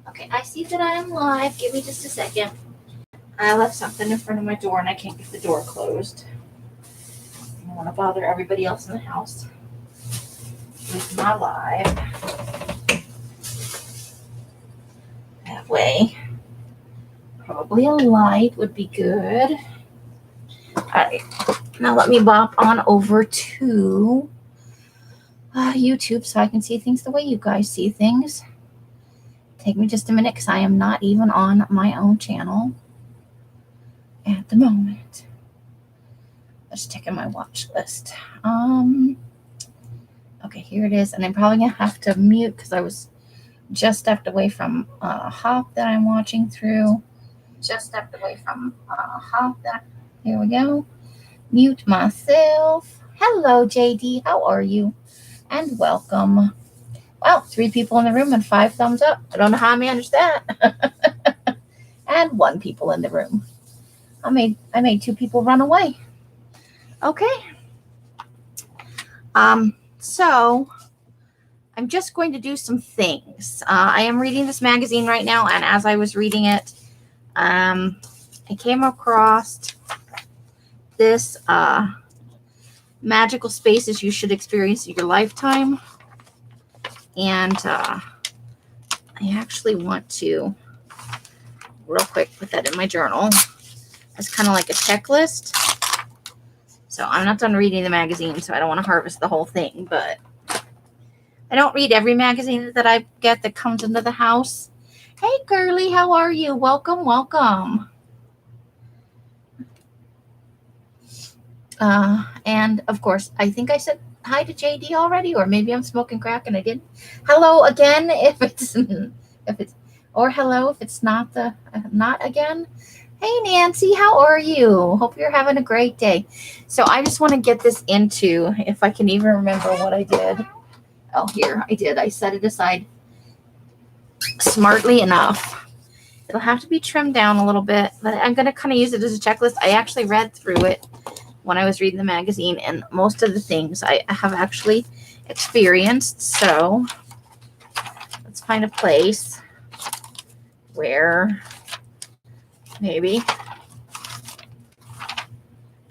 Okay, I see that I'm live. Give me just a second. I left something in front of my door and I can't get the door closed. I don't want to bother everybody else in the house with my live. That way, probably a light would be good. All right, now let me bop on over to YouTube so I can see things the way you guys see things. Take me just a minute because I am not even on my own channel at the moment. Let's check in my watch list. Okay, here it is. And I'm probably going to have to mute because I was just stepped away from a hop that I'm watching through. Here we go. Mute myself. Hello, JD. How are you? And welcome. Wow, 3 people in the room and 5 thumbs up. I don't know how I managed that. And 1 people in the room. I made 2 people run away. Okay. So I'm just going to do some things. I am reading this magazine right now, and as I was reading it, I came across this magical spaces you should experience in your lifetime. And I actually want to, real quick, put that in my journal as kind of like a checklist. So I'm not done reading the magazine, so I don't want to harvest the whole thing. But I don't read every magazine that I get that comes into the house. Hey, girly, how are you? Welcome, welcome. And, of course, I think I said hi to JD already, or maybe I'm smoking crack and I didn't. Hello again if it's or hello if it's not again. Hey Nancy, how are you? Hope you're having a great day. So I just want to get this into, if I can even remember what I did. Oh, here I did. I set it aside smartly enough. It'll have to be trimmed down a little bit, but I'm going to kind of use it as a checklist. I actually read through it when I was reading the magazine, and most of the things I have actually experienced. So let's find a place where maybe.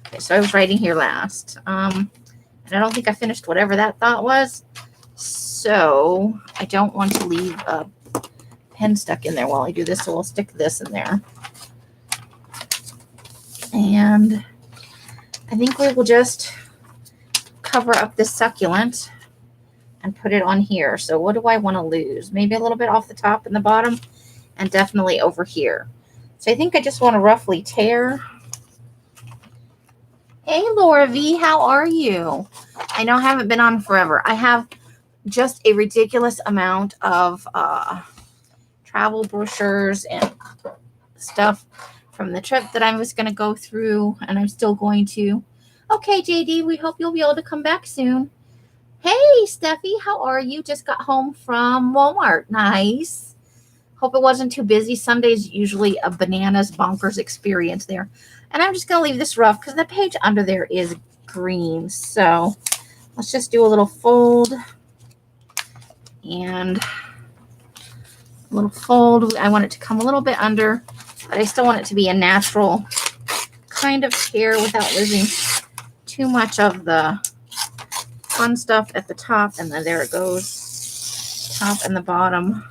Okay, so I was writing here last. And I don't think I finished whatever that thought was. So I don't want to leave a pen stuck in there while I do this. So we'll stick this in there. And I think we will just cover up this succulent and put it on here. So what do I want to lose? Maybe a little bit off the top and the bottom, and definitely over here. So I think I just want to roughly tear. Hey, Laura V, how are you? I know I haven't been on forever. I have just a ridiculous amount of travel brochures and stuff from the trip that I was going to go through, and I'm still going to. Okay, JD, we hope you'll be able to come back soon. Hey, Steffi, how are you? Just got home from Walmart. Nice. Hope it wasn't too busy. Sunday's usually a bananas bonkers experience there. And I'm just going to leave this rough because the page under there is green. So let's just do a little fold. And a little fold. I want it to come a little bit under, but I still want it to be a natural kind of tear without losing too much of the fun stuff at the top. And then there it goes, top and the bottom.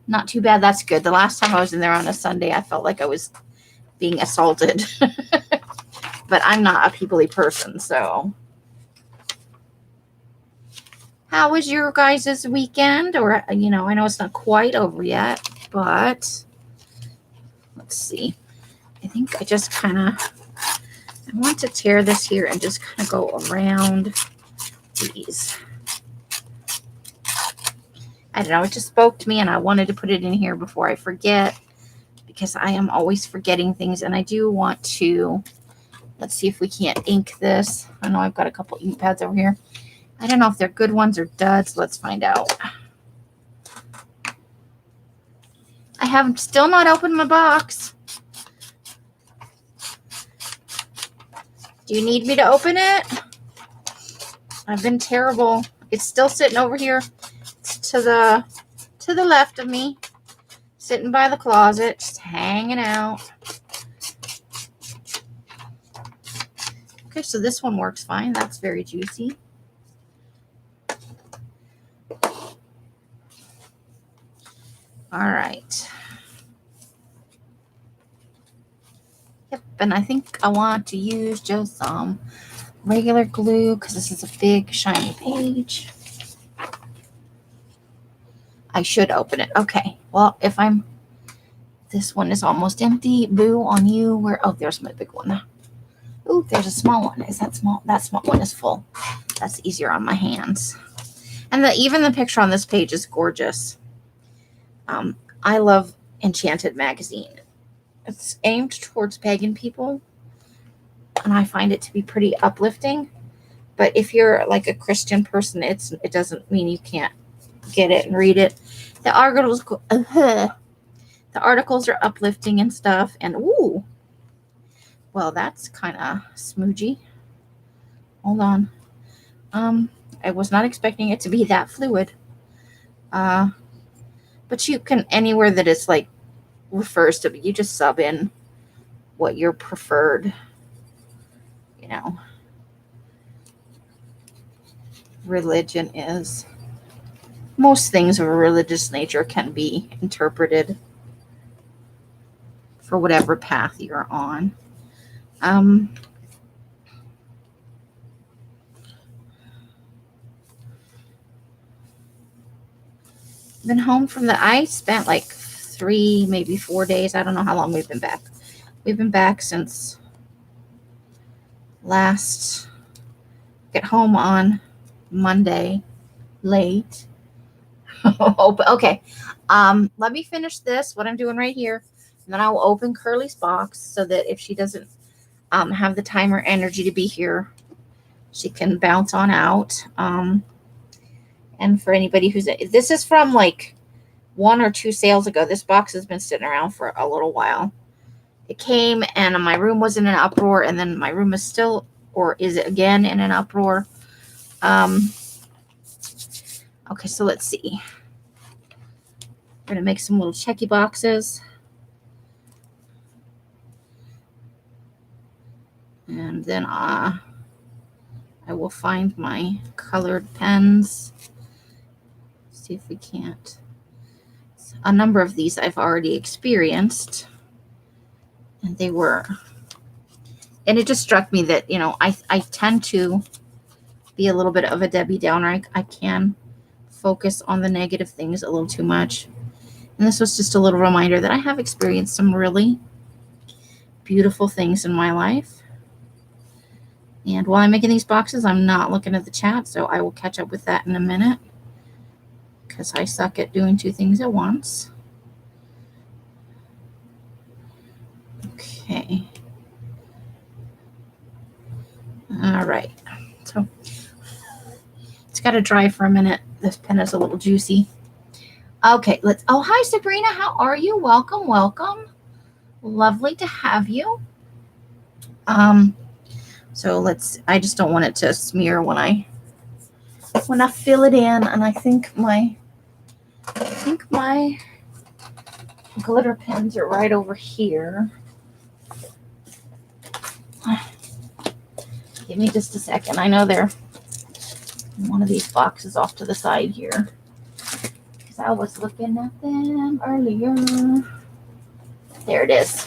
Not too bad. That's good. The last time I was in there on a Sunday, I felt like I was being assaulted. But I'm not a people-y person, so. How was your guys' weekend? Or, I know it's not quite over yet, but let's see. I think I just I want to tear this here and just kind of go around these. I don't know, it just spoke to me and I wanted to put it in here before I forget, because I am always forgetting things, and I do want to, let's see if we can't ink this. I know I've got a couple ink pads over here. I don't know if they're good ones or duds. Let's find out. I have still not opened my box. Do you need me to open it? I've been terrible It's still sitting over here. It's to the left of me. Sitting by the closet, just hanging out. Okay, so this one works fine. That's very juicy. All right. Yep, and I think I want to use just some regular glue because this is a big shiny page. I should open it. Okay, well, this one is almost empty. Boo on you. Oh, there's my big one. Oh, there's a small one. Is that small? That small one is full. That's easier on my hands. And even the picture on this page is gorgeous. I love Enchanted magazine. It's aimed towards pagan people, and I find it to be pretty uplifting. But if you're like a Christian person, it doesn't mean you can't get it and read it. The articles are uplifting and stuff. And ooh, well, that's kind of smoochy. Hold on. I was not expecting it to be that fluid. But you can, anywhere that it's like refers to, you just sub in what your preferred, religion is. Most things of a religious nature can be interpreted for whatever path you're on. Been home from I spent like 3, maybe 4 days. I don't know how long we've been back. We've been back since get home on Monday late. Okay. Let me finish what I'm doing right here. And then I will open Curly's box so that if she doesn't have the time or energy to be here, she can bounce on out. And for anybody this is from like 1 or 2 sales ago. This box has been sitting around for a little while. It came and my room was in an uproar, and then my room is still, or is it again, in an uproar. Okay, so let's see. We're gonna make some little checky boxes. And then I will find my colored pens. See if we can't. A number of these I've already experienced. And it just struck me that, I tend to be a little bit of a Debbie Downer. I can focus on the negative things a little too much. And this was just a little reminder that I have experienced some really beautiful things in my life. And while I'm making these boxes, I'm not looking at the chat, so I will catch up with that in a minute, because I suck at doing 2 things at once. Okay. All right. So it's got to dry for a minute. This pen is a little juicy. Okay, oh, hi, Sabrina. How are you? Welcome, welcome. Lovely to have you. So I just don't want it to smear when I fill it in. And I think my glitter pens are right over here. Give me just a second. I know they're in one of these boxes off to the side here, because I was looking at them earlier. There it is.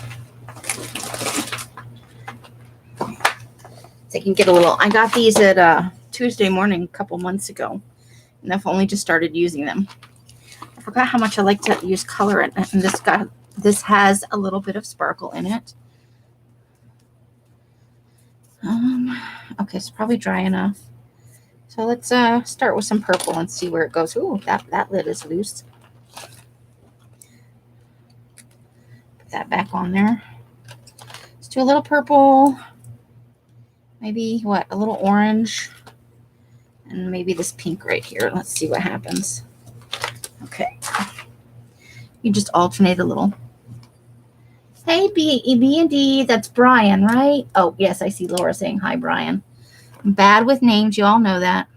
So I can get a little. I got these at Tuesday morning a couple months ago, and I've only just started using them. I forgot how much I like to use color in it, and this has a little bit of sparkle in it. Okay, it's probably dry enough. So let's start with some purple and see where it goes. Ooh, that lid is loose. Put that back on there. Let's do a little purple. Maybe a little orange. And maybe this pink right here. Let's see what happens. Okay. You just alternate a little. Hey, B&D, that's Brian, right? Oh, yes, I see Laura saying hi, Brian. I'm bad with names. You all know that.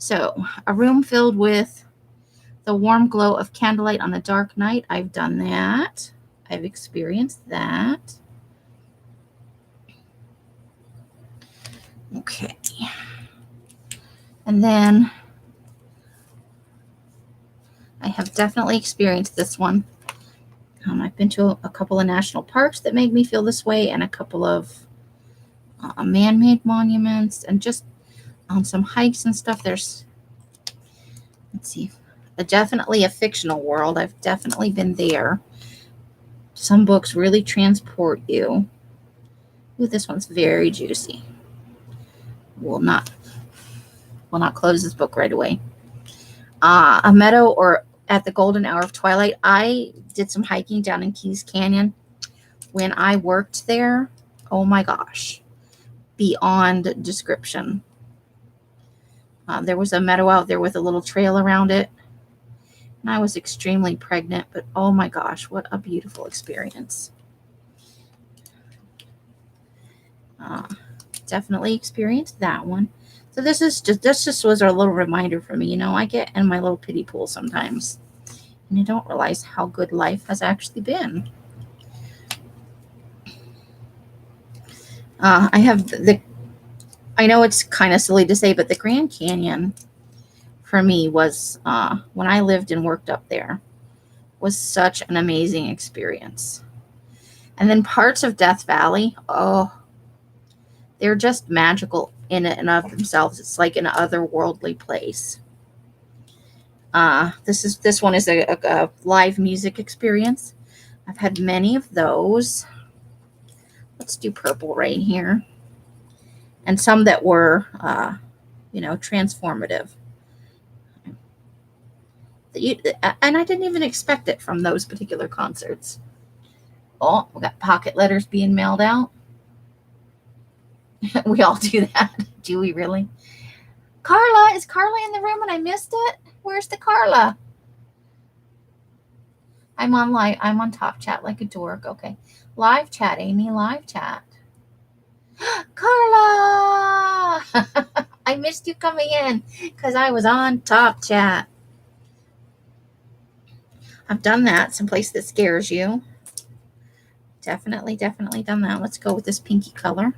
So, a room filled with the warm glow of candlelight on a dark night. I've done that. I've experienced that. Okay. And then I have definitely experienced this one. I've been to a couple of national parks that make me feel this way, and a couple of man-made monuments, and just on some hikes and stuff. There's, let's see, definitely a fictional world. I've definitely been there. Some books really transport you. Ooh, this one's very juicy. Will not close this book right away. A meadow or at the golden hour of twilight. I did some hiking down in Keys Canyon when I worked there. Oh my gosh, beyond description. There was a meadow out there with a little trail around it, and I was extremely pregnant, but oh my gosh, what a beautiful experience. Definitely experienced that one. So this just was a little reminder for me. I get in my little pity pool sometimes, and I don't realize how good life has actually been. I know it's kind of silly to say, but the Grand Canyon for me was, when I lived and worked up there, was such an amazing experience. And then parts of Death Valley, they're just magical in and of themselves. It's like an otherworldly place. This one is a live music experience. I've had many of those. Let's do Purple Rain here. And some that were, transformative. And I didn't even expect it from those particular concerts. Oh, we got pocket letters being mailed out. We all do that. Do we really? Carla, is Carla in the room and I missed it? Where's the Carla? I'm on live. I'm on top chat like a dork. Okay. Live chat, Amy. Live chat. Carla! I missed you coming in because I was on top chat. I've done that. Someplace that scares you. Definitely done that. Let's go with this pinky color.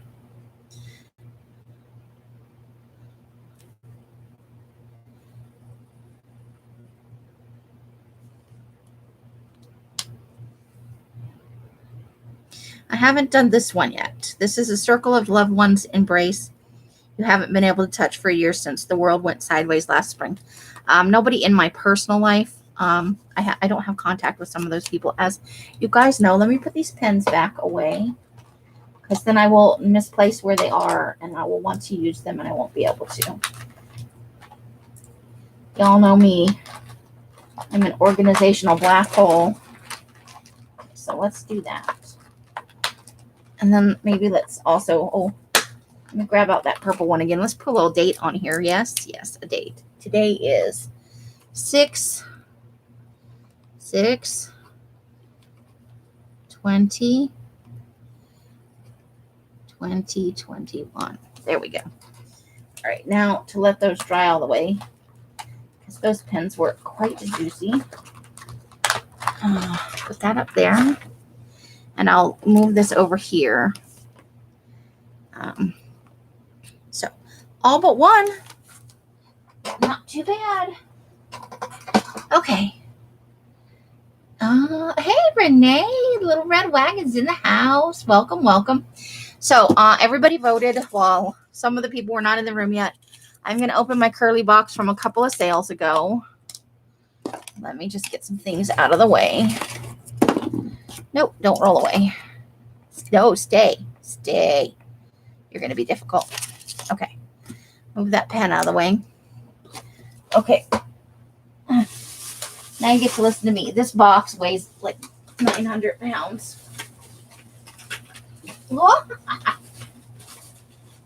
I haven't done this one yet. This is a circle of loved ones' embrace you haven't been able to touch for a year since the world went sideways last spring. Nobody in my personal life. I don't have contact with some of those people. As you guys know, let me put these pens back away, because then I will misplace where they are and I will want to use them and I won't be able to. Y'all know me. I'm an organizational black hole. So let's do that. And then maybe let's also, let me grab out that purple one again. Let's put a little date on here. Yes, a date. Today is 6/20/2021. There we go. All right, now to let those dry all the way, because those pens were quite juicy. Put that up there. And I'll move this over here. So, all but one. Not too bad. Okay. Hey, Renee. Little Red Wagon's in the house. Welcome. So, everybody voted. Well, some of the people were not in the room yet. I'm going to open my curly box from a couple of sales ago. Let me just get some things out of the way. Nope, don't roll away. No, stay. You're going to be difficult. Okay. Move that pen out of the way. Okay. Now you get to listen to me. This box weighs like 900 pounds. Hold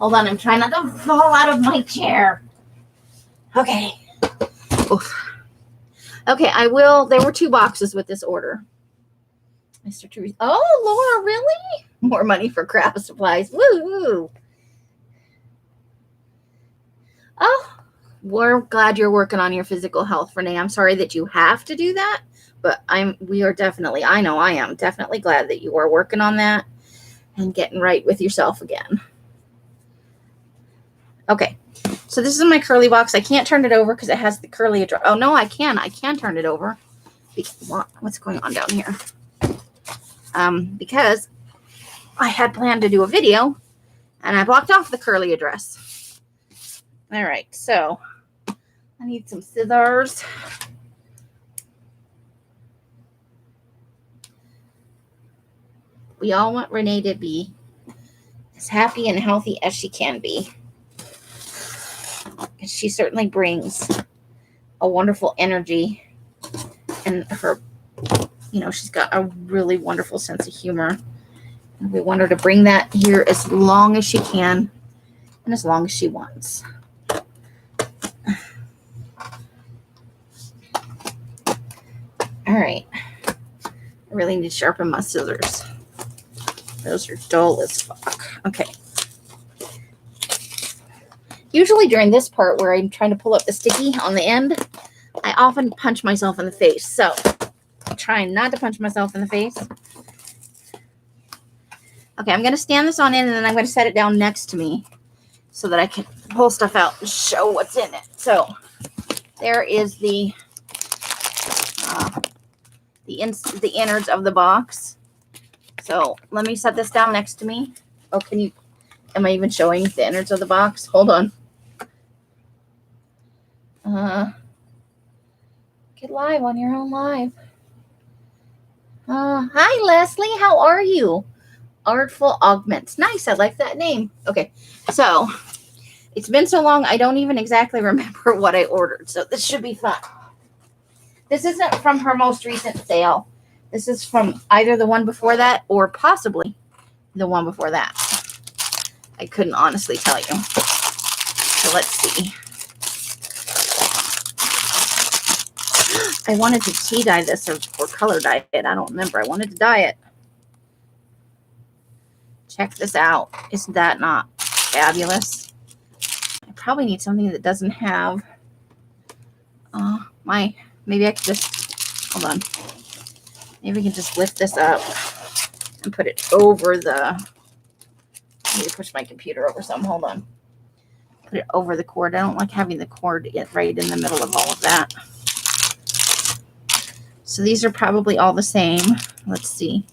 on, I'm trying not to fall out of my chair. Okay. Oof. Okay, there were 2 boxes with this order. Mr. Teresa. Oh, Laura, really? More money for craft supplies. Woo! Oh, we're glad you're working on your physical health, Renee. I'm sorry that you have to do that, but we are definitely, I know I am definitely glad that you are working on that and getting right with yourself again. Okay, so this is my curly box. I can't turn it over because it has the curly address. Oh no, I can turn it over. What's going on down here? Because I had planned to do a video and I blocked off the curly address. All right, so I need some scissors. We all want Renee to be as happy and healthy as she can be. And she certainly brings a wonderful energy, and her, she's got a really wonderful sense of humor. And we want her to bring that here as long as she can and as long as she wants. All right. I really need to sharpen my scissors. Those are dull as fuck. Okay. Usually during this part where I'm trying to pull up the sticky on the end, I often punch myself in the face. So I'm trying not to punch myself in the face. Okay, I'm going to stand this on in, and then I'm going to set it down next to me so that I can pull stuff out and show what's in it. So there is the innards of the box. So let me set this down next to me. Oh, am I even showing the innards of the box? Hold on. Get live on your own live. Hi, Leslie. How are you? Artful Augments. Nice. I like that name. Okay. So it's been so long, I don't even exactly remember what I ordered. So this should be fun. This isn't from her most recent sale. This is from either the one before that or possibly the one before that. I couldn't honestly tell you. So let's see. I wanted to tea dye this or color dye it. I don't remember. I wanted to dye it. Check this out. Isn't that not fabulous? I probably need something that doesn't have maybe I could just, hold on. Maybe we can just lift this up and put it over I need to push my computer over some. Hold on. Put it over the cord. I don't like having the cord right in the middle of all of that. So these are probably all the same. Let's see.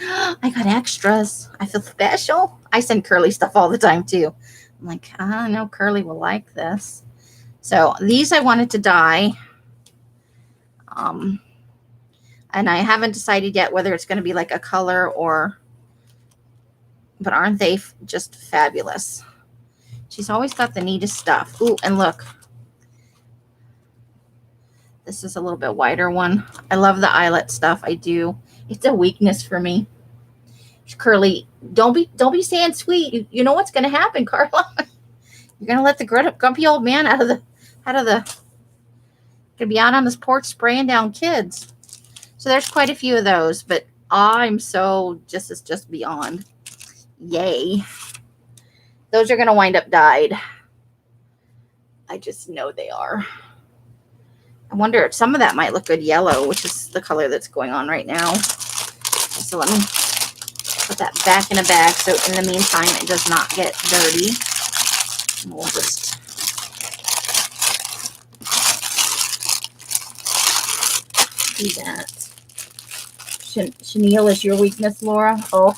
I got extras. I feel special. I send Curly stuff all the time too. I'm like, I know Curly will like this. So these I wanted to dye. And I haven't decided yet whether it's going to be like a color but aren't they just fabulous? She's always got the neatest stuff. Ooh, and look. This is a little bit wider one. I love the eyelet stuff. I do. It's a weakness for me. Curly, don't be saying sweet. You know what's going to happen, Carla. You're going to let the grumpy old man out of the going to be out on this porch spraying down kids. So there's quite a few of those, but I'm so just beyond. Yay. Those are going to wind up dyed. I just know they are. I wonder if some of that might look good yellow, which is the color that's going on right now. So let me put that back in a bag so in the meantime it does not get dirty. And we'll just do that. Chenille is your weakness, Laura? Oh.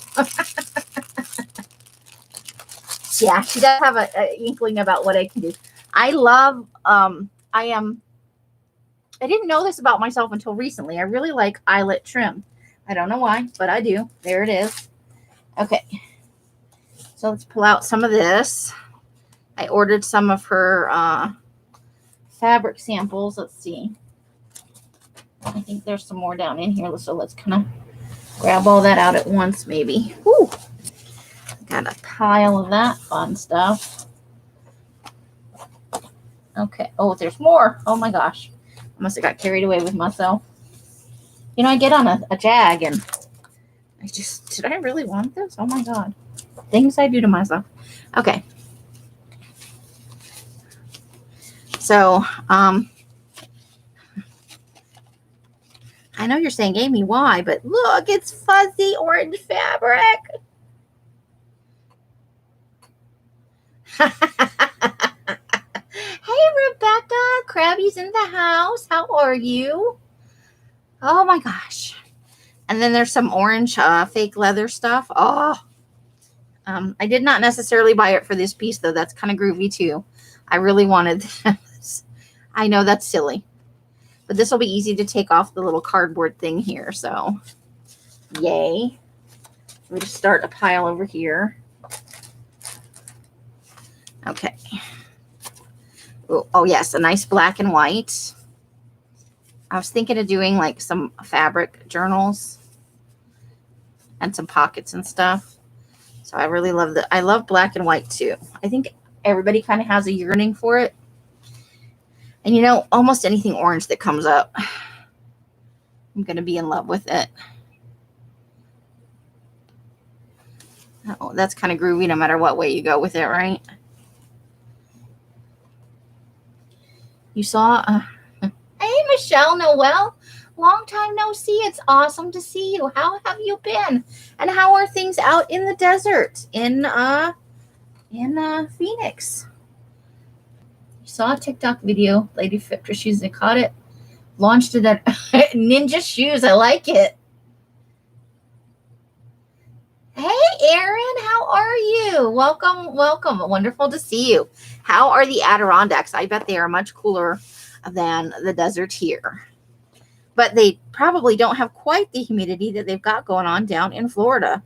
Yeah, she does have an inkling about what I can do. I love, I didn't know this about myself until recently. I really like eyelet trim. I don't know why, but I do. There it is. Okay. So let's pull out some of this. I ordered some of her fabric samples. Let's see. I think there's some more down in here. So let's kind of grab all that out at once, maybe. Woo! Got a pile of that fun stuff. Okay. Oh, there's more. Oh my gosh. I must have got carried away with myself. You know, I get on a jag and did I really want this? Oh my God. Things I do to myself. Okay. So, I know you're saying, Amy, why? But look, it's fuzzy orange fabric. Hey, Rebecca. Krabby's in the house. How are you? Oh, my gosh. And then there's some orange fake leather stuff. Oh, I did not necessarily buy it for this piece, though. That's kind of groovy, too. I really wanted this. I know that's silly. But this will be easy to take off the little cardboard thing here. So, yay. Let me just start a pile over here. Okay. Oh, yes, a nice black and white. I was thinking of doing like some fabric journals and some pockets and stuff. So I really love I love black and white too. I think everybody kind of has a yearning for it. And you know, almost anything orange that comes up, I'm going to be in love with it. Oh, that's kind of groovy no matter what way you go with it, right? You saw, hey, Michelle Noel, long time no see. It's awesome to see you. How have you been? And how are things out in the desert in Phoenix? You saw a TikTok video, lady flipped her shoes and caught it, launched it at Ninja Shoes. I like it. Hey, Erin, how are you? Welcome, welcome. Wonderful to see you. How are the Adirondacks? I bet they are much cooler than the desert here. But they probably don't have quite the humidity that they've got going on down in Florida.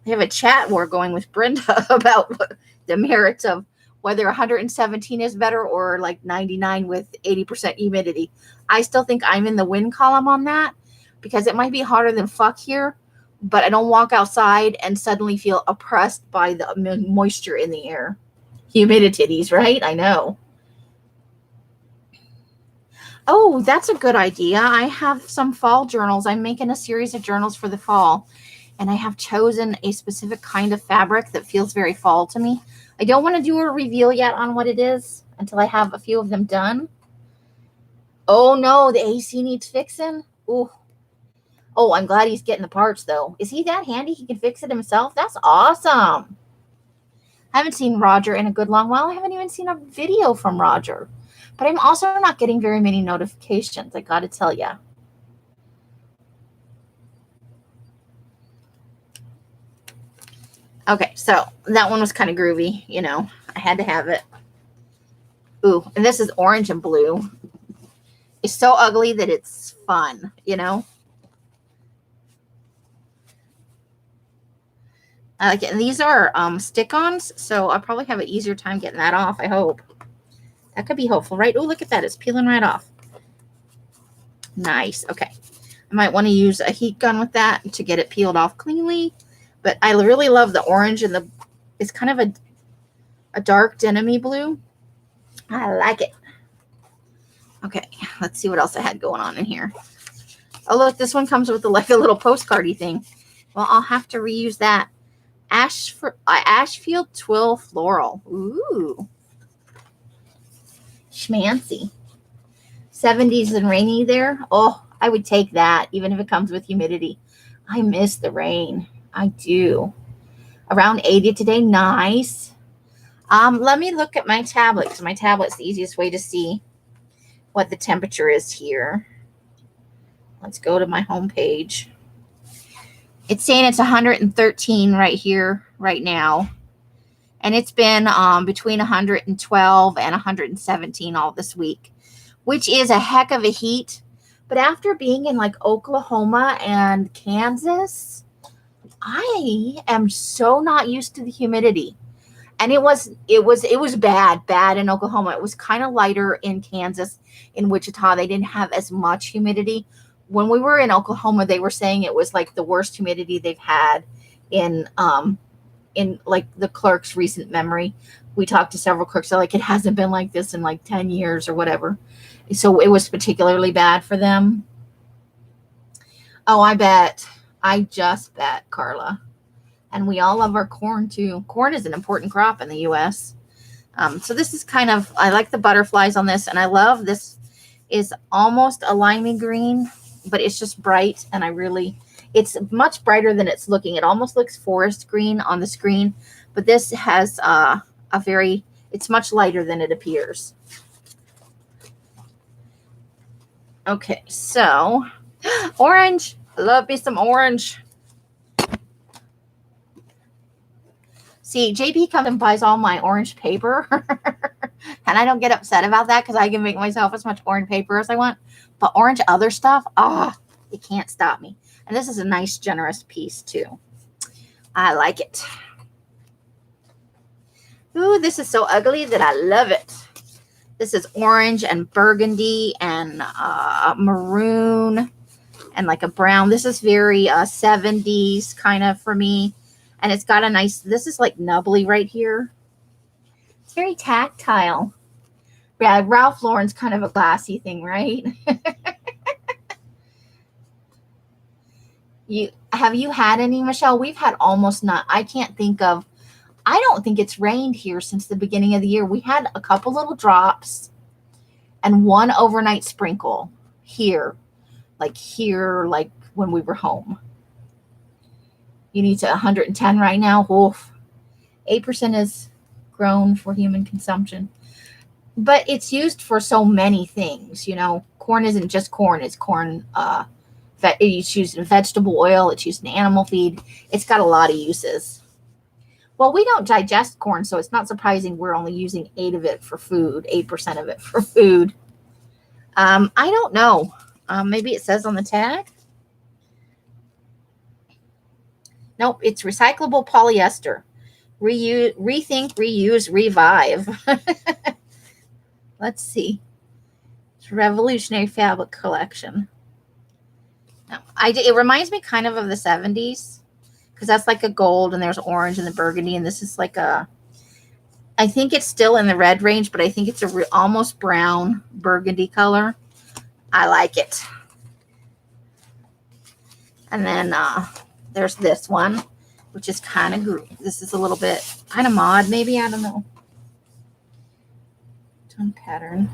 They have a chat war going with Brenda about the merits of whether 117 is better or like 99 with 80% humidity. I still think I'm in the win column on that because it might be hotter than fuck here, but I don't walk outside and suddenly feel oppressed by the moisture in the air. Humidities, right? I know. Oh, that's a good idea. I have some fall journals. I'm making a series of journals for the fall, and I have chosen a specific kind of fabric that feels very fall to me. I don't want to do a reveal yet on what it is until I have a few of them done. Oh, no, the AC needs fixing. Ooh. Oh, I'm glad he's getting the parts, though. Is he that handy? He can fix it himself? That's awesome. I haven't seen Roger in a good long while. I haven't even seen a video from Roger. But I'm also not getting very many notifications, I got to tell you. Okay, so that one was kind of groovy. You know, I had to have it. Ooh, and this is orange and blue. It's so ugly that it's fun, you know? I like it. And these are stick-ons, so I'll probably have an easier time getting that off, I hope. That could be hopeful, right? Oh, look at that. It's peeling right off. Nice. Okay. I might want to use a heat gun with that to get it peeled off cleanly. But I really love the orange and it's kind of a dark denim-y blue. I like it. Okay. Let's see what else I had going on in here. Oh, look. This one comes with like a little postcardy thing. Well, I'll have to reuse that. Ashfield Twill Floral. Ooh. Schmancy. 70s and rainy there. Oh, I would take that, even if it comes with humidity. I miss the rain. I do. Around 80 today. Nice. Let me look at my tablet, because my tablet's the easiest way to see what the temperature is here. Let's go to my home page. It's saying it's 113 right here, right now. And it's been between 112 and 117 all this week, which is a heck of a heat. But after being in like Oklahoma and Kansas, I am so not used to the humidity. And it was bad in Oklahoma. It was kind of lighter in Kansas. In Wichita, they didn't have as much humidity. When we were in Oklahoma, they were saying it was like the worst humidity they've had in like the clerk's recent memory. We talked to several clerks. They're like, it hasn't been like this in like 10 years or whatever. So it was particularly bad for them. Oh, I bet. I just bet, Carla. And we all love our corn too. Corn is an important crop in the U.S. So this is kind of, I like the butterflies on this, and I love this is almost a limey green, but it's just bright, and it's much brighter than it's looking. It almost looks forest green on the screen, but this has it's much lighter than it appears. Okay, so orange. I love me some orange. See, JP comes and buys all my orange paper, and I don't get upset about that because I can make myself as much orange paper as I want. But orange other stuff, it can't stop me. And this is a nice, generous piece, too. I like it. Ooh, this is so ugly that I love it. This is orange and burgundy and maroon and like a brown. This is very 70s kind of for me. And it's got a nice, this is like nubbly right here. It's very tactile. Yeah, Ralph Lauren's kind of a glassy thing, right? Have you had any, Michelle? We've had almost none. I can't think of, I don't think it's rained here since the beginning of the year. We had a couple little drops and one overnight sprinkle here, like when we were home. You need to 110 right now. Oof. 8% is grown for human consumption. But it's used for so many things. You know, corn isn't just corn. It's corn. It's used in vegetable oil. It's used in animal feed. It's got a lot of uses. Well, we don't digest corn, so it's not surprising we're only using 8% of it for food. I don't know. Maybe it says on the tag. Nope, it's recyclable polyester. Rethink, reuse, revive. Let's see. It's revolutionary fabric collection. No, it reminds me kind of the 70s because that's like a gold and there's orange and the burgundy, and this is like I think it's still in the red range, but I think it's almost brown burgundy color. I like it. And then there's this one, which is kind of green. This is a little bit kind of mod, maybe. I don't know. Tone pattern.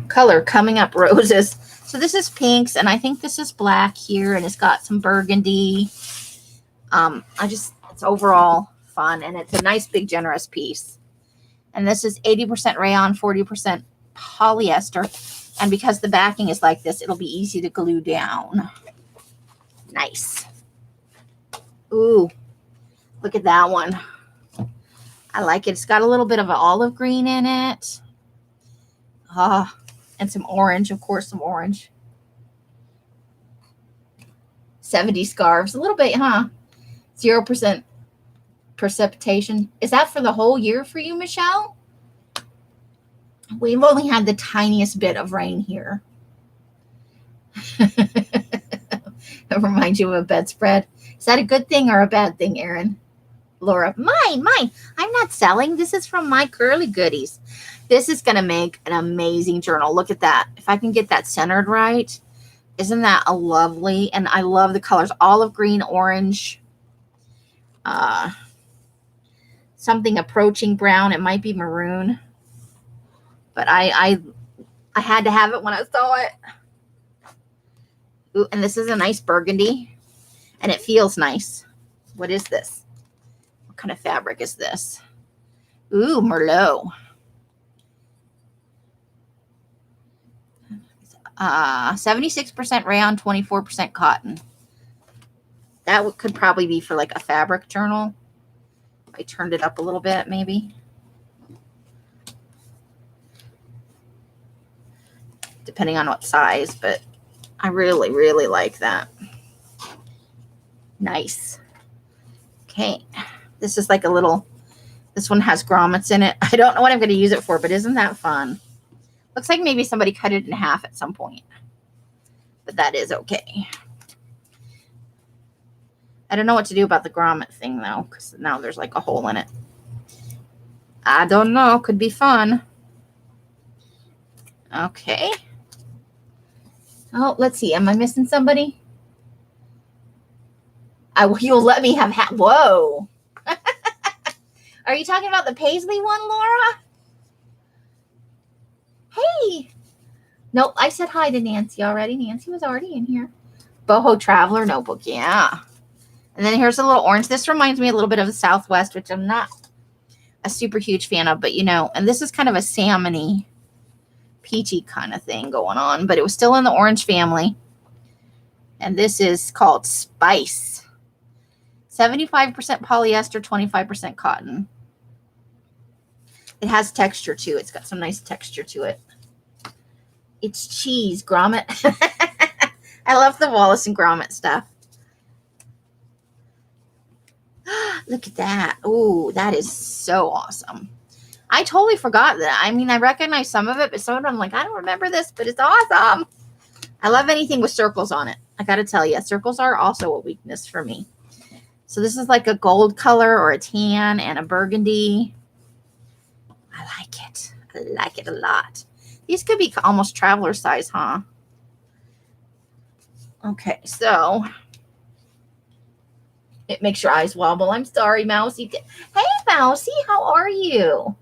Color coming up roses. So this is pinks, and I think this is black here, and it's got some burgundy. It's overall fun, and it's a nice, big, generous piece. And this is 80% rayon, 40% polyester. And because the backing is like this, it'll be easy to glue down. Nice. Ooh, look at that one. I like it. It's got a little bit of an olive green in it. And some orange, of course, some orange. 70 scarves. A little bit, huh? 0% precipitation. Is that for the whole year for you, Michelle? We've only had the tiniest bit of rain here. That reminds you of a bedspread. Is that a good thing or a bad thing, Erin? Laura, mine. I'm not selling. This is from my curly goodies. This is going to make an amazing journal. Look at that. If I can get that centered right, isn't that a lovely? And I love the colors. Olive green, orange, something approaching brown. It might be maroon. But I had to have it when I saw it. Ooh, and this is a nice burgundy. And it feels nice. What is this? What kind of fabric is this? Ooh, Merlot. 76% rayon, 24% cotton. That could probably be for like a fabric journal. I turned it up a little bit, maybe. Depending on what size, but I really, really like that. Nice. Okay. This is like a little, this one has grommets in it. I don't know what I'm going to use it for, but isn't that fun? Looks like maybe somebody cut it in half at some point. But that is okay. I don't know what to do about the grommet thing, though, because now there's like a hole in it. I don't know. Could be fun. Okay. Oh, let's see. Am I missing somebody? You'll let me have Whoa. Are you talking about the Paisley one, Laura? Nope, I said hi to Nancy already. Nancy was already in here. Boho Traveler Notebook, yeah. And then here's a little orange. This reminds me a little bit of the Southwest, which I'm not a super huge fan of, but you know, and this is kind of a salmon-y, peachy kind of thing going on, but it was still in the orange family. And this is called Spice. 75% polyester, 25% cotton. It has texture too. It's got some nice texture to it. It's cheese, grommet. I love the Wallace and Gromit stuff. Look at that. Oh, that is so awesome. I totally forgot that. I mean, I recognize some of it, but some of it I'm like, I don't remember this, but it's awesome. I love anything with circles on it. I got to tell you, circles are also a weakness for me. So this is like a gold color or a tan and a burgundy. I like it. I like it a lot. These could be almost traveler size, huh? Okay, so it makes your eyes wobble. I'm sorry, Mousy. Hey, Mousy, how are you?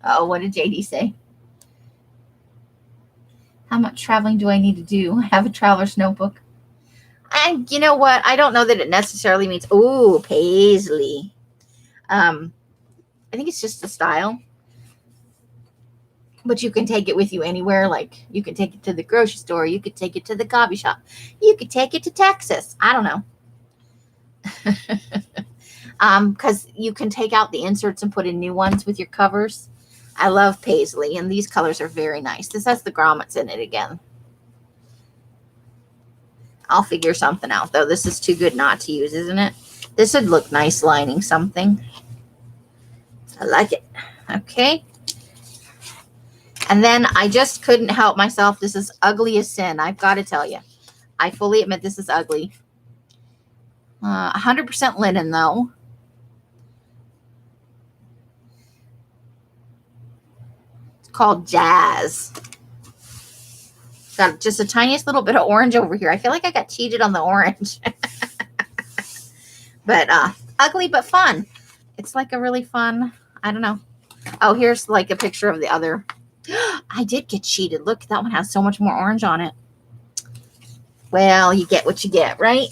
Oh, what did JD say? How much traveling do I need to do? I have a traveler's notebook. And you know what? I don't know that it necessarily means, oh, paisley. I think it's just a style. But you can take it with you anywhere. Like you can take it to the grocery store. You could take it to the coffee shop. You could take it to Texas. I don't know. Because you can take out the inserts and put in new ones with your covers. I love paisley, and these colors are very nice. This has the grommets in it again. I'll figure something out, though. This is too good not to use, isn't it? This would look nice lining something. I like it. Okay. And then I just couldn't help myself. This is ugly as sin. I've got to tell you. I fully admit this is ugly. 100% linen, though. It's called Jazz. Got just a tiniest little bit of orange over here. I feel like I got cheated on the orange. But ugly but fun. It's like a really fun, I don't know. Oh, here's like a picture of the other. I did get cheated. Look, that one has so much more orange on it. Well, you get what you get, right?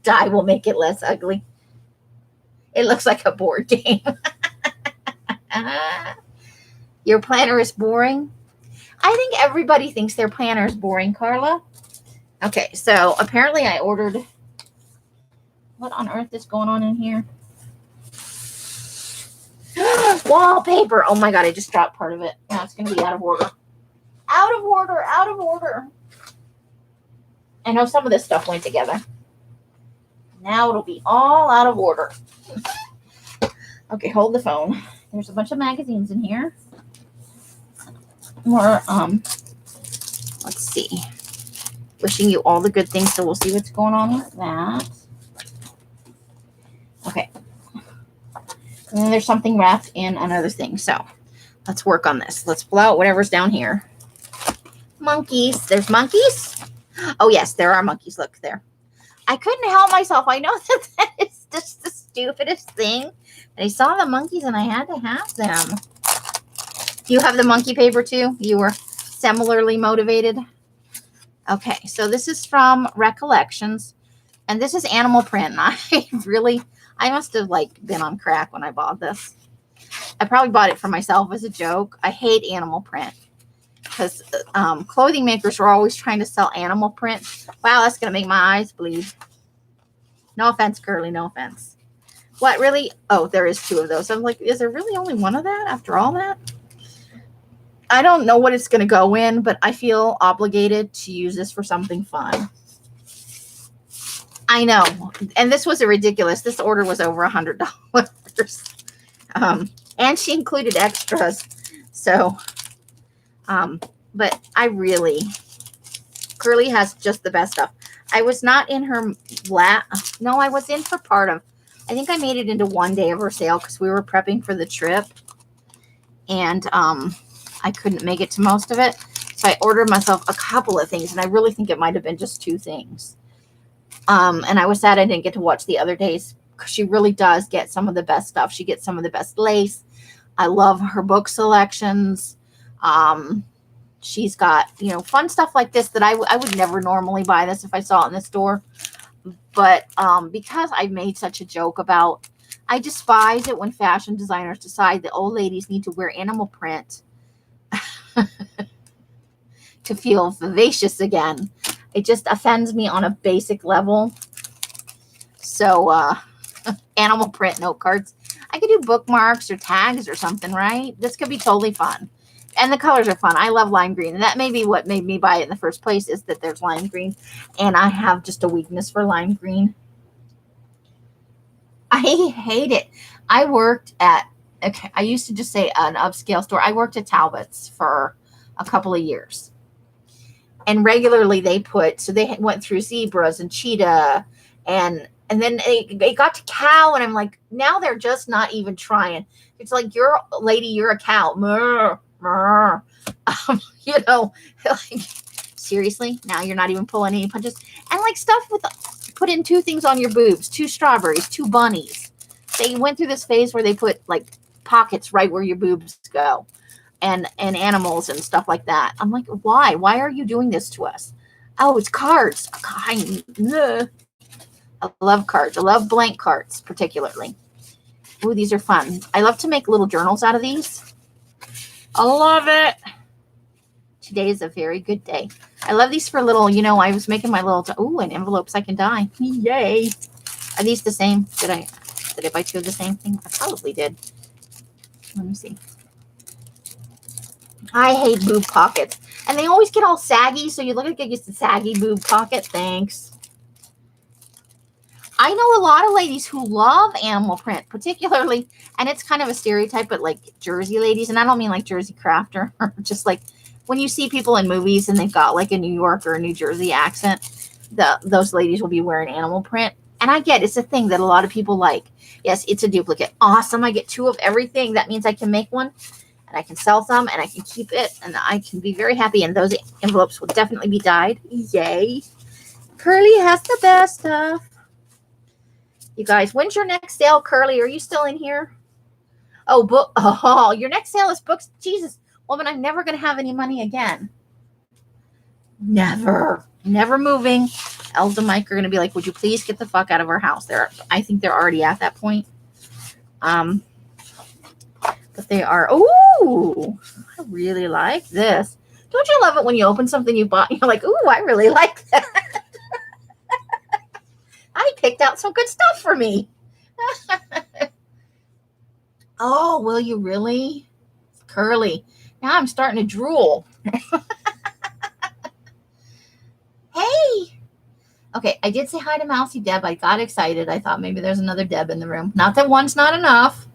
Dye will make it less ugly. It looks like a board game. Your planner is boring? I think everybody thinks their planner is boring, Carla. Okay, so apparently I ordered... What on earth is going on in here? Wallpaper. Oh my God, I just dropped part of it. Now it's going to be out of order. Out of order, out of order. I know some of this stuff went together. Now it'll be all out of order. Okay, hold the phone. There's a bunch of magazines in here. More, let's see. Wishing you all the good things, so we'll see what's going on with that. Okay. And then there's something wrapped in another thing. So let's work on this. Let's pull out whatever's down here. Monkeys. There's monkeys. Oh, yes, there are monkeys. Look there. I couldn't help myself. I know that is just the stupidest thing. And I saw the monkeys and I had to have them. Do you have the monkey paper too? You were similarly motivated? Okay, so this is from Recollections. And this is animal print. And I must have like been on crack when I bought this. I probably bought it for myself as a joke. I hate animal print because clothing makers are always trying to sell animal print. Wow, that's going to make my eyes bleed. No offense, Curly, no offense. What, really? Oh, there is 2 of those. I'm like, is there really only one of that after all that? I don't know what it's going to go in, but I feel obligated to use this for something fun. I know. And this was ridiculous. This order was over $100. And she included extras. So, but Curly has just the best stuff. I was not in her no, I was in for part of, I think I made it into one day of her sale because we were prepping for the trip. And I couldn't make it to most of it. So I ordered myself a couple of things. And I really think it might have been just 2 things. And I was sad I didn't get to watch the other days because she really does get some of the best stuff. She gets some of the best lace. I love her book selections. she's got, fun stuff like this that I would never normally buy this if I saw it in the store. But because I made such a joke about, I despise it when fashion designers decide that old ladies need to wear animal print to feel vivacious again. It just offends me on a basic level. So, animal print note cards. I could do bookmarks or tags or something, right? This could be totally fun. And the colors are fun. I love lime green. And that may be what made me buy it in the first place, is that there's lime green. And I have just a weakness for lime green. I hate it. I worked at, okay, I used to just say an upscale store. I worked at Talbot's for a couple of years. And regularly they put, so they went through zebras and cheetah and then they got to cow, and I'm like, now they're just not even trying. It's like, you're a lady, you're a cow. Murr, murr. Like, seriously? Now you're not even pulling any punches? And like stuff with, put in 2 things on your boobs, 2 strawberries, 2 bunnies. They went through this phase where they put like pockets right where your boobs go, and animals and stuff like that. I'm like, why? Why are you doing this to us? Oh, it's cards. I love cards. I love blank cards, particularly. Ooh, these are fun. I love to make little journals out of these. I love it. Today is a very good day. I love these for little, I was making my little, and envelopes I can dye. Yay. Are these the same? Did I buy 2 of the same thing? I probably did. Let me see. I hate boob pockets. And they always get all saggy, so you look like it's a saggy boob pocket. Thanks. I know a lot of ladies who love animal print, particularly, and it's kind of a stereotype, but like Jersey ladies, and I don't mean like Jersey crafter, just like when you see people in movies and they've got like a New York or a New Jersey accent, those ladies will be wearing animal print. And I get it's a thing that a lot of people like. Yes, it's a duplicate. Awesome. I get 2 of everything. That means I can make one, and I can sell some, and I can keep it, and I can be very happy. And those envelopes will definitely be dyed. Yay. Curly has the best stuff. You guys, when's your next sale, Curly? Are you still in here? Oh, your next sale is books. Jesus, woman, I'm never going to have any money again. Never moving. Elsa and Mike are going to be like, would you please get the fuck out of our house? I think they're already at that point. But they are, ooh, I really like this. Don't you love it when you open something you bought and you're like, ooh, I really like that. I picked out some good stuff for me. Oh, will you really? Curly. Now I'm starting to drool. Hey. Okay, I did say hi to Mousy Deb. I got excited. I thought maybe there's another Deb in the room. Not that one's not enough.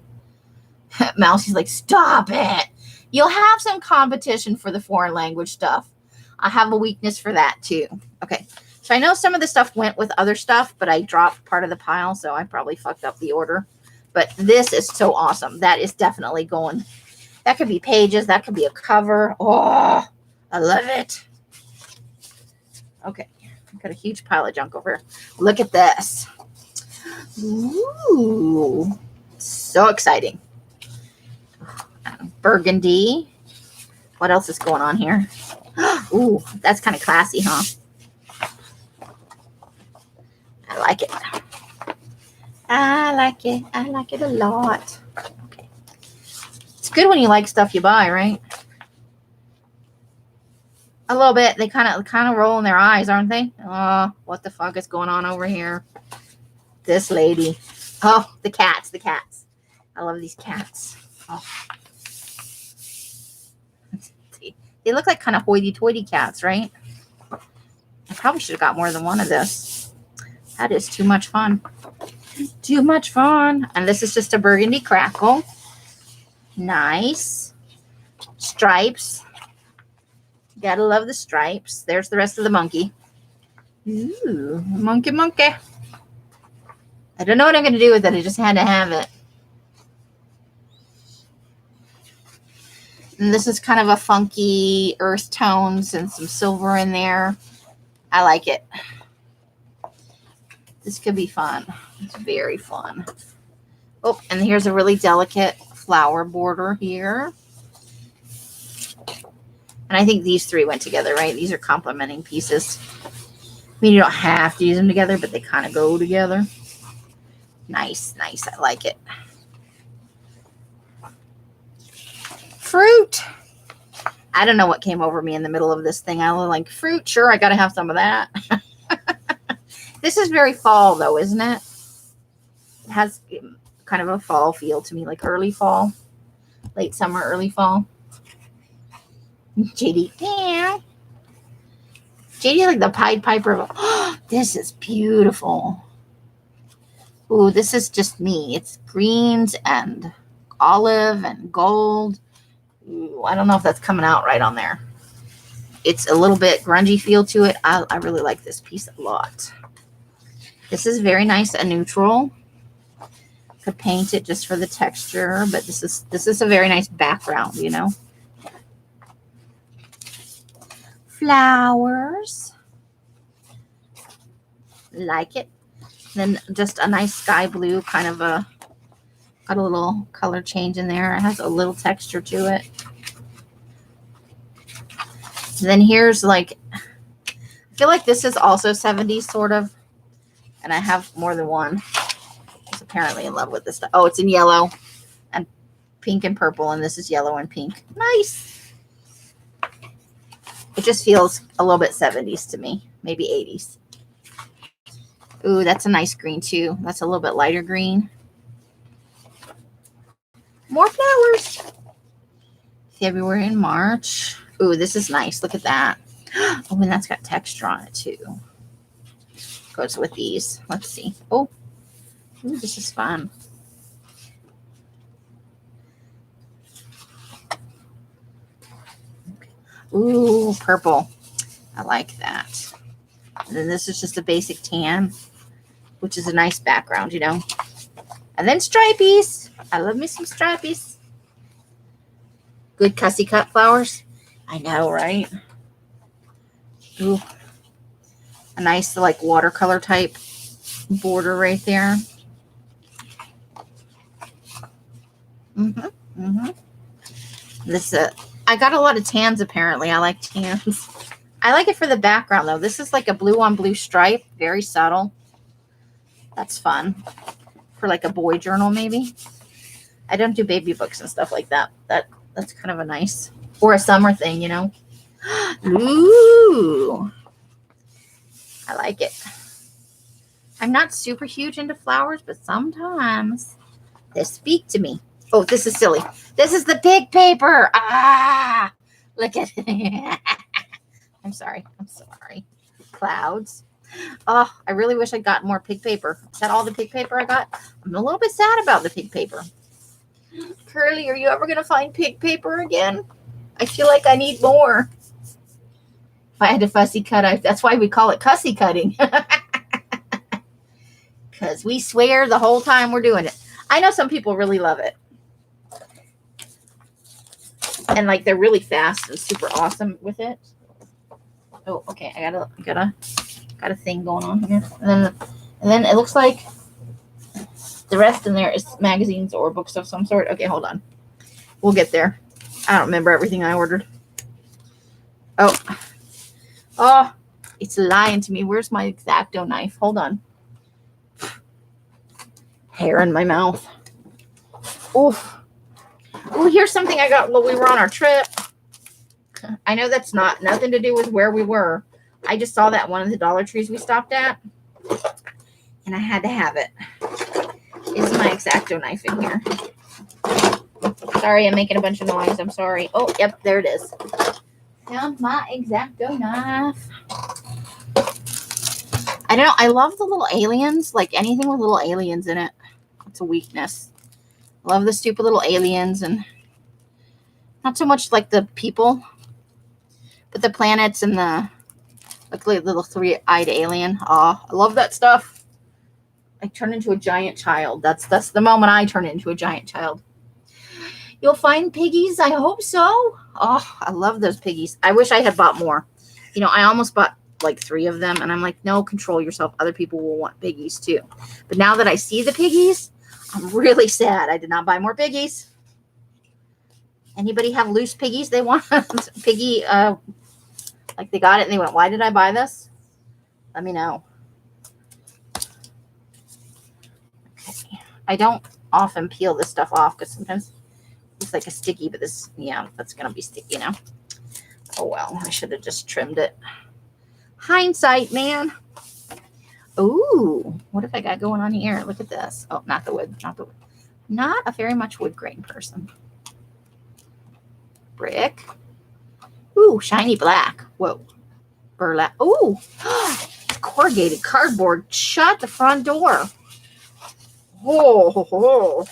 Mousy's like, stop it. You'll have some competition for the foreign language stuff. I have a weakness for that too. Okay. So I know some of the stuff went with other stuff, but I dropped part of the pile, so I probably fucked up the order. But this is so awesome. That is definitely going. That could be pages. That could be a cover. Oh, I love it. Okay. I've got a huge pile of junk over here. Look at this. Ooh. So exciting. Burgundy. What else is going on here? Ooh, that's kind of classy, huh? I like it. I like it. I like it a lot. Okay. It's good when you like stuff you buy, right? A little bit. They kind of roll in their eyes, aren't they? Oh, what the fuck is going on over here? This lady. Oh, the cats. I love these cats. Oh. They look like kind of hoity-toity cats, right? I probably should have got more than one of this. That is too much fun. Too much fun. And this is just a burgundy crackle. Nice. Stripes. Gotta love the stripes. There's the rest of the monkey. Ooh, monkey. I don't know what I'm going to do with it. I just had to have it. And this is kind of a funky earth tones and some silver in there. I like it. This could be fun. It's very fun. Oh, and here's a really delicate flower border here. And And I think these three went together, right? These are complementing pieces. I mean, you don't have to use them together, but they kind of go together. Nice, nice. I like it. Fruit. I don't know what came over me in the middle of this thing. I was like, fruit, sure, I got to have some of that. This is very fall, though, isn't it? It has kind of a fall feel to me, like early fall, late summer, early fall. JD, yeah. JD like the Pied Piper. Oh, this is beautiful. Ooh, this is just me. It's greens and olive and gold. Ooh, I don't know if that's coming out right on there. It's a little bit grungy feel to it. I really like this piece a lot. This is very nice and neutral. Could paint it just for the texture, but this is a very nice background, you know. Flowers. Like it. Then just a nice sky blue, kind of got a little color change in there. It has a little texture to it. Then here's like, I feel like this is also 70s sort of. And I have more than one. He's apparently in love with this stuff. Oh, it's in yellow and pink and purple. And this is yellow and pink. Nice. It just feels a little bit 70s to me. Maybe 80s. Ooh, that's a nice green too. That's a little bit lighter green. More flowers. February and March. Ooh, this is nice. Look at that. Oh, and that's got texture on it too. Goes with these. Let's see. Oh, ooh, this is fun. Ooh, purple. I like that. And then this is just a basic tan, which is a nice background, you know. And then stripies. I love me some stripies. Good cussy cut flowers. I know, right? Ooh. A nice, like, watercolor type border right there. This, I got a lot of tans, apparently. I like tans. I like it for the background, though. This is like a blue on blue stripe. Very subtle. That's fun. For like a boy journal, maybe. I don't do baby books and stuff like that. That's kind of a nice, or a summer thing, you know. Ooh. I like it. I'm not super huge into flowers, but sometimes they speak to me. Oh, this is silly. This is the pig paper. Ah, look at it. I'm sorry. Clouds. Oh, I really wish I got more pig paper. Is that all the pig paper I got? I'm a little bit sad about the pig paper. Curly, are you ever going to find pig paper again? I feel like I need more. If I had to fussy cut, that's why we call it cussy cutting. Because we swear the whole time we're doing it. I know some people really love it. And like they're really fast and super awesome with it. Oh, okay. I got a thing going on here. And then it looks like the rest in there is magazines or books of some sort. Okay, hold on. We'll get there. I don't remember everything I ordered. Oh, it's lying to me. Where's my X-Acto knife? Hold on. Hair in my mouth. Oof. Oh, here's something I got while we were on our trip. I know that's nothing to do with where we were. I just saw that one of the Dollar Trees we stopped at. And I had to have it. Is my X-Acto knife in here? Sorry, I'm making a bunch of noise. I'm sorry. Oh, yep, there it is. Found my X-Acto knife. I don't know. I love the little aliens. Like anything with little aliens in it. It's a weakness. Love the stupid little aliens and not so much like the people, but the planets and the like little three-eyed alien. Oh, I love that stuff. I turn into a giant child. That's the moment I turn into a giant child. You'll find piggies. I hope so. Oh, I love those piggies. I wish I had bought more. You know, I almost bought like 3 of them, and I'm like, no, control yourself. Other people will want piggies too. But now that I see the piggies, I'm really sad I did not buy more piggies. Anybody have loose piggies they want? Piggy, like they got it and they went, why did I buy this? Let me know. Okay. I don't often peel this stuff off because sometimes it's like a sticky, but this, yeah, that's going to be sticky now. Oh, well, I should have just trimmed it. Hindsight, man. Ooh, what have I got going on here? Look at this. Oh, not the wood, not the wood. Not a very much wood grain person. Brick. Ooh, shiny black. Whoa. Burlap. Ooh, corrugated cardboard. Shut the front door. Oh,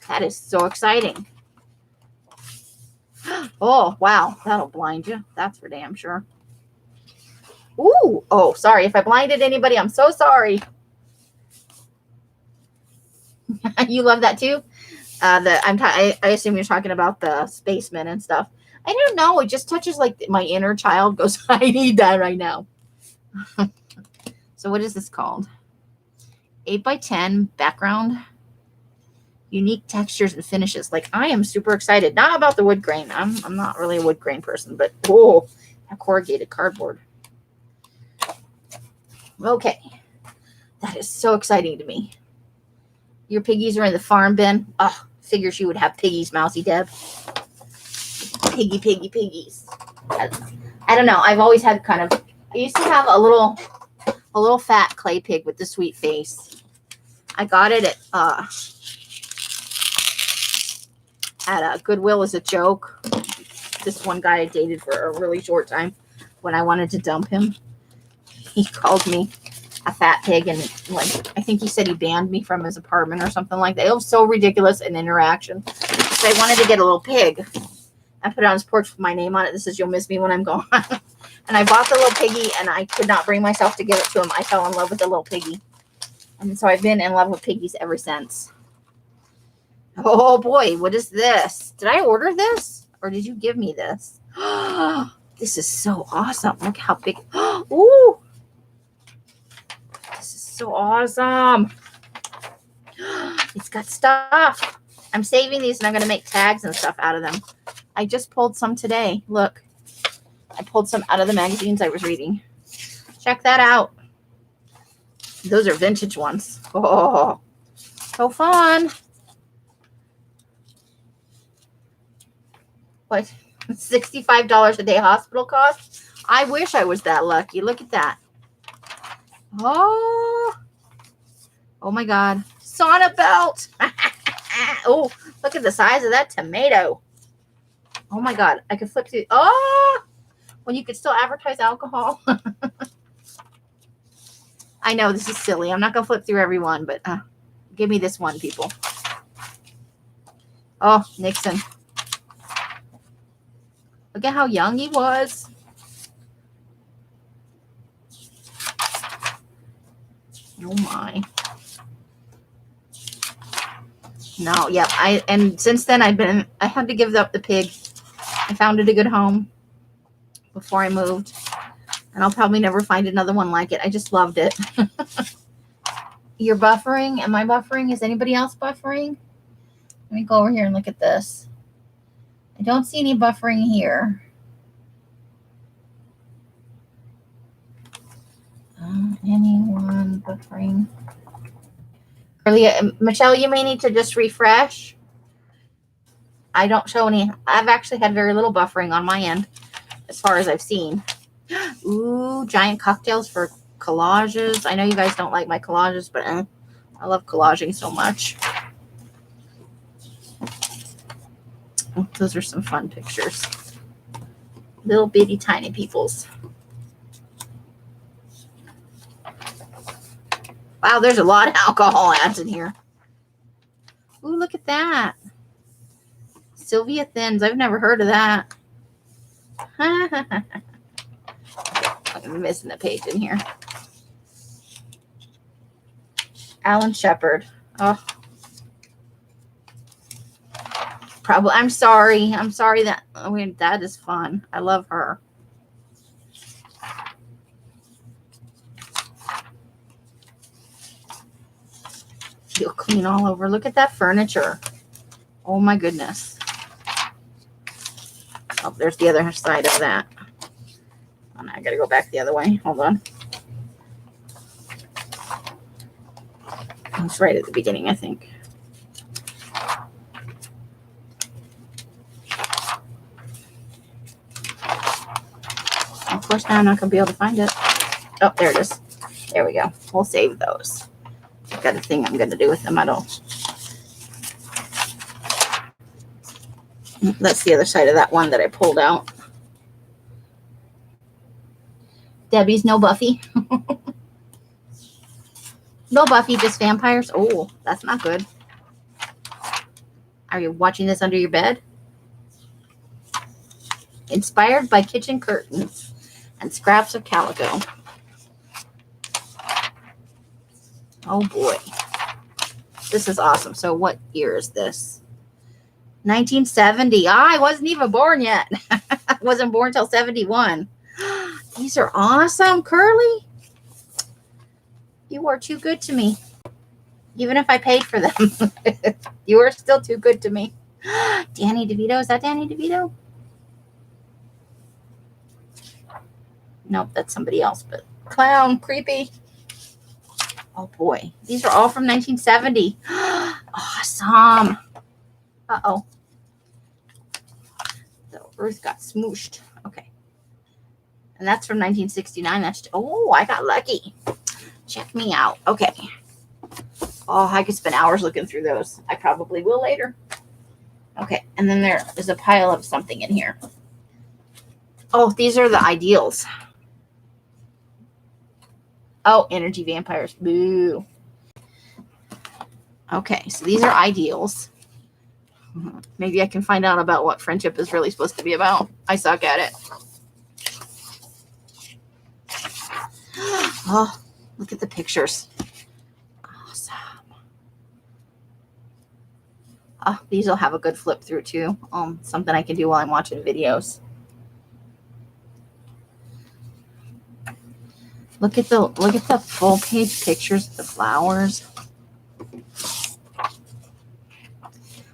that is so exciting. Oh, wow. That'll blind you. That's for damn sure. Ooh. Oh, sorry. If I blinded anybody, I'm so sorry. You love that too? I assume you're talking about the spacemen and stuff. I don't know. It just touches like my inner child goes, I need that right now. So what is this called? 8x10 background. Unique textures and finishes. Like, I am super excited. Not about the wood grain. I'm not really a wood grain person, but oh, that corrugated cardboard. Okay. That is so exciting to me. Your piggies are in the farm bin. Oh, figures you would have piggies, Mousy Deb. Piggies. I don't know. I've always had kind of, I used to have a little fat clay pig with the sweet face. I got it at Goodwill as a joke. This one guy I dated for a really short time when I wanted to dump him. He called me a fat pig, and like I think he said he banned me from his apartment or something like that. It was so ridiculous an interaction. So I wanted to get a little pig. I put it on his porch with my name on it. This is, you'll miss me when I'm gone. And I bought the little piggy, and I could not bring myself to give it to him. I fell in love with the little piggy. And so I've been in love with piggies ever since. Oh boy, what is this? Did I order this? Or did you give me this? This is so awesome. Look how big. Ooh. This is so awesome. It's got stuff. I'm saving these, and I'm going to make tags and stuff out of them. I just pulled some today. Look. I pulled some out of the magazines I was reading. Check that out. Those are vintage ones. Oh, so fun. What? $65 a day hospital cost? I wish I was that lucky. Look at that. Oh my God. Sauna belt. Oh, look at the size of that tomato. Oh my God. I could flip through. Oh, when you could still advertise alcohol. I know this is silly. I'm not going to flip through every one, but give me this one, people. Oh, Nixon. Look at how young he was. Oh my. No, yep. And since then I had to give up the pig. I found it a good home before I moved. And I'll probably never find another one like it. I just loved it. You're buffering. Am I buffering? Is anybody else buffering? Let me go over here and look at this. I don't see any buffering here. Anyone buffering? Michelle, you may need to just refresh. I don't show any. I've actually had very little buffering on my end as far as I've seen. Ooh, giant cocktails for collages. I know you guys don't like my collages, but I love collaging so much. Oh, those are some fun pictures. Little bitty tiny peoples. Wow, there's a lot of alcohol ads in here. Ooh, look at that. Sylvia Thins. I've never heard of that. I'm missing a page in here. Alan Shepard. Oh. Probably. I'm sorry that that is fun. I love her. Feel clean all over. Look at that furniture. Oh my goodness. Oh, there's the other side of that. Oh, now I gotta go back the other way. Hold on. It's right at the beginning, I think. Of course, now I'm not gonna be able to find it. Oh, there it is. There we go. We'll save those. I've got a thing I'm gonna do with them. I don't. That's the other side of that one that I pulled out. Debbie's no Buffy. No Buffy, just vampires. Oh, that's not good. Are you watching this under your bed? Inspired by kitchen curtains and scraps of calico. Oh boy. This is awesome. So what year is this? 1970. I wasn't even born yet. I wasn't born till 71. These are awesome, Curly. You are too good to me. Even if I paid for them. You are still too good to me. Danny DeVito. Is that Danny DeVito? Nope, that's somebody else. But clown, creepy. Oh boy. These are all from 1970. Awesome. Uh-oh. The earth got smooshed. Okay. And that's from 1969. That's, oh, I got lucky. Check me out. Okay. Oh, I could spend hours looking through those. I probably will later. Okay. And then there is a pile of something in here. Oh, these are the ideals. Oh, energy vampires. Boo. Okay. So these are ideals. Maybe I can find out about what friendship is really supposed to be about. I suck at it. Oh, look at the pictures. Awesome. Oh, these will have a good flip through too. Something I can do while I'm watching videos. Look at the full page pictures of the flowers.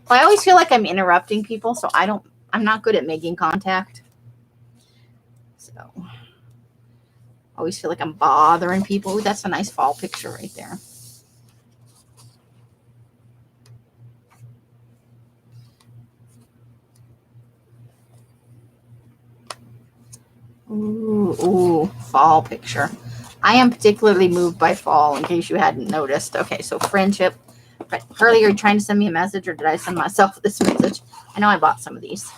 Well, I always feel like I'm interrupting people, so I'm not good at making contact. So I always feel like I'm bothering people. Ooh, that's a nice fall picture right there. Ooh, fall picture. I am particularly moved by fall, in case you hadn't noticed. Okay, so friendship. Curly, are you trying to send me a message, or did I send myself this message? I know I bought some of these.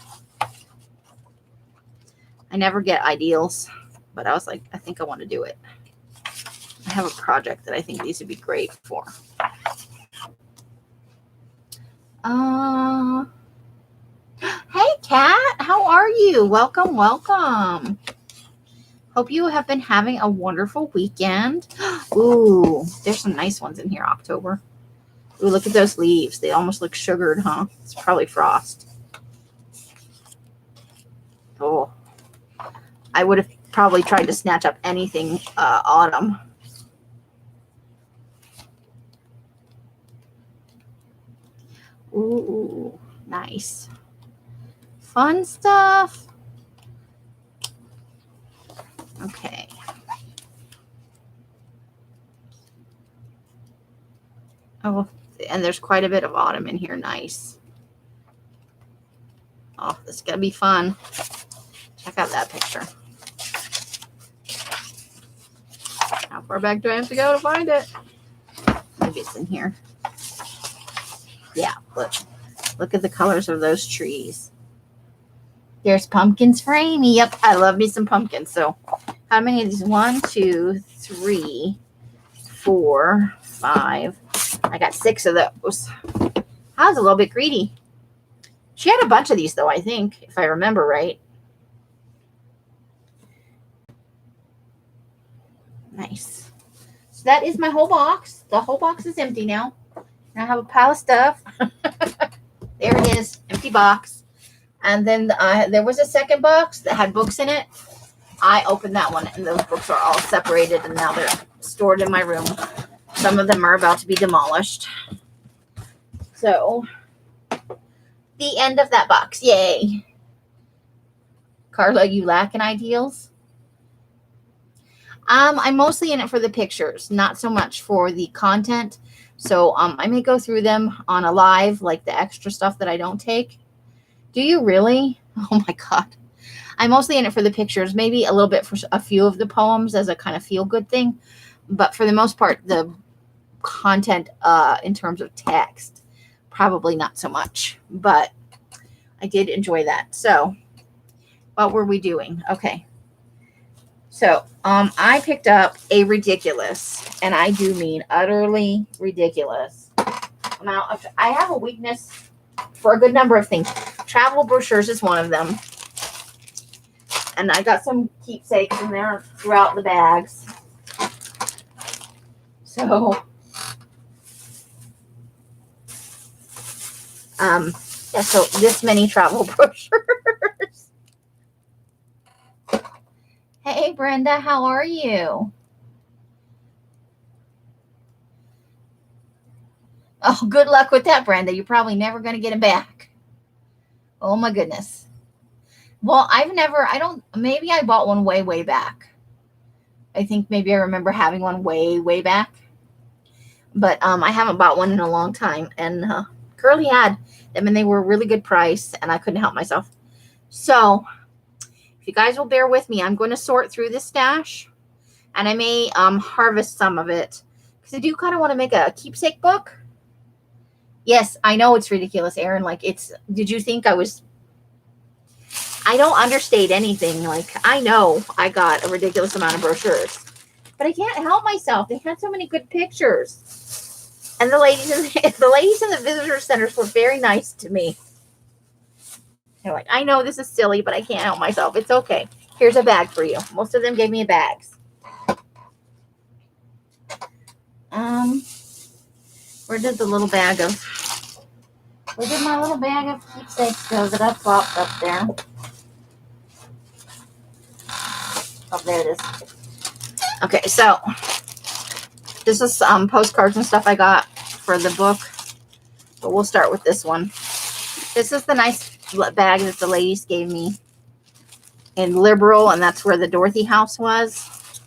I never get ideals, but I was like, I think I want to do it. I have a project that I think these would be great for. Hey, Kat, how are you? Welcome, welcome. Hope you have been having a wonderful weekend. Ooh, there's some nice ones in here, October. Ooh, look at those leaves. They almost look sugared, huh? It's probably frost. Oh, I would have probably tried to snatch up anything autumn. Ooh, nice. Fun stuff. Okay. Oh, and there's quite a bit of autumn in here. Nice. Oh, this is going to be fun. Check out that picture. How far back do I have to go to find it? Maybe it's in here. Yeah, look at the colors of those trees. There's pumpkins for Amy. Yep, I love me some pumpkins. So how many of these? 1, 2, 3, 4, 5. I got 6 of those. I was a little bit greedy. She had a bunch of these, though, I think, if I remember right. Nice. So that is my whole box. The whole box is empty now. And I have a pile of stuff. There it is, empty box. And then there was a second box that had books in it. I opened that one, and those books are all separated, and now they're stored in my room. Some of them are about to be demolished. So, the end of that box. Yay. Carla, you lack in ideals? I'm mostly in it for the pictures, not so much for the content. So I may go through them on a live, like the extra stuff that I don't take. Do you really? Oh my God. I'm mostly in it for the pictures, maybe a little bit for a few of the poems as a kind of feel good thing. But for the most part, the content in terms of text, probably not so much. But I did enjoy that. So what were we doing? Okay. So I picked up a ridiculous, and I do mean utterly ridiculous amount of, I have a weakness for a good number of things. Travel brochures is one of them. And I got some keepsakes in there throughout the bags. So, yeah, so this many travel brochures. Hey, Brenda, how are you? Oh, good luck with that, Brenda. You're probably never going to get it back. Oh, my goodness. Well, maybe I bought one way, way back. I think maybe I remember having one way, way back. But I haven't bought one in a long time. And Curly had them, and they were a really good price, and I couldn't help myself. So, if you guys will bear with me, I'm going to sort through this stash, and I may harvest some of it, because I do kind of want to make a keepsake book. Yes, I know it's ridiculous, Erin. Like, did you think I don't understate anything. Like, I know I got a ridiculous amount of brochures, but I can't help myself. They had so many good pictures. And the ladies in the visitor centers were very nice to me. They're like, I know this is silly, but I can't help myself. It's okay. Here's a bag for you. Most of them gave me bags. Where did my little bag of keepsakes go that I plopped up there? Oh, there it is. Okay, so this is postcards and stuff I got for the book, but we'll start with this one. This is the nice bag that the ladies gave me in Liberal, and that's where the Dorothy house was.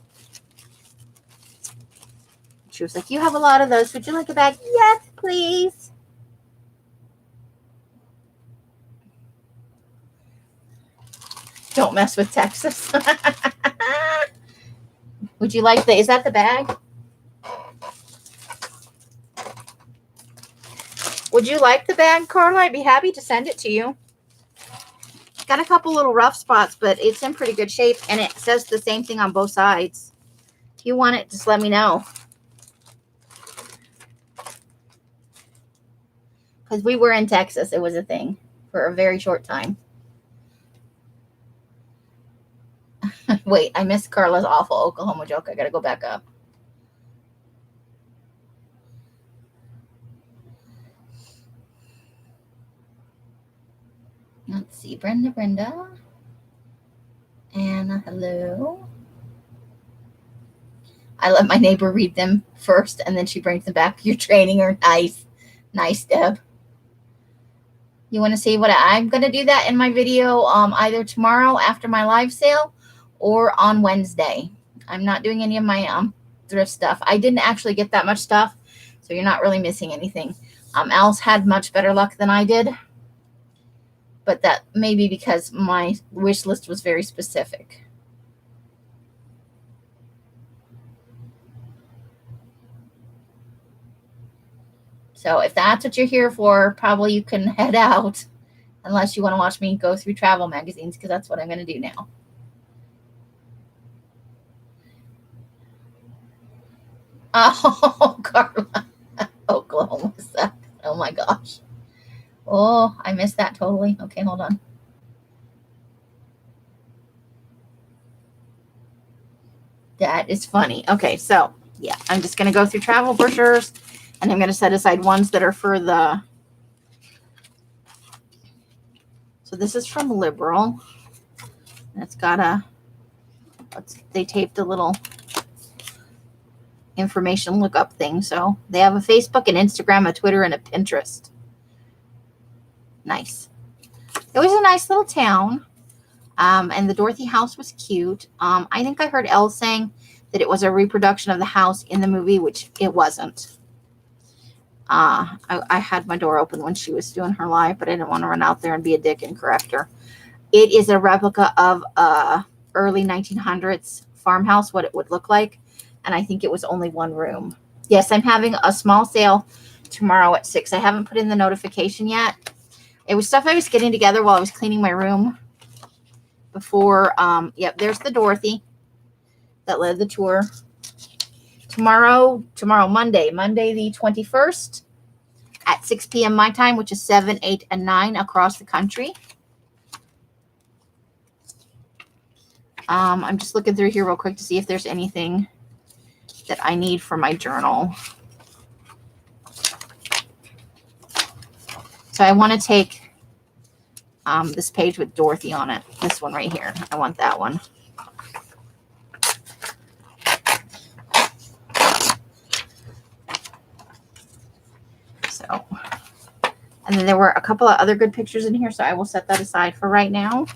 She was like, you have a lot of those. Would you like a bag? Yes, please. Don't mess with Texas. Would you like is that the bag? Would you like the bag, Carla? I'd be happy to send it to you. Got a couple little rough spots, but it's in pretty good shape, and it says the same thing on both sides. If you want it, just let me know. Because we were in Texas. It was a thing for a very short time. Wait, I missed Carla's awful Oklahoma joke. I got to go back up. Let's see. Brenda. Anna, hello. I let my neighbor read them first, and then she brings them back. You're training her. Nice, Deb. You want to see what I'm going to do that in my video either tomorrow after my live sale or on Wednesday. I'm not doing any of my thrift stuff. I didn't actually get that much stuff, so you're not really missing anything. Alice had much better luck than I did, but that may be because my wish list was very specific. So if that's what you're here for, probably you can head out, unless you want to watch me go through travel magazines, because that's what I'm going to do now. Oh, Carla. Oklahoma sucks. Oh, my gosh. Oh, I missed that totally. Okay, hold on. That is funny. Okay, so, yeah, I'm just going to go through travel brochures, and I'm going to set aside ones that are for the... So this is from Liberal. It's got they taped a little information lookup thing. So they have a Facebook, an Instagram, a Twitter, and a Pinterest. Nice. It was a nice little town. And the Dorothy house was cute. I think I heard Elle saying that it was a reproduction of the house in the movie, which it wasn't. I had my door open when she was doing her live, but I didn't want to run out there and be a dick and correct her. It is a replica of a early 1900s farmhouse, what it would look like. And I think it was only one room. Yes, I'm having a small sale tomorrow at 6. I haven't put in the notification yet. It was stuff I was getting together while I was cleaning my room before. Yep, there's the Dorothy that led the tour. Tomorrow, Monday the 21st at 6 p.m. my time, which is 7, 8, and 9 across the country. I'm just looking through here real quick to see if there's anything that I need for my journal. So I want to take this page with Dorothy on it. This one right here. I want that one. So, and then there were a couple of other good pictures in here, so I will set that aside for right now.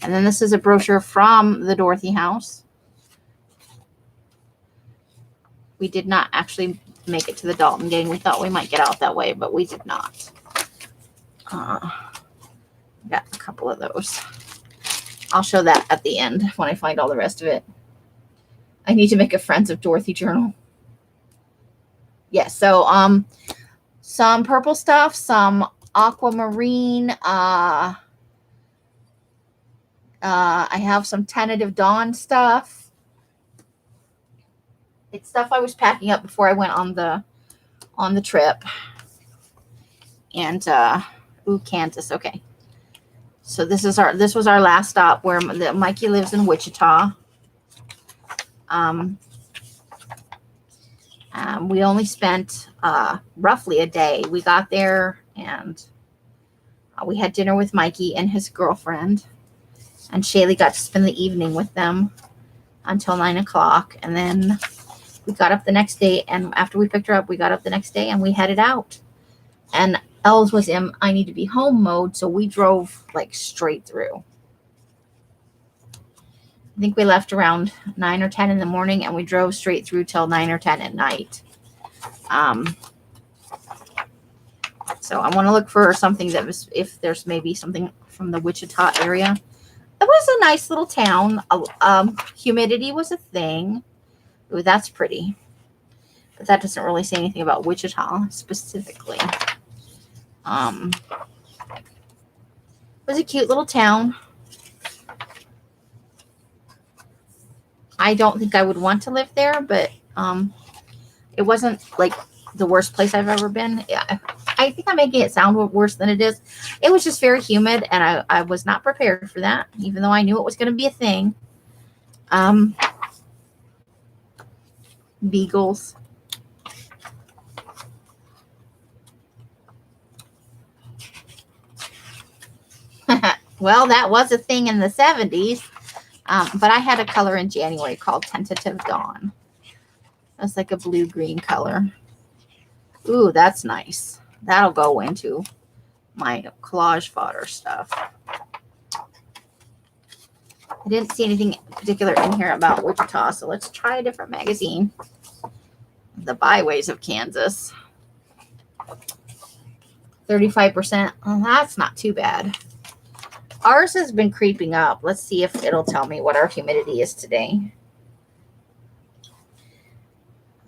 And then this is a brochure from the Dorothy house. We did not actually make it to the Dalton gang. We thought we might get out that way, but we did not. Got a couple of those. I'll show that at the end when I find all the rest of it. I need to make a Friends of Dorothy journal. Yes, so some purple stuff, some aquamarine. I have some tentative dawn stuff. It's stuff I was packing up before I went on the trip. And ooh, Kansas. Okay. So this was our last stop where Mikey lives in Wichita. We only spent roughly a day. We got there and we had dinner with Mikey and his girlfriend. And Shaylee got to spend the evening with them until 9 o'clock. And then we got up the next day. And after we picked her up, we got up the next day and we headed out. And Els was in I need to be home mode. So we drove like straight through. I think we left around 9 or 10 in the morning and we drove straight through till 9 or 10 at night. So I want to look for something that was, if there's maybe something from the Wichita area. It was a nice little town. Humidity was a thing. Ooh, that's pretty. But that doesn't really say anything about Wichita specifically. It was a cute little town. I don't think I would want to live there, but it wasn't like the worst place I've ever been. Yeah, I think I'm making it sound worse than it is. It was just very humid, and I was not prepared for that, even though I knew it was going to be a thing. Beagles. Well, that was a thing in the 70s. But I had a color in January called Tentative Dawn. That's like a blue-green color. Ooh, that's nice. That'll go into my collage fodder stuff. I didn't see anything particular in here about Wichita, so let's try a different magazine. The Byways of Kansas. 35%. Oh, that's not too bad. Ours has been creeping up. Let's see if it'll tell me what our humidity is today.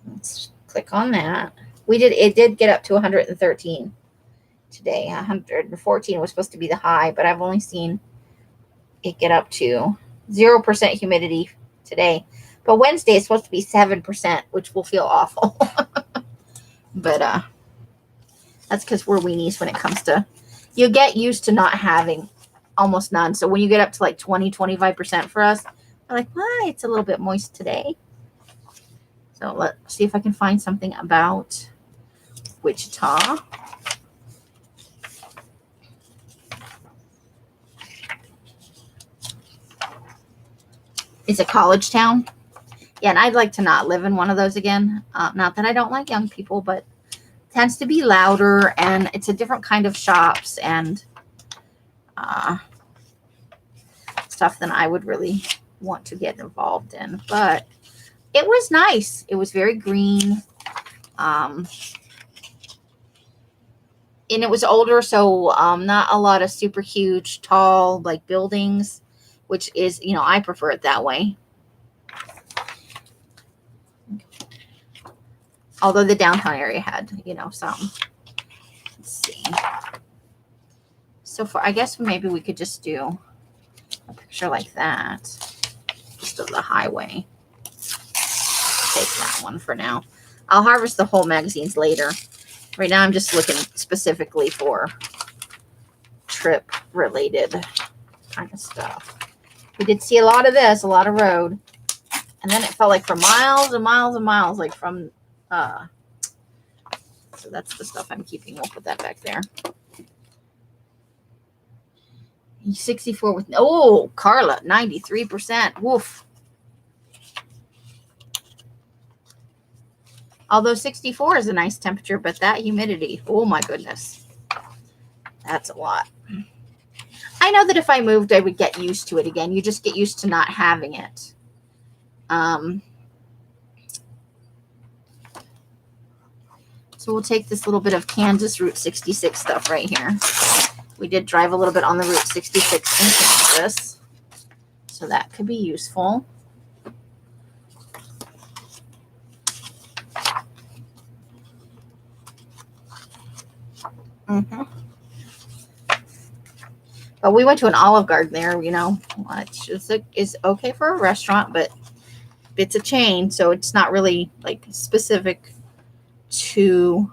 Let's click on that. It did get up to 113 today. 114 was supposed to be the high, but I've only seen it get up to 0% humidity today. But Wednesday is supposed to be 7%, which will feel awful. But that's because we're weenies when it comes to, you get used to not having almost none. So when you get up to like 20, 25% for us, we're like, well, it's a little bit moist today. So let's see if I can find something about Wichita. It's a college town. Yeah, and I'd like to not live in one of those again. Not that I don't like young people, but it tends to be louder and it's a different kind of shops and stuff than I would really want to get involved in. But it was nice. It was very green. And it was older, so not a lot of super huge, tall, like buildings, which is, I prefer it that way. Although the downtown area had, some. Let's see. So I guess maybe we could just do a picture like that, just of the highway. Take that one for now. I'll harvest the whole magazines later. Right now I'm just looking specifically for trip related kind of stuff. We did see a lot of this, a lot of road. And then it felt like for miles and miles and miles, like from, so that's the stuff I'm keeping. We'll put that back there. 64 with, oh, Carla, 93%. Woof. Although 64 is a nice temperature, but that humidity, oh my goodness. That's a lot. I know that if I moved, I would get used to it again. You just get used to not having it. So we'll take this little bit of Kansas Route 66 stuff right here. We did drive a little bit on the Route 66 in Kansas, so that could be useful. But we went to an Olive Garden there, which is okay for a restaurant, but it's a chain, so it's not really like specific to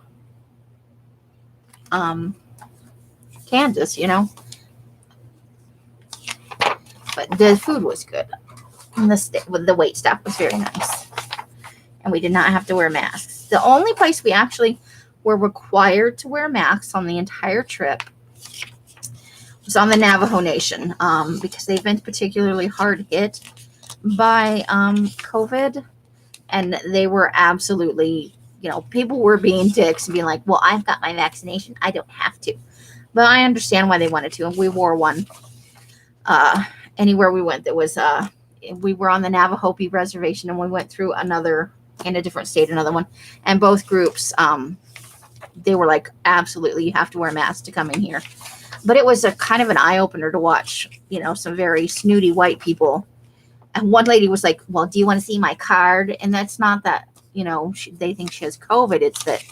Kansas, But the food was good. And the wait staff was very nice. And we did not have to wear masks. The only place we actually were required to wear masks on the entire trip was on the Navajo Nation, because they've been particularly hard hit by COVID. And they were absolutely, people were being dicks and being like, well, I've got my vaccination. I don't have to. But I understand why they wanted to. And we wore one anywhere we went. That was, we were on the Navajo reservation, and we went through another, in a different state, another one. And both groups, they were like, absolutely, you have to wear masks to come in here. But it was a kind of an eye-opener to watch, some very snooty white people. And one lady was like, well, do you want to see my card? And that's not that, they think she has COVID. It's that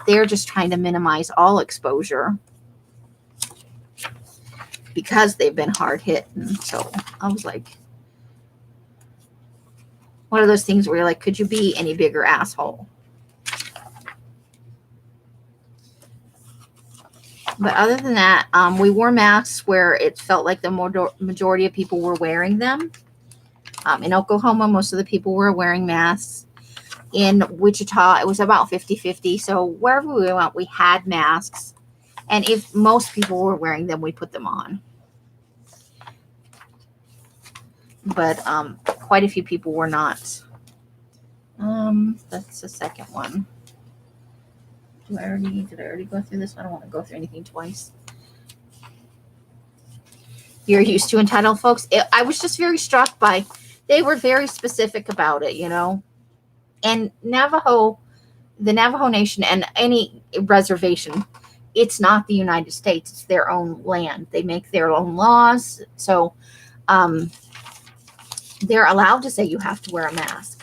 they're just trying to minimize all exposure because they've been hard hit. And so I was like, one of those things where you're like, could you be any bigger asshole? But other than that, we wore masks where it felt like the majority of people were wearing them. In Oklahoma, most of the people were wearing masks. In Wichita, it was about 50-50. So wherever we went, we had masks. And if most people were wearing them, we put them on. But quite a few people were not. That's the second one. Did I already go through this one? I don't want to go through anything twice. You're used to Untitled, folks. I was just very struck by, they were very specific about it, And Navajo, the Navajo Nation, and any reservation, it's not the United States. It's their own land. They make their own laws. So they're allowed to say you have to wear a mask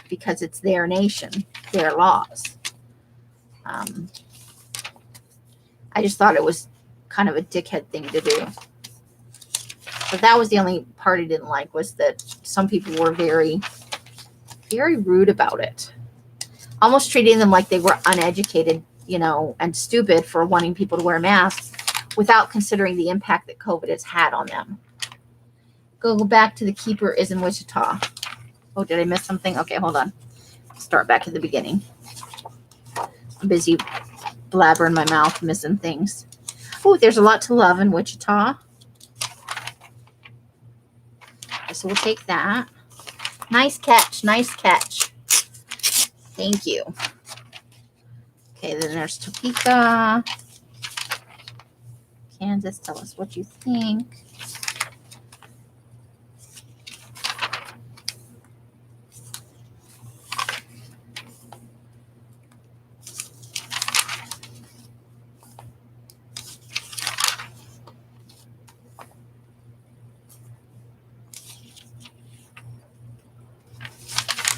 because it's their nation, their laws. I just thought it was kind of a dickhead thing to do. But that was the only part I didn't like, was that some people were very, very rude about it. Almost treating them like they were uneducated, and stupid for wanting people to wear masks without considering the impact that COVID has had on them. Go back to the keeper is in Wichita. Oh, did I miss something? Okay, hold on. Start back at the beginning. I'm busy blabbering my mouth, missing things. Oh, there's a lot to love in Wichita. Okay, so we'll take that. Nice catch. Nice catch. Thank you. Okay, then there's Topeka. Kansas. Tell us what you think.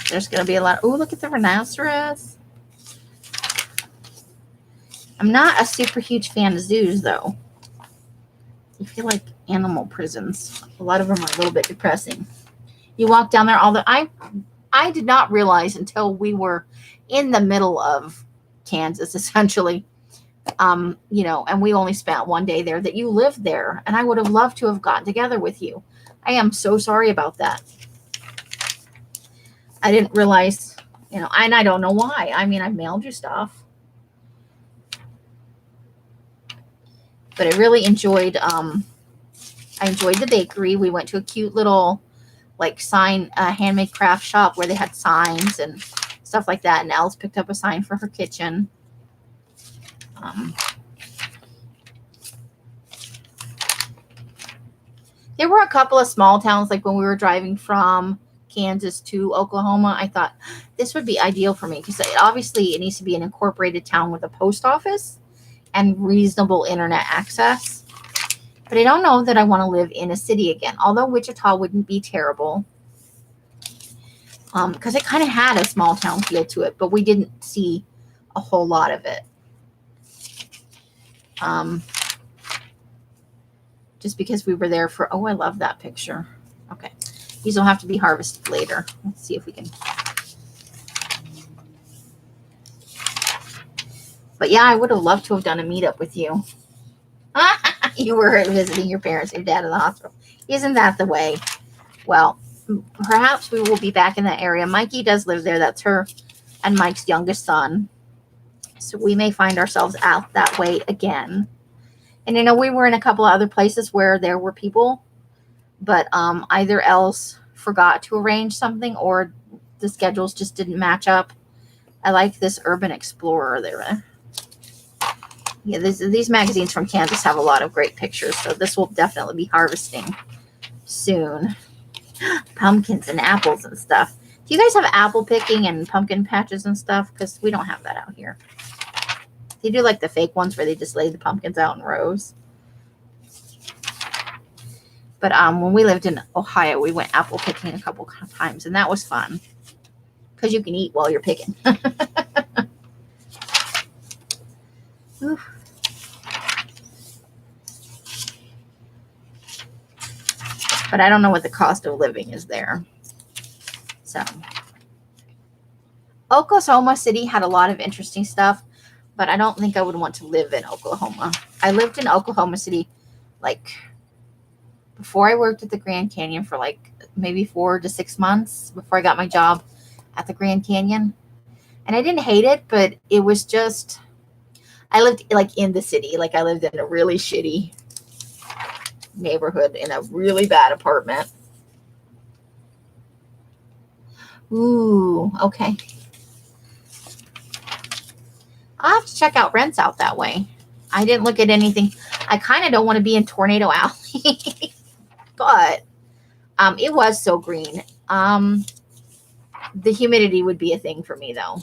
There's going to be a lot. Oh, look at the rhinoceros. I'm not a super huge fan of zoos, though. I feel like animal prisons. A lot of them are a little bit depressing. You walk down there, I did not realize until we were in the middle of Kansas, essentially, and we only spent one day there, that you lived there, and I would have loved to have gotten together with you. I am so sorry about that. I didn't realize, and I don't know why. I mean, I mailed you stuff. But I really enjoyed, I enjoyed the bakery. We went to a cute little, handmade craft shop where they had signs and stuff like that. And Alice picked up a sign for her kitchen. There were a couple of small towns, like when we were driving from Kansas to Oklahoma, I thought this would be ideal for me because obviously it needs to be an incorporated town with a post office and reasonable internet access. But I don't know that I want to live in a city again, although Wichita wouldn't be terrible because it kind of had a small town feel to it, but we didn't see a whole lot of it. Just because we were there for, oh, I love that picture. Okay. These will have to be harvested later. Let's see if we can. But yeah, I would have loved to have done a meetup with you. You were visiting your parents, your dad in the hospital. Isn't that the way? Well, perhaps we will be back in that area. Mikey does live there. That's her and Mike's youngest son. So we may find ourselves out that way again. And we were in a couple of other places where there were people, but either else forgot to arrange something or the schedules just didn't match up. I like this Urban Explorer there. Yeah, these magazines from Kansas have a lot of great pictures, so this will definitely be harvesting soon. Pumpkins and apples and stuff. Do you guys have apple picking and pumpkin patches and stuff? Because we don't have that out here. They do like the fake ones where they just lay the pumpkins out in rows. But when we lived in Ohio, we went apple picking a couple of times, and that was fun because you can eat while you're picking. But I don't know what the cost of living is there. So Oklahoma City had a lot of interesting stuff, but I don't think I would want to live in Oklahoma. I lived in Oklahoma City before I worked at the Grand Canyon for maybe 4 to 6 months before I got my job at the Grand Canyon. And I didn't hate it, but it was just, I lived in the city. I lived in a really shitty neighborhood in a really bad apartment. Ooh, okay. I'll have to check out rents out that way. I didn't look at anything. I kind of don't want to be in Tornado Alley, but it was so green. The humidity would be a thing for me though.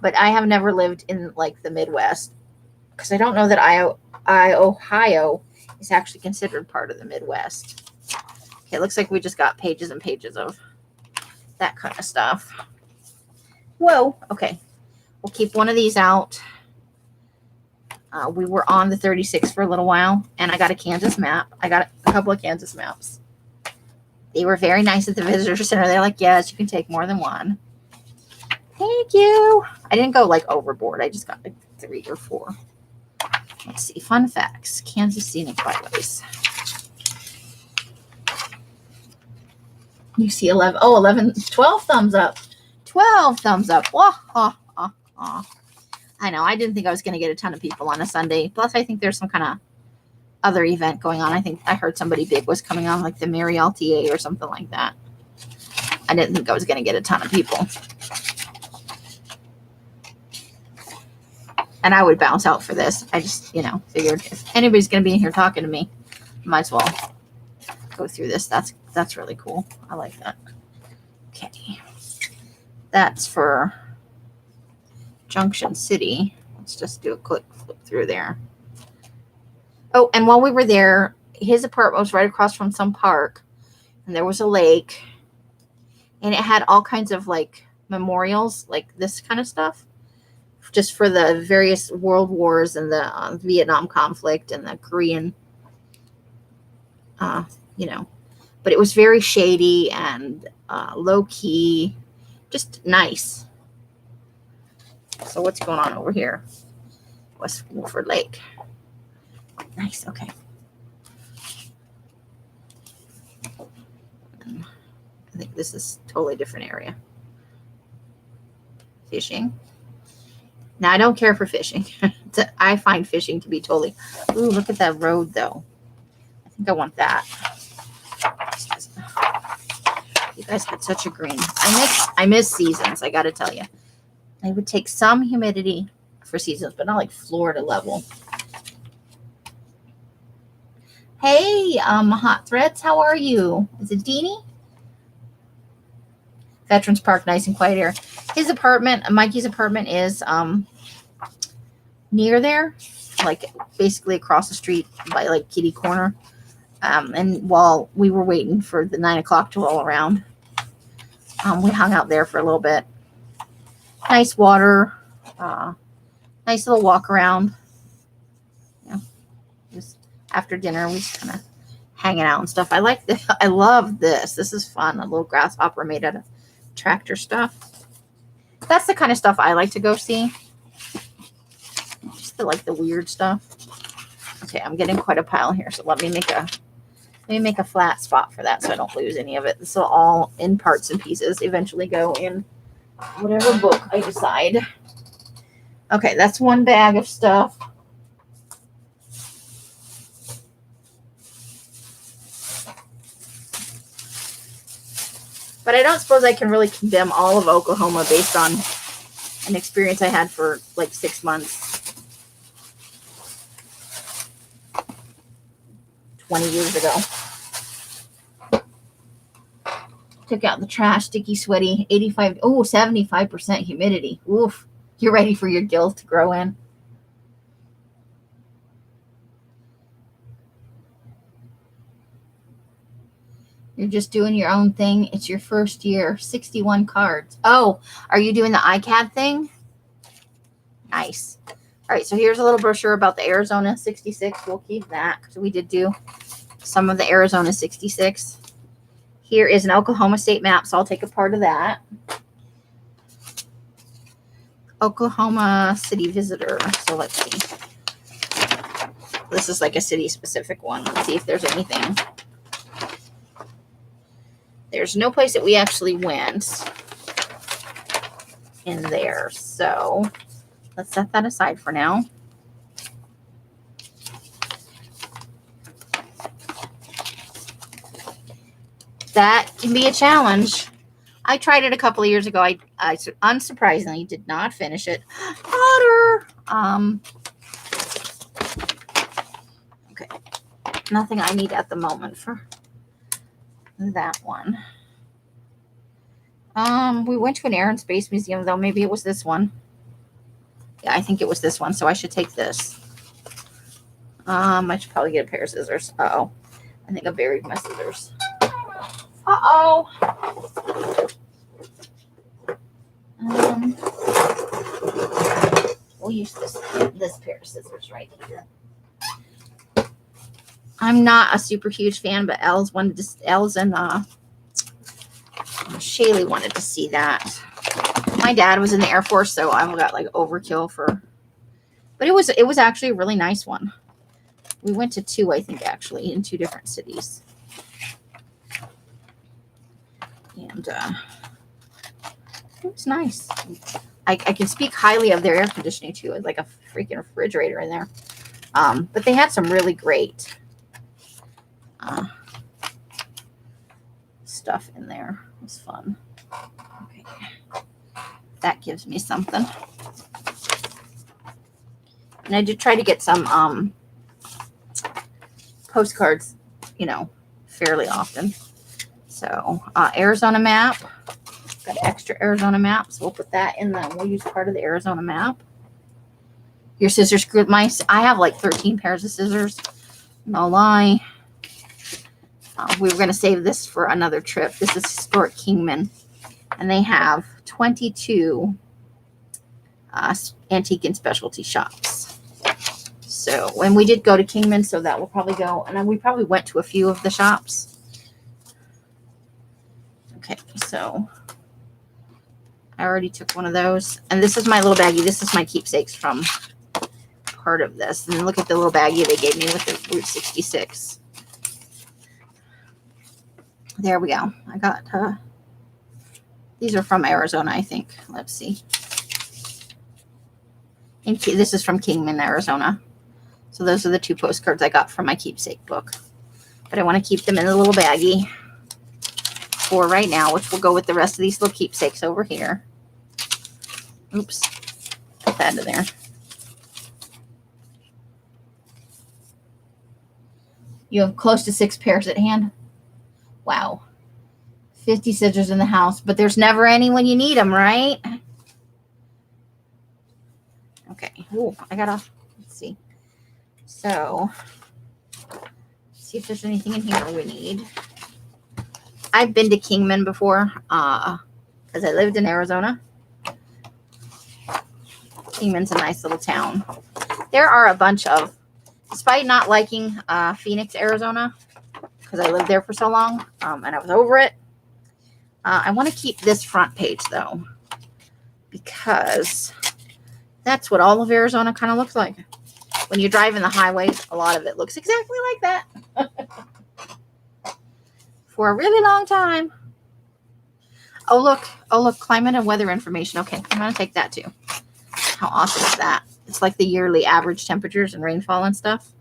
But I have never lived in the Midwest because I don't know that Ohio is actually considered part of the Midwest. Okay, it looks like we just got pages and pages of that kind of stuff. Whoa, okay. We'll keep one of these out. We were on the 36 for a little while, and I got a Kansas map. I got a couple of Kansas maps. They were very nice at the visitor center. They're like, yes, you can take more than one. Thank you. I didn't go overboard. I just got 3 or 4. Let's see. Fun facts. Kansas scenic byways. You see 11. Oh, 11. 12 thumbs up. 12 thumbs up. Wah, ha, ha, ha. I know. I didn't think I was going to get a ton of people on a Sunday. Plus, I think there's some kind of other event going on. I think I heard somebody big was coming on, like the Mary LTA or something like that. I didn't think I was going to get a ton of people. And I would bounce out for this. I just, figured if anybody's going to be in here talking to me, might as well go through this. That's really cool. I like that. Okay. That's for Junction City. Let's just do a quick flip through there. Oh, and while we were there, his apartment was right across from some park, and there was a lake, and it had all kinds of like memorials, like this kind of stuff, just for the various world wars and the Vietnam conflict and the Korean, but it was very shady and low key, just nice. So what's going on over here? West Wolford Lake. Nice. Okay. I think this is a totally different area. Fishing. Now, I don't care for fishing. I find fishing to be totally... Ooh, look at that road, though. I think I want that. You guys had such a green. I miss seasons, I got to tell you. I would take some humidity for seasons, but not like Florida level. Hey, Hot Threads, how are you? Is it Deanie? Veterans Park, nice and quiet here. His apartment, Mikey's apartment, is near there, like basically across the street by like Kitty Corner. And while we were waiting for the 9 o'clock to roll around, we hung out there for a little bit. Nice water, nice little walk around. Just after dinner, we just kind of hanging out and stuff. I like this. I love this. This is fun. A little grasshopper made out of tractor stuff. That's the kind of stuff I like to go see. Just the weird stuff. Okay, I'm getting quite a pile here, so let me make a flat spot for that so I don't lose any of it. This will all in parts and pieces eventually go in whatever book I decide. Okay, that's one bag of stuff. But I don't suppose I can really condemn all of Oklahoma based on an experience I had for like 6 months, 20 years ago. Took out the trash, sticky, sweaty, 75% humidity. Oof. You're ready for your gills to grow in. You're just doing your own thing. It's your first year. 61 cards. Oh, are you doing the iCAD thing? Nice. All right, so here's a little brochure about the Arizona 66. We'll keep that because we did do some of the Arizona 66. Here is an Oklahoma state map, so I'll take a part of that. Oklahoma City Visitor. So let's see. This is like a city-specific one. Let's see if there's anything. There's no place that we actually went in there. So let's set that aside for now. That can be a challenge. I tried it a couple of years ago. I unsurprisingly did not finish it. Otter. Okay. Nothing I need at the moment for that one. We went to an Air and Space Museum, though. Maybe it was this one. Yeah, I think it was this one, so I should take this. I should probably get a pair of scissors. Uh-oh. I think I buried my scissors. Uh-oh. We'll use this pair of scissors right here. I'm not a super huge fan, but Els and Shaylee wanted to see that. My dad was in the Air Force, so I've got like overkill for. But it was actually a really nice one. We went to 2, I think, actually, in 2 different cities. And it was nice. I can speak highly of their air conditioning too. It's like a freaking refrigerator in there. But they had some really great stuff in there. It was fun. Okay. That gives me something. And I did try to get some postcards, fairly often. So Arizona map. Got extra Arizona map, so we'll put that in we'll use part of the Arizona map. Your scissors screwed I have like 13 pairs of scissors. No lie. We were going to save this for another trip. This is Historic Kingman. And they have 22 antique and specialty shops. So when we did go to Kingman, so that will probably go. And then we probably went to a few of the shops. Okay, so I already took one of those. And this is my little baggie. This is my keepsakes from part of this. And look at the little baggie they gave me with the Route 66. There we go. I got, these are from Arizona, I think. Let's see. This is from Kingman, Arizona. So those are the 2 postcards I got from my keepsake book. But I want to keep them in a little baggie for right now, which will go with the rest of these little keepsakes over here. Oops. Put that in there. You have close to 6 pairs at hand. Wow. 50 scissors in the house, but there's never any when you need them, right? Okay. Ooh, let's see. So, see if there's anything in here we need. I've been to Kingman before, because I lived in Arizona. Kingman's a nice little town. There are a bunch of, despite not liking Phoenix, Arizona, because I lived there for so long, and I was over it. I want to keep this front page, though, because that's what all of Arizona kind of looks like. When you drive in the highways, a lot of it looks exactly like that. For a really long time. Oh, look, climate and weather information. Okay, I'm going to take that, too. How awesome is that? It's like the yearly average temperatures and rainfall and stuff.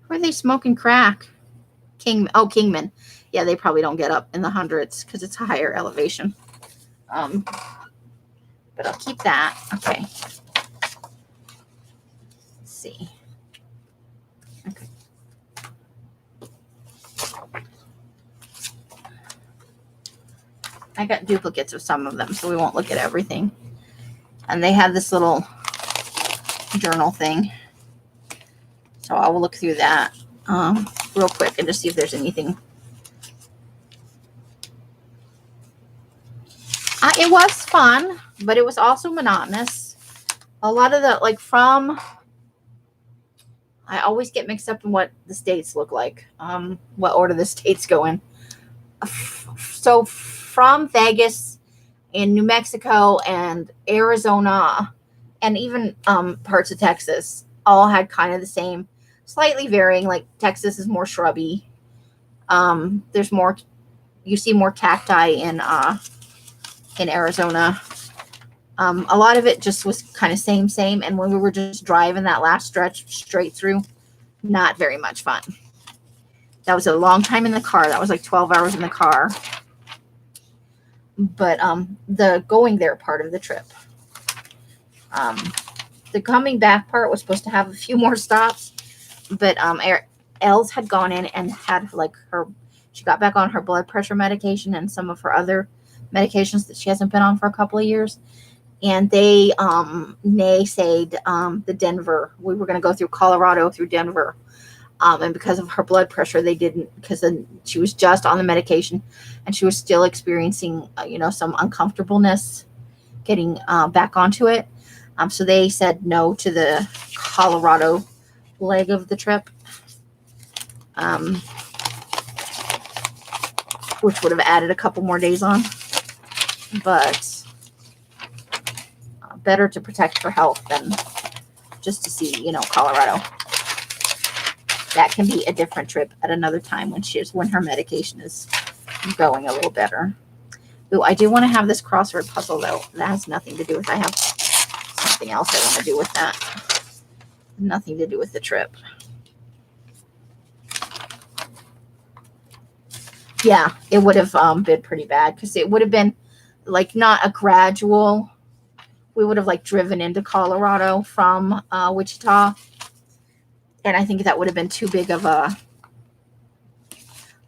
Where are they smoking crack? Kingman. Yeah, they probably don't get up in the hundreds because it's a higher elevation. But I'll keep that. Okay. Let's see. Okay. I got duplicates of some of them, so we won't look at everything. And they have this little journal thing. So I will look through that real quick and just see if there's anything. It was fun, but it was also monotonous. A lot of the, I always get mixed up in what the states look like, what order the states go in. So from Vegas and New Mexico and Arizona and even parts of Texas all had kind of the same, slightly varying. Like Texas is more shrubby. There's more, you see more cacti in Arizona. A lot of it just was kind of same. And when we were just driving that last stretch straight through, not very much fun. That was a long time in the car. That was like 12 hours in the car. But the going there part of the trip. The coming back part was supposed to have a few more stops. But Els had gone in and had she got back on her blood pressure medication and some of her other medications that she hasn't been on for a couple of years. And they naysayed the Denver. We were going to go through Colorado through Denver. And because of her blood pressure, they didn't, because then she was just on the medication and she was still experiencing, some uncomfortableness getting back onto it. So they said no to the Colorado leg of the trip, which would have added a couple more days on. But better to protect her health than just to see, Colorado. That can be a different trip at another time when her medication is going a little better. Ooh, I do want to have this crossword puzzle though. That has nothing to do with, I have something else I want to do with that. Nothing to do with the trip. Yeah, it would have been pretty bad because it would have been like not a gradual. We would have like driven into Colorado from Wichita. And I think that would have been too big of a,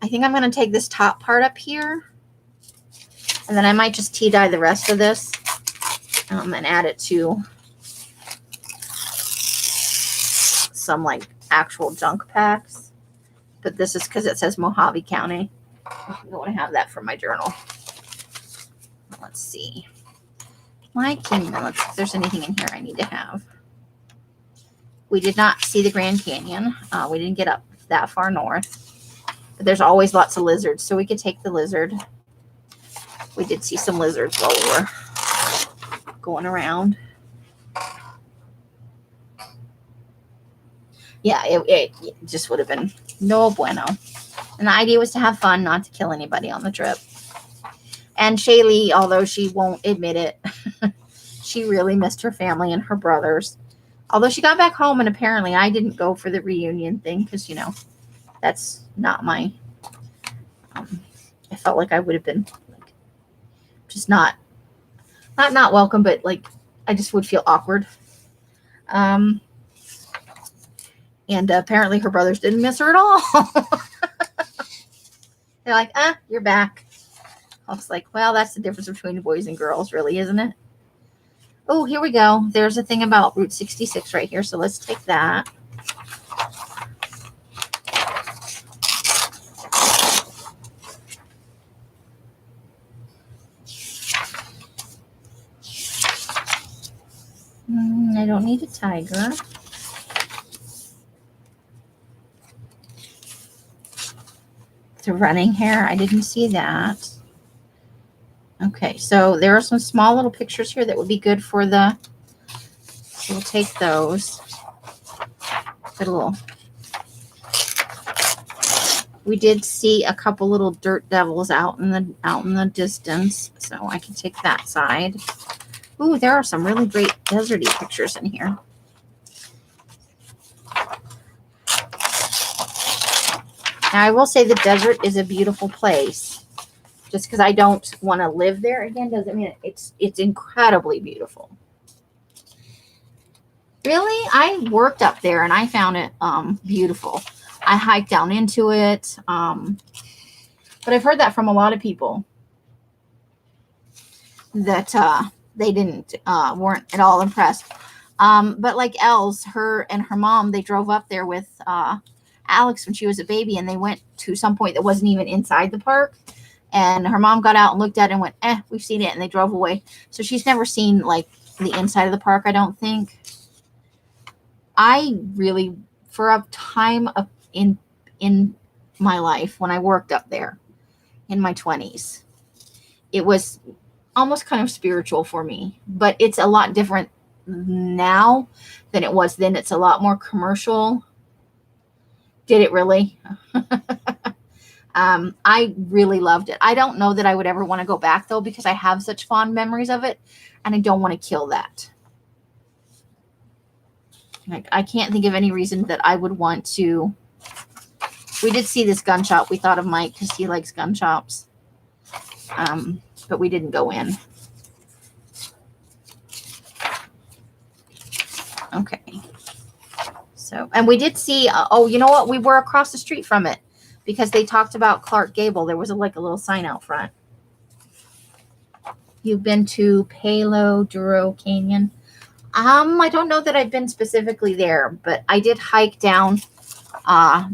I think I'm going to take this top part up here. And then I might just tea dye the rest of this and add it to some like actual junk packs. But this is because it says Mojave County. I don't want to have that for my journal. Let's see. My kingdom. Let's see if there's anything in here I need to have. We did not see the Grand Canyon. We didn't get up that far north. But there's always lots of lizards, so we could take the lizard. We did see some lizards while we were going around. Yeah, it just would have been no bueno. And the idea was to have fun, not to kill anybody on the trip. And Shaylee, although she won't admit it, she really missed her family and her brothers. Although she got back home, and apparently I didn't go for the reunion thing because, you know, that's not my, I felt like I would have been like, just not welcome, but like, I just would feel awkward. And apparently her brothers didn't miss her at all. They're like, you're back. I was like, well, that's the difference between boys and girls, really, isn't it? Oh, here we go. There's a thing about Route 66 right here. So let's take that. I don't need a tiger. The running hair, I didn't see that. Okay, so there are some small little pictures here that would be good for the, so we'll take those. Good little, we did see a couple little dirt devils out in the distance, so I can take that side. Ooh, there are some really great deserty pictures in here. Now, I will say the desert is a beautiful place. Just because I don't want to live there again doesn't mean it's incredibly beautiful. Really? I worked up there and I found it beautiful. I hiked down into it. But I've heard that from a lot of people that they weren't at all impressed. But like Els, her and her mom, they drove up there with Alex when she was a baby, and they went to some point that wasn't even inside the park. And her mom got out and looked at it and went, we've seen it. And they drove away. So she's never seen like the inside of the park, I don't think. I really, for a time in my life when I worked up there in my 20s, it was almost kind of spiritual for me. But it's a lot different now than it was then. It's a lot more commercial. Did it really? I really loved it. I don't know that I would ever want to go back though, because I have such fond memories of it and I don't want to kill that. Like, I can't think of any reason that I would want to. We did see this gun shop. We thought of Mike because he likes gun shops. But we didn't go in. Okay. So, and we did see, oh, you know what? We were across the street from it. Because they talked about Clark Gable. There was a little sign out front. You've been to Palo Duro Canyon. I don't know that I've been specifically there, but I did hike down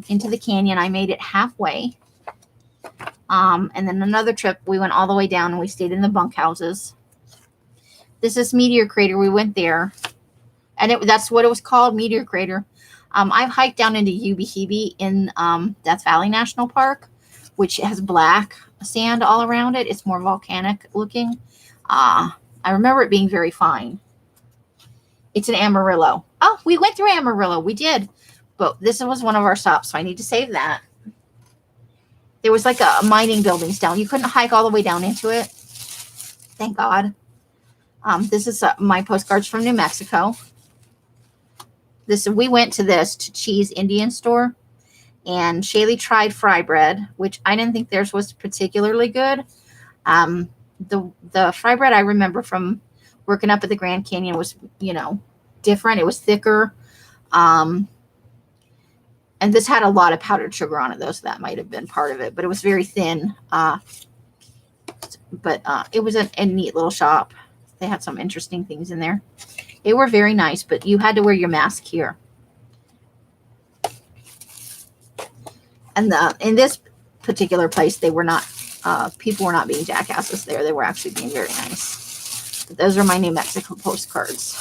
into the canyon. I made it halfway. And then another trip, we went all the way down and we stayed in the bunkhouses. This is Meteor Crater. We went there. And that's what it was called, Meteor Crater. I've hiked down into Ubehebe in Death Valley National Park, which has black sand all around it. It's more volcanic looking. I remember it being very fine. It's an Amarillo. Oh, we went through Amarillo. We did. But this was one of our stops, so I need to save that. There was like a mining buildings down. You couldn't hike all the way down into it. Thank God. This is my postcards from New Mexico. We went to Cheese Indian store, and Shaylee tried fry bread, which I didn't think theirs was particularly good. the fry bread I remember from working up at the Grand Canyon was, different. It was thicker. And this had a lot of powdered sugar on it, though, so that might have been part of it. But it was very thin. But it was a neat little shop. They had some interesting things in there. They were very nice, but you had to wear your mask here. And in this particular place, they were not, people were not being jackasses there. They were actually being very nice. But those are my New Mexico postcards.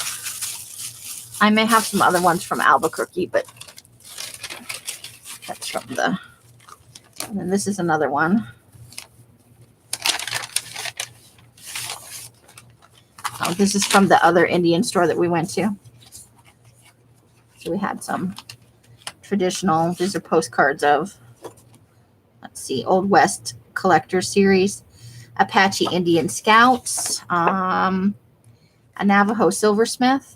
I may have some other ones from Albuquerque, but that's from and then this is another one. Oh, this is from the other Indian store that we went to. So we had some traditional, these are postcards of, let's see, Old West Collector Series, Apache Indian Scouts, a Navajo Silversmith.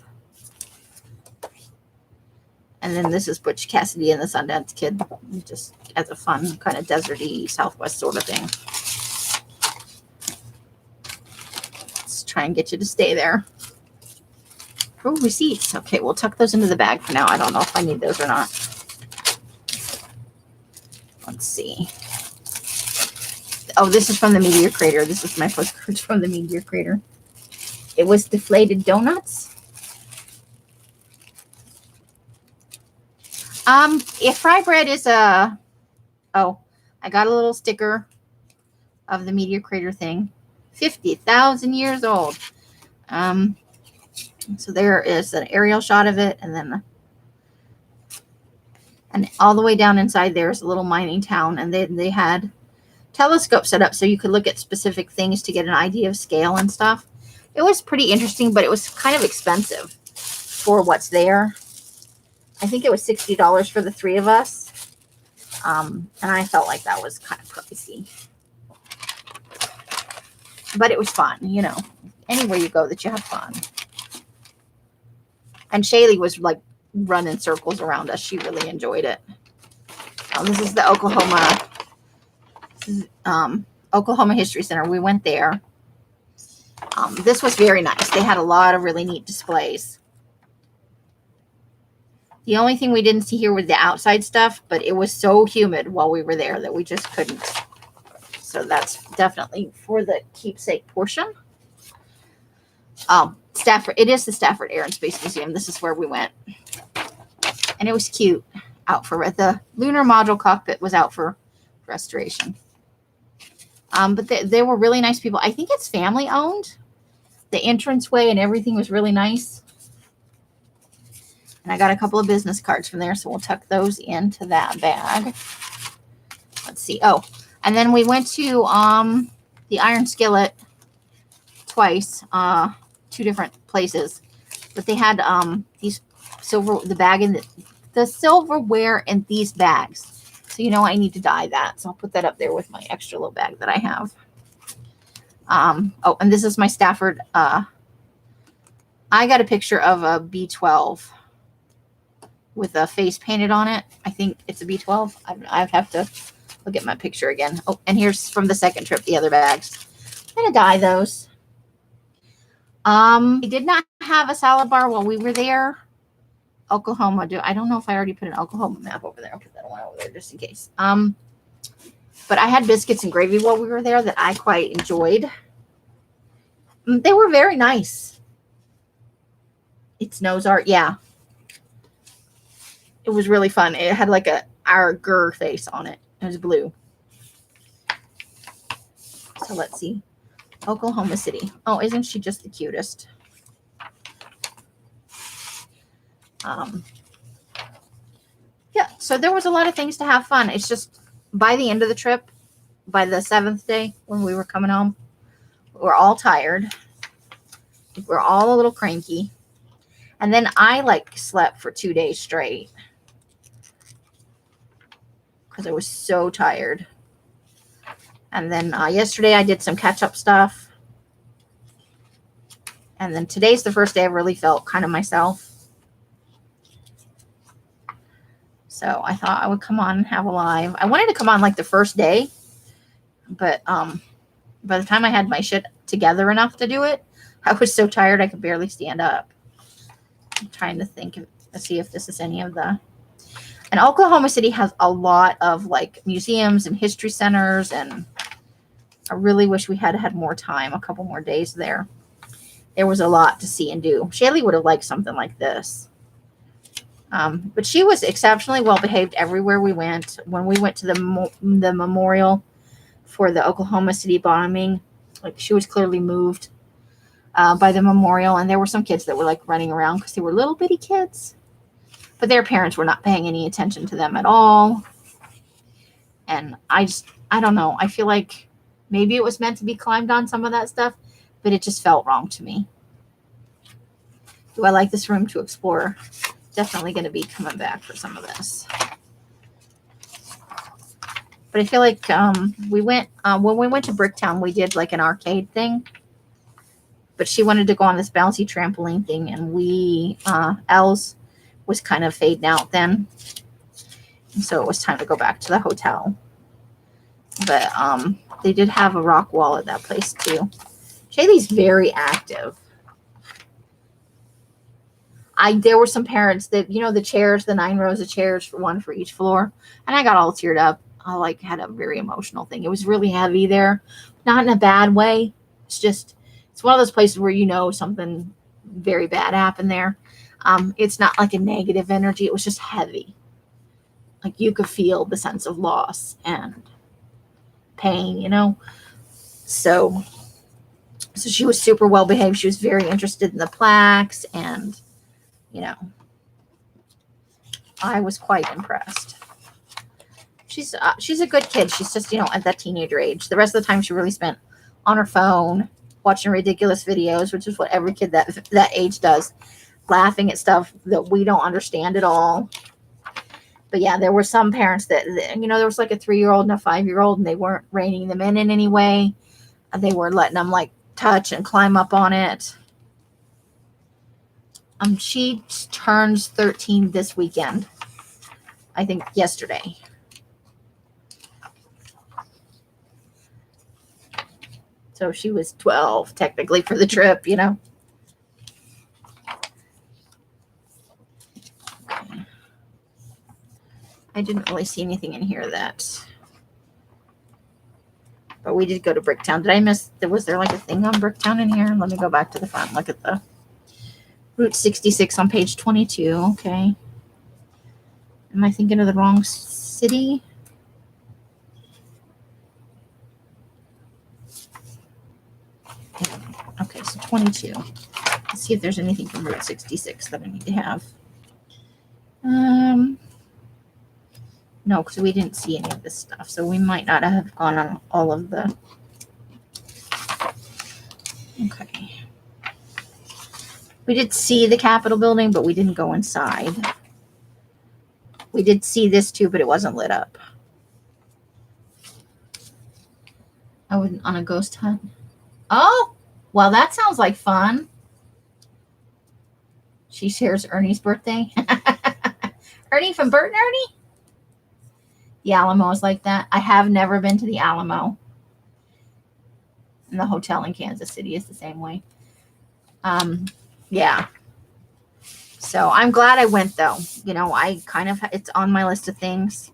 And then this is Butch Cassidy and the Sundance Kid, just as a fun kind of deserty Southwest sort of thing. Let's try and get you to stay there. Oh, receipts. Okay, we'll tuck those into the bag for now. I don't know if I need those or not. Let's see. Oh, this is from the Meteor Crater. This is my postcards from the Meteor Crater. It was deflated donuts. If fry bread is I got a little sticker of the Meteor Crater thing. 50,000 years old. So there is an aerial shot of it, and all the way down inside there's a little mining town, and they had telescopes set up so you could look at specific things to get an idea of scale and stuff. It was pretty interesting, but it was kind of expensive for what's there. I think it was $60 for the three of us. And I felt like that was kind of pricey. But it was fun, Anywhere you go that you have fun. And Shaylee was like running circles around us. She really enjoyed it. This is the Oklahoma History Center. We went there. This was very nice. They had a lot of really neat displays. The only thing we didn't see here was the outside stuff, but it was so humid while we were there that we just couldn't. So that's definitely for the keepsake portion. Stafford. It is the Stafford Air and Space Museum. This is where we went. And it was cute. The lunar module cockpit was out for restoration. But they were really nice people. I think it's family owned. The entranceway and everything was really nice. And I got a couple of business cards from there, so we'll tuck those into that bag. Let's see. Oh, and then we went to the Iron Skillet twice, two different places. But they had these the silverware in these bags. So I need to dye that. So I'll put that up there with my extra little bag that I have. Oh, and this is my Stafford. I got a picture of a B12 with a face painted on it. I think it's a B12. I have to look at my picture again. Oh, and here's from the second trip, the other bags. I'm going to dye those. We did not have a salad bar while we were there. Oklahoma. I don't know if I already put an Oklahoma map over there. I'll put that one over there just in case. But I had biscuits and gravy while we were there that I quite enjoyed. They were very nice. It's nose art. Yeah. It was really fun. It had like our grr face on it. It was blue. So let's see. Oklahoma City. Oh, isn't she just the cutest? Yeah, so there was a lot of things to have fun. It's just by the end of the trip, by the 7th day when we were coming home, we're all tired. We're all a little cranky. And then I slept for 2 days straight because I was so tired. And then yesterday I did some catch-up stuff. And then today's the first day I really felt kind of myself. So I thought I would come on and have a live. I wanted to come on the first day. But by the time I had my shit together enough to do it. I was so tired I could barely stand up. I'm trying to think see if this is any of the. And Oklahoma City has a lot of like museums and history centers, and I really wish we had more time, a couple more days there. There was a lot to see and do. Shaylee would have liked something like this. But she was exceptionally well behaved everywhere we went. When we went to the memorial for the Oklahoma City bombing, like she was clearly moved by the memorial, and there were some kids that were like running around because they were little bitty kids, but their parents were not paying any attention to them at all. And I don't know. I feel like maybe it was meant to be climbed on, some of that stuff, but it just felt wrong to me. Do I like this room to explore? Definitely going to be coming back for some of this. But I feel like we went when we went to Bricktown, we did like an arcade thing. But she wanted to go on this bouncy trampoline thing, and we Els was kind of fading out then, and so it was time to go back to the hotel. But they did have a rock wall at that place too. Shaylee's very active. There were some parents that, the chairs, the 9 rows of chairs, for one for each floor. And I got all teared up. I like had a very emotional thing. It was really heavy there, not in a bad way. It's one of those places where, something very bad happened there. It's not like a negative energy. It was just heavy. Like you could feel the sense of loss and pain, So she was super well behaved. She was very interested in the plaques, and I was quite impressed. She's a good kid. She's just, at that teenager age. The rest of the time she really spent on her phone watching ridiculous videos, which is what every kid that age does, laughing at stuff that we don't understand at all. But yeah, there were some parents that, there was like a 3-year-old and a 5-year-old, and they weren't reining them in any way. And they were letting them like touch and climb up on it. She turns 13 this weekend. I think yesterday. So she was 12 technically for the trip, Okay. I didn't really see anything in here but we did go to Bricktown. Did I miss, was there like a thing on Bricktown in here? Let me go back to the front and look at the Route 66 on page 22. Okay. Am I thinking of the wrong city? Okay, so 22. Let's see if there's anything from Route 66 that I need to have. No, because we didn't see any of this stuff, so we might not have gone on all of the. Okay. We did see the Capitol building, but we didn't go inside. We did see this too, but it wasn't lit up. I went on a ghost hunt. Oh, well, that sounds like fun. She shares Ernie's birthday. Ernie from Bert and Ernie? The Alamo is like that. I have never been to the Alamo. And the hotel in Kansas City is the same way. Yeah. So I'm glad I went though. It's on my list of things.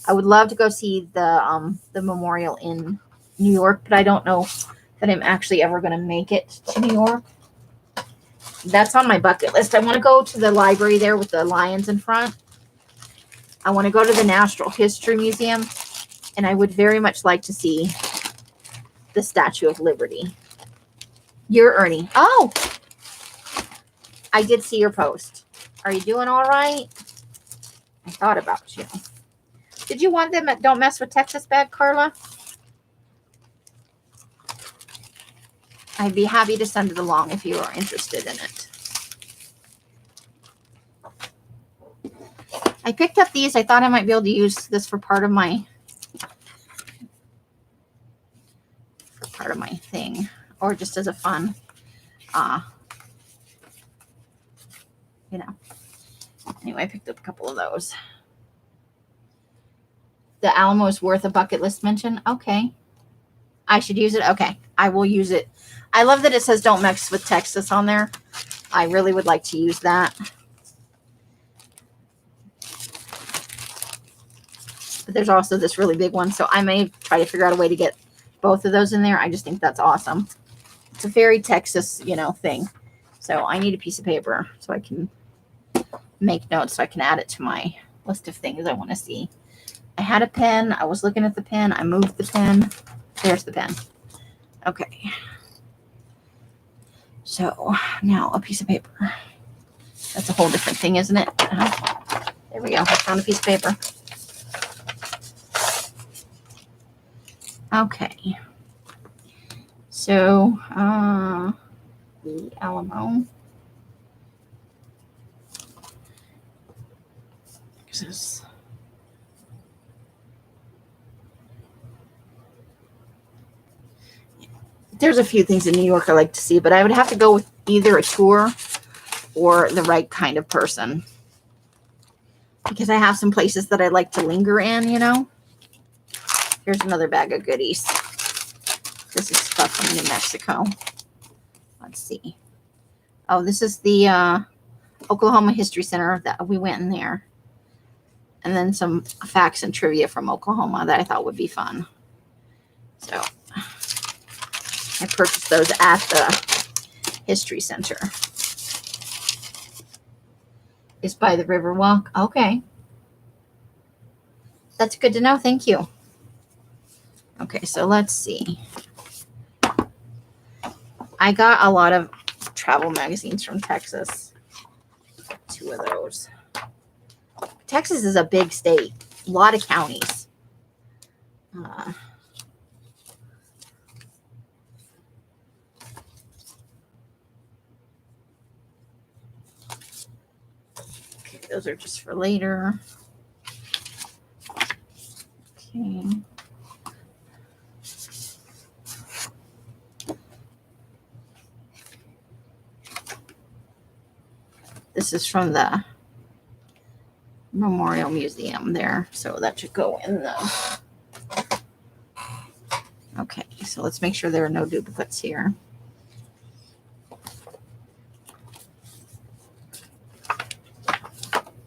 I would love to go see the memorial in New York, but I don't know that I'm actually ever going to make it to New York. That's on my bucket list. I want to go to the library there with the lions in front. I want to go to the Natural History Museum, and I would very much like to see the Statue of Liberty. You're Ernie. Oh, I did see your post. Are you doing all right? I thought about you. Did you want them at Don't Mess with Texas bag, Carla? I'd be happy to send it along if you are interested in it. I picked up these. I thought I might be able to use this for part of my thing, or just as a fun, Anyway, I picked up a couple of those. The Alamo is worth a bucket list mention. Okay. I should use it? Okay. I will use it. I love that it says don't mix with Texas on there. I really would like to use that. But there's also this really big one, so I may try to figure out a way to get both of those in there. I just think that's awesome. It's a very Texas, thing. So I need a piece of paper so I can make notes, so I can add it to my list of things I want to see. I had a pen. I was looking at the pen. I moved the pen. There's the pen. Okay. So now a piece of paper. That's a whole different thing, isn't it? There we go. I found a piece of paper. Okay. So, the Alamo. There's a few things in New York I like to see, but I would have to go with either a tour or the right kind of person. Because I have some places that I like to linger in, Here's another bag of goodies. This is stuff from New Mexico. Let's see. Oh, this is the Oklahoma History Center that we went in there. And then some facts and trivia from Oklahoma that I thought would be fun. So I purchased those at the History Center. It's by the Riverwalk. Okay. That's good to know. Thank you. Okay, so let's see. I got a lot of travel magazines from Texas. 2 of those. Texas is a big state. A lot of counties. Okay, those are just for later. Okay. This is from the Memorial Museum there, so that should go in the... Okay, so let's make sure there are no duplicates here.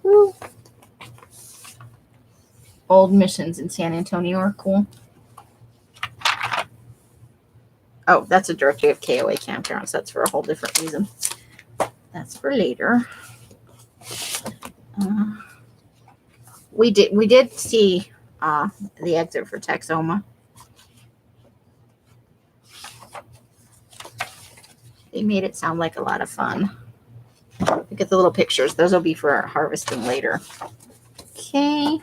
Woo. Old missions in San Antonio are cool. Oh, that's a directory of KOA campgrounds. That's for a whole different reason. That's for later. We did see the exit for Texoma. They made it sound like a lot of fun. Look at the little pictures. Those will be for harvesting later. Okay.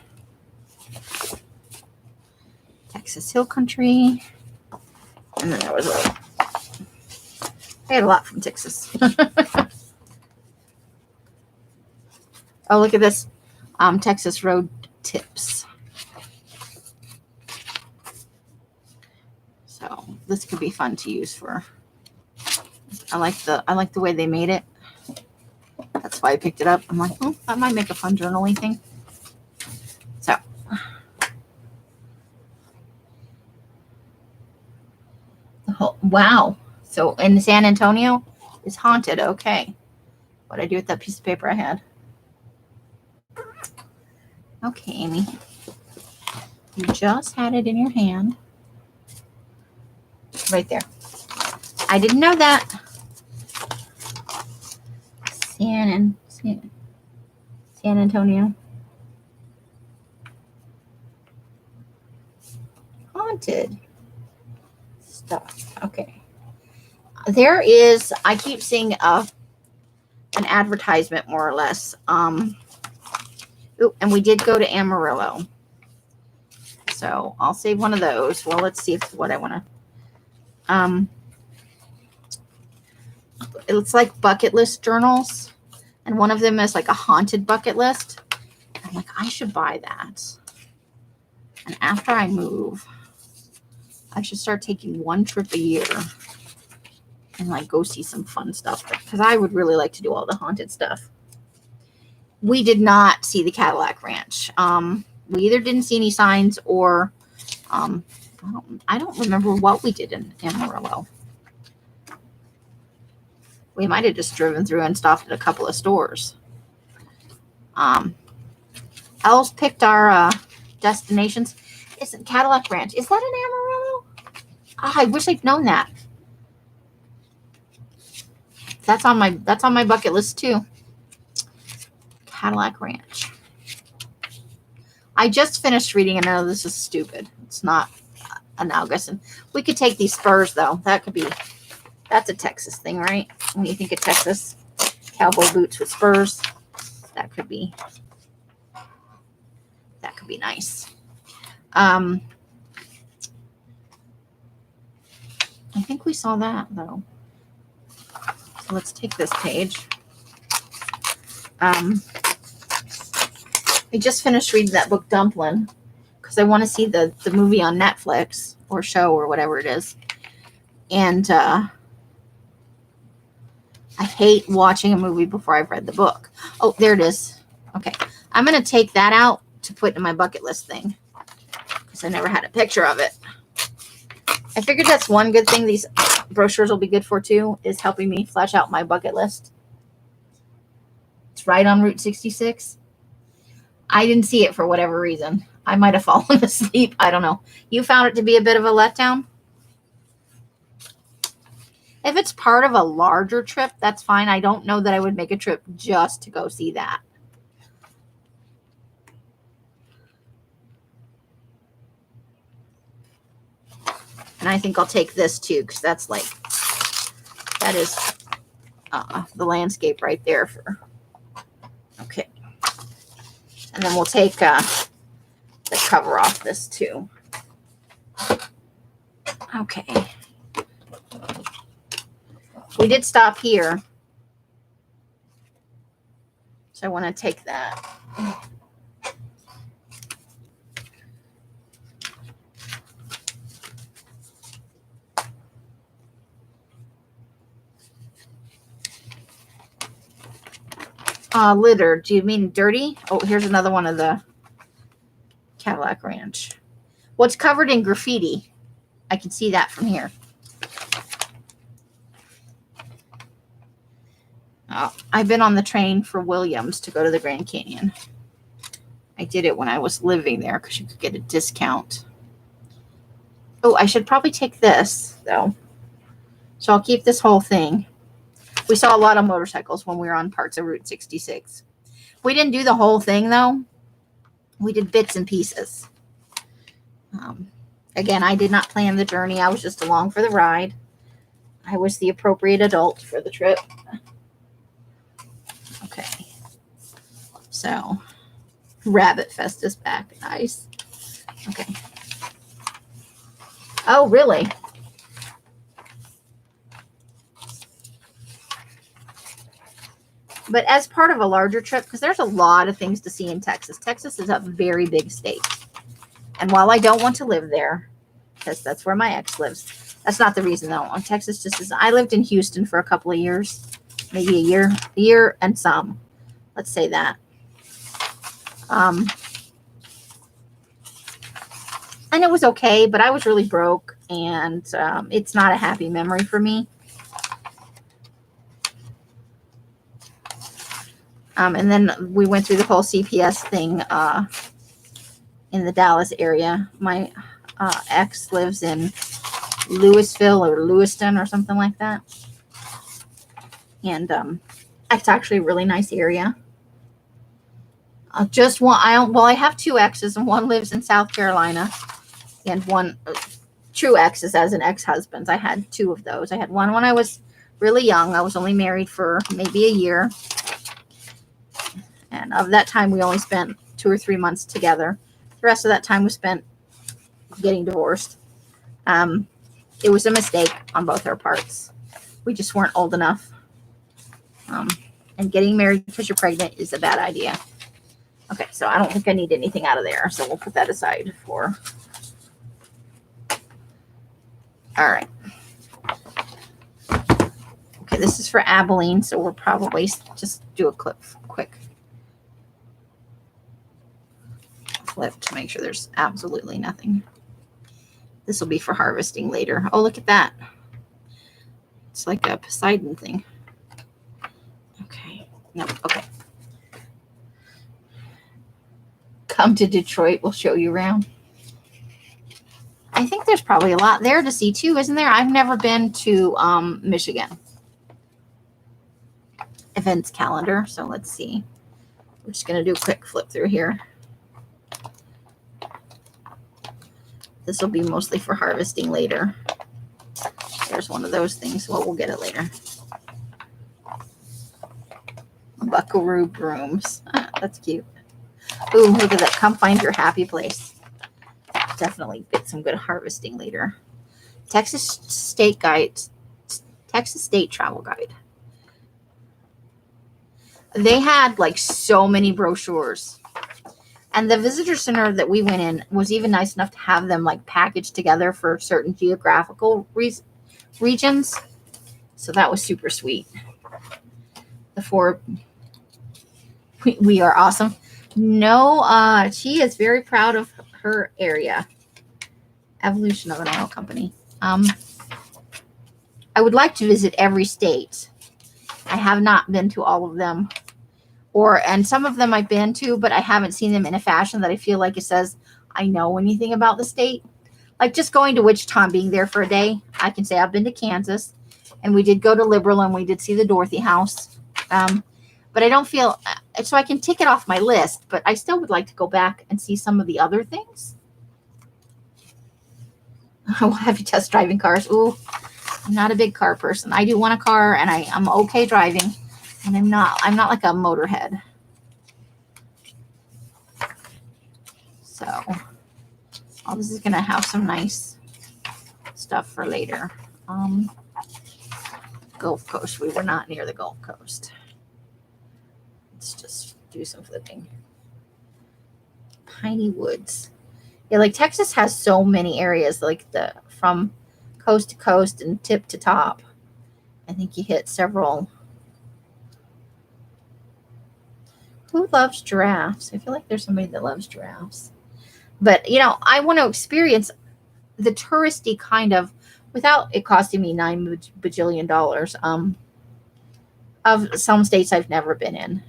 Texas Hill Country. And then there was I had a lot from Texas. Oh, look at this. Texas road tips. So this could be fun to use for. I like the way they made it. That's why I picked it up. I'm like, oh, that might make a fun journaling thing. So. Wow. So in San Antonio, it's haunted. Okay. What did I do with that piece of paper I had? Okay, Amy. You just had it in your hand. Right there. I didn't know that. San Antonio. Haunted stuff. Okay. There is, I keep seeing an advertisement more or less. Ooh, and we did go to Amarillo. So I'll save one of those. Well, let's see what I want to. It's like bucket list journals. And one of them is like a haunted bucket list. I'm like, I should buy that. And after I move, I should start taking one trip a year and like go see some fun stuff. Because I would really like to do all the haunted stuff. We did not see the Cadillac Ranch. We either didn't see any signs or I don't remember what we did in Amarillo. We might have just driven through and stopped at a couple of stores. Els picked our destinations. It's Cadillac Ranch. Is that in Amarillo? Oh, I wish I'd known that. That's on my bucket list too. Cadillac Ranch. I just finished reading, and I know this is stupid. It's not analogous. We could take these spurs though. That's a Texas thing, right? When you think of Texas, cowboy boots with spurs, that could be nice. I think we saw that though. So let's take this page. I just finished reading that book Dumpling because I want to see the movie on Netflix or show or whatever it is. And I hate watching a movie before I've read the book. Oh, there it is. Okay. I'm going to take that out to put in my bucket list thing because I never had a picture of it. I figured that's one good thing these brochures will be good for too, is helping me flesh out my bucket list. It's right on Route 66. I didn't see it for whatever reason. I might have fallen asleep. I don't know. You found it to be a bit of a letdown? If it's part of a larger trip, that's fine. I don't know that I would make a trip just to go see that. And I think I'll take this too, because that is the landscape right there for, okay. And then we'll take the cover off this too. Okay. We did stop here. So I want to take that. Litter. Do you mean dirty? Oh, here's another one of the Cadillac Ranch. What's covered in graffiti? I can see that from here. I've been on the train for Williams to go to the Grand Canyon. I did it when I was living there because you could get a discount. Oh, I should probably take this, though. So I'll keep this whole thing. We saw a lot of motorcycles when we were on parts of Route 66. We didn't do the whole thing, though. We did bits and pieces. Again, I did not plan the journey. I was just along for the ride. I was the appropriate adult for the trip. Okay. So, Rabbit Fest is back. Nice. Okay. Oh, really? But as part of a larger trip, because there's a lot of things to see in Texas. Texas is a very big state. And while I don't want to live there, because that's where my ex lives, that's not the reason though. Texas just is. I lived in Houston for a couple of years, maybe a year and some. Let's say that. And it was okay, but I was really broke, and it's not a happy memory for me. And then we went through the whole CPS thing in the Dallas area. My ex lives in Louisville or Lewiston or something like that. And it's actually a really nice area. I have two exes, and one lives in South Carolina, and one true exes as an ex-husband. I had two of those. I had one when I was really young. I was only married for maybe a year. And of that time, we only spent 2 or 3 months together. The rest of that time was spent getting divorced. It was a mistake on both our parts. We just weren't old enough. And getting married because you're pregnant is a bad idea. Okay, so I don't think I need anything out of there. So we'll put that aside for... All right. Okay, this is for Abilene, so we'll probably just do a quick flip to make sure there's absolutely nothing. This will be for harvesting later. Oh, look at that. It's like a Poseidon thing. Okay. No, okay. Come to Detroit. We'll show you around. I think there's probably a lot there to see too, isn't there? I've never been to Michigan. Events calendar. So let's see. We're just going to do a quick flip through here. This will be mostly for harvesting later. There's one of those things. Well, we'll get it later. Buckaroo brooms. That's cute. Ooh, look at that. Come find your happy place. Definitely get some good harvesting later. Texas State Guide. Texas State Travel Guide. They had like so many brochures. And the visitor center that we went in was even nice enough to have them like packaged together for certain geographical regions. So that was super sweet. The four, we are awesome. No, she is very proud of her area. Evolution of an oil company. I would like to visit every state. I have not been to all of them. And some of them I've been to, but I haven't seen them in a fashion that I feel like it says I know anything about the state. Like just going to Wichita and being there for a day, I can say I've been to Kansas, and we did go to Liberal, and we did see the Dorothy House. But I don't feel, so I can tick it off my list, but I still would like to go back and see some of the other things. I will have you test driving cars. Ooh, I'm not a big car person. I do want a car, and I'm okay driving. And I'm not like a motorhead. So, all this is going to have some nice stuff for later. Gulf Coast. We were not near the Gulf Coast. Let's just do some flipping. Piney Woods. Yeah, like Texas has so many areas, like from coast to coast and tip to top. I think you hit several. Who loves giraffes? I feel like there's somebody that loves giraffes. But, I want to experience the touristy kind of, without it costing me $9 bajillion, of some states I've never been in.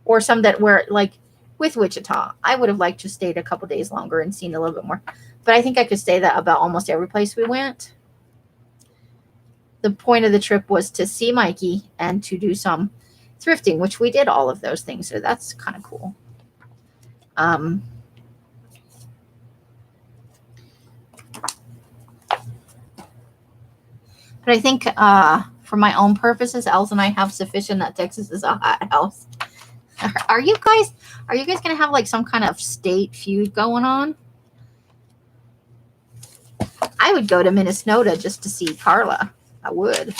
Or some that were, like, with Wichita. I would have liked to stay a couple days longer and seen a little bit more. But I think I could say that about almost every place we went. The point of the trip was to see Mikey and to do some thrifting, which we did all of those things, so that's kind of cool. But I think for my own purposes, Els and I have sufficient that Texas is a hot house. Are you guys going to have like some kind of state feud going on? I would go to Minnesota just to see Carla. I would.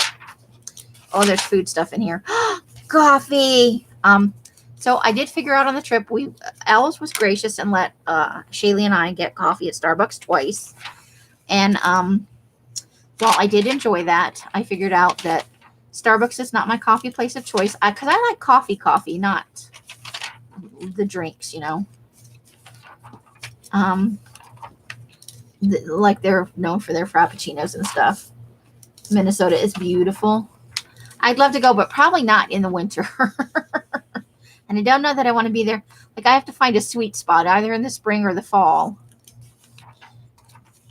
Oh, there's food stuff in here. Coffee. So I did figure out on the trip, Els was gracious and let Shaylee and I get coffee at Starbucks twice. And while I did enjoy that, I figured out that Starbucks is not my coffee place of choice, because I like coffee, not the drinks, like they're known for their frappuccinos and stuff. Minnesota is beautiful. I'd love to go, but probably not in the winter. And I don't know that I want to be there. Like, I have to find a sweet spot, either in the spring or the fall.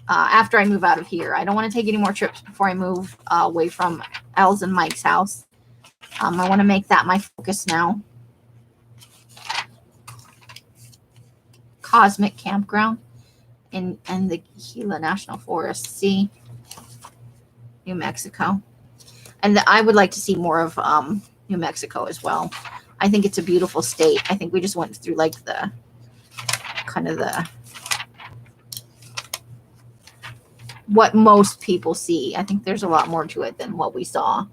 After I move out of here. I don't want to take any more trips before I move away from Els and Mike's house. I want to make that my focus now. Cosmic Campground in the Gila National Forest. See? New Mexico. And I would like to see more of New Mexico as well. I think it's a beautiful state. I think we just went through like the kind of what most people see. I think there's a lot more to it than what we saw.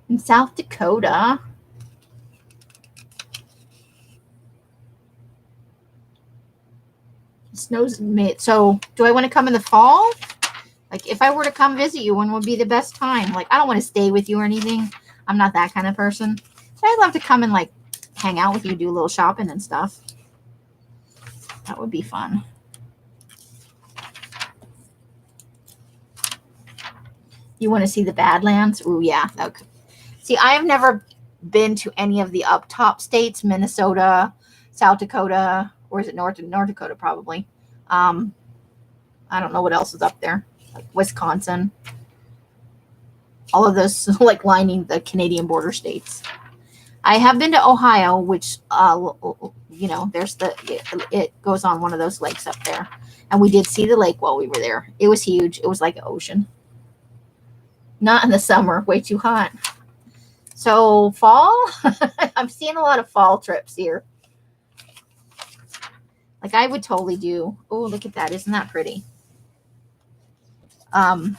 In South Dakota, snow's mid. So do I want to come in the fall? Like, if I were to come visit you, when would be the best time? Like, I don't want to stay with you or anything. I'm not that kind of person. But I'd love to come and, like, hang out with you, do a little shopping and stuff. That would be fun. You want to see the Badlands? Ooh, yeah. Okay. See, I have never been to any of the up top states, Minnesota, South Dakota, or is it North Dakota probably? I don't know what else is up there. Like Wisconsin. All of those like lining the Canadian border states. I have been to Ohio, which there's it goes on one of those lakes up there. And we did see the lake while we were there. It was huge. It was like an ocean. Not in the summer, way too hot. So fall, I'm seeing a lot of fall trips here. Like I would totally do. Oh, look at that. Isn't that pretty? But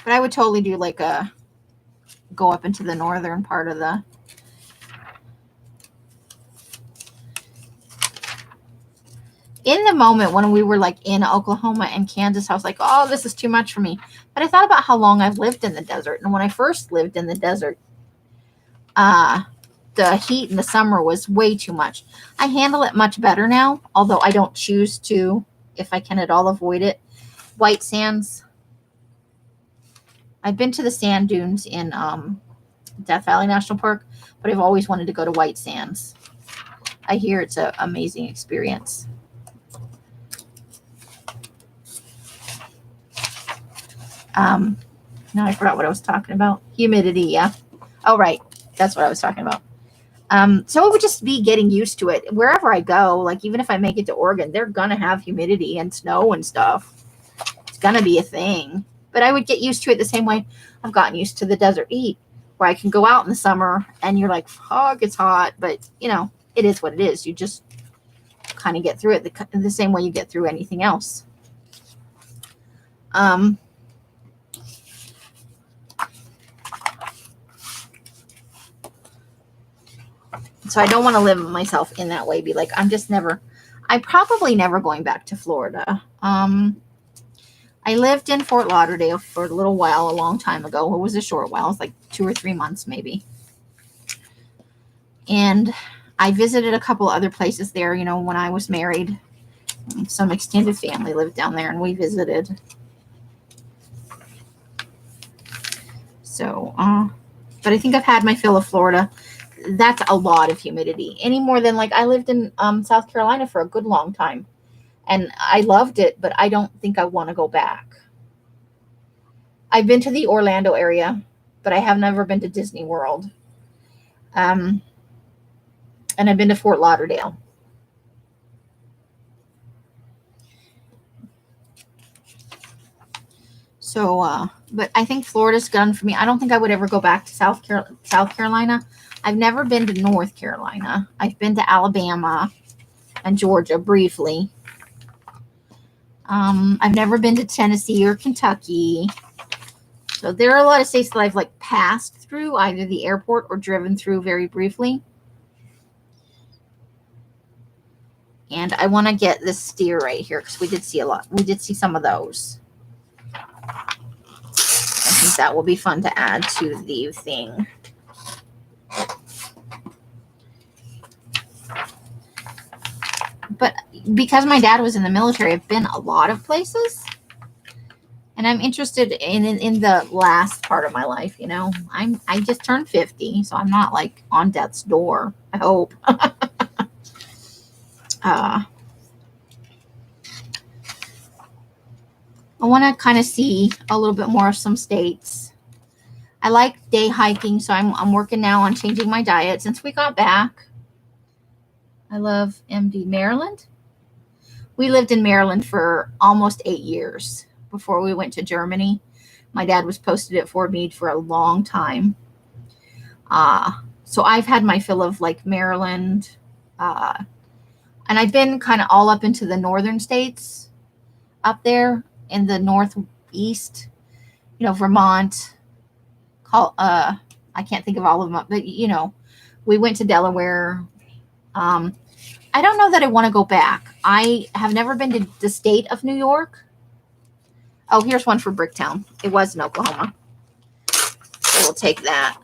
I would totally do like go up into the northern part of the. In the moment when we were like in Oklahoma and Kansas, I was like, oh, this is too much for me. But I thought about how long I've lived in the desert. And when I first lived in the desert, the heat in the summer was way too much. I handle it much better now, although I don't choose to, if I can at all avoid it. White sands. I've been to the sand dunes in Death Valley National Park, but I've always wanted to go to White Sands. I hear it's an amazing experience. Now I forgot what I was talking about. Humidity, yeah. Oh, right. That's what I was talking about. So it would just be getting used to it. Wherever I go, like even if I make it to Oregon, they're going to have humidity and snow and stuff. It's going to be a thing. But I would get used to it the same way I've gotten used to the desert heat, where I can go out in the summer and you're like, fuck, it's hot. But, it is what it is. You just kind of get through it the same way you get through anything else. So I don't want to live myself in that way. Be like, I'm probably never going back to Florida. I lived in Fort Lauderdale for a little while, a long time ago. It was a short while. It was like 2 or 3 months maybe. And I visited a couple other places there, when I was married. Some extended family lived down there and we visited. So, but I think I've had my fill of Florida. That's a lot of humidity. Any more than like I lived in South Carolina for a good long time. And I loved it, but I don't think I want to go back. I've been to the Orlando area, but I have never been to Disney World. And I've been to Fort Lauderdale. So, but I think Florida's done for me. I don't think I would ever go back to South Carolina. I've never been to North Carolina. I've been to Alabama and Georgia briefly. I've never been to Tennessee or Kentucky. So there are a lot of states that I've like passed through either the airport or driven through very briefly. And I want to get this steer right here because we did see a lot. We did see some of those. I think that will be fun to add to the thing. But because my dad was in the military, I've been a lot of places. And I'm interested in the last part of my life, I just turned 50, so I'm not like on death's door, I hope. I want to kind of see a little bit more of some states. I like day hiking, so I'm working now on changing my diet since we got back. I love MD Maryland. We lived in Maryland for almost 8 years before we went to Germany. My dad was posted at Fort Meade for a long time. So I've had my fill of like Maryland. And I've been kind of all up into the northern states up there in the northeast, Vermont. I can't think of all of them, but we went to Delaware. I don't know that I want to go back. I have never been to the state of New York. Oh, here's one for Bricktown. It was in Oklahoma. So we'll take that.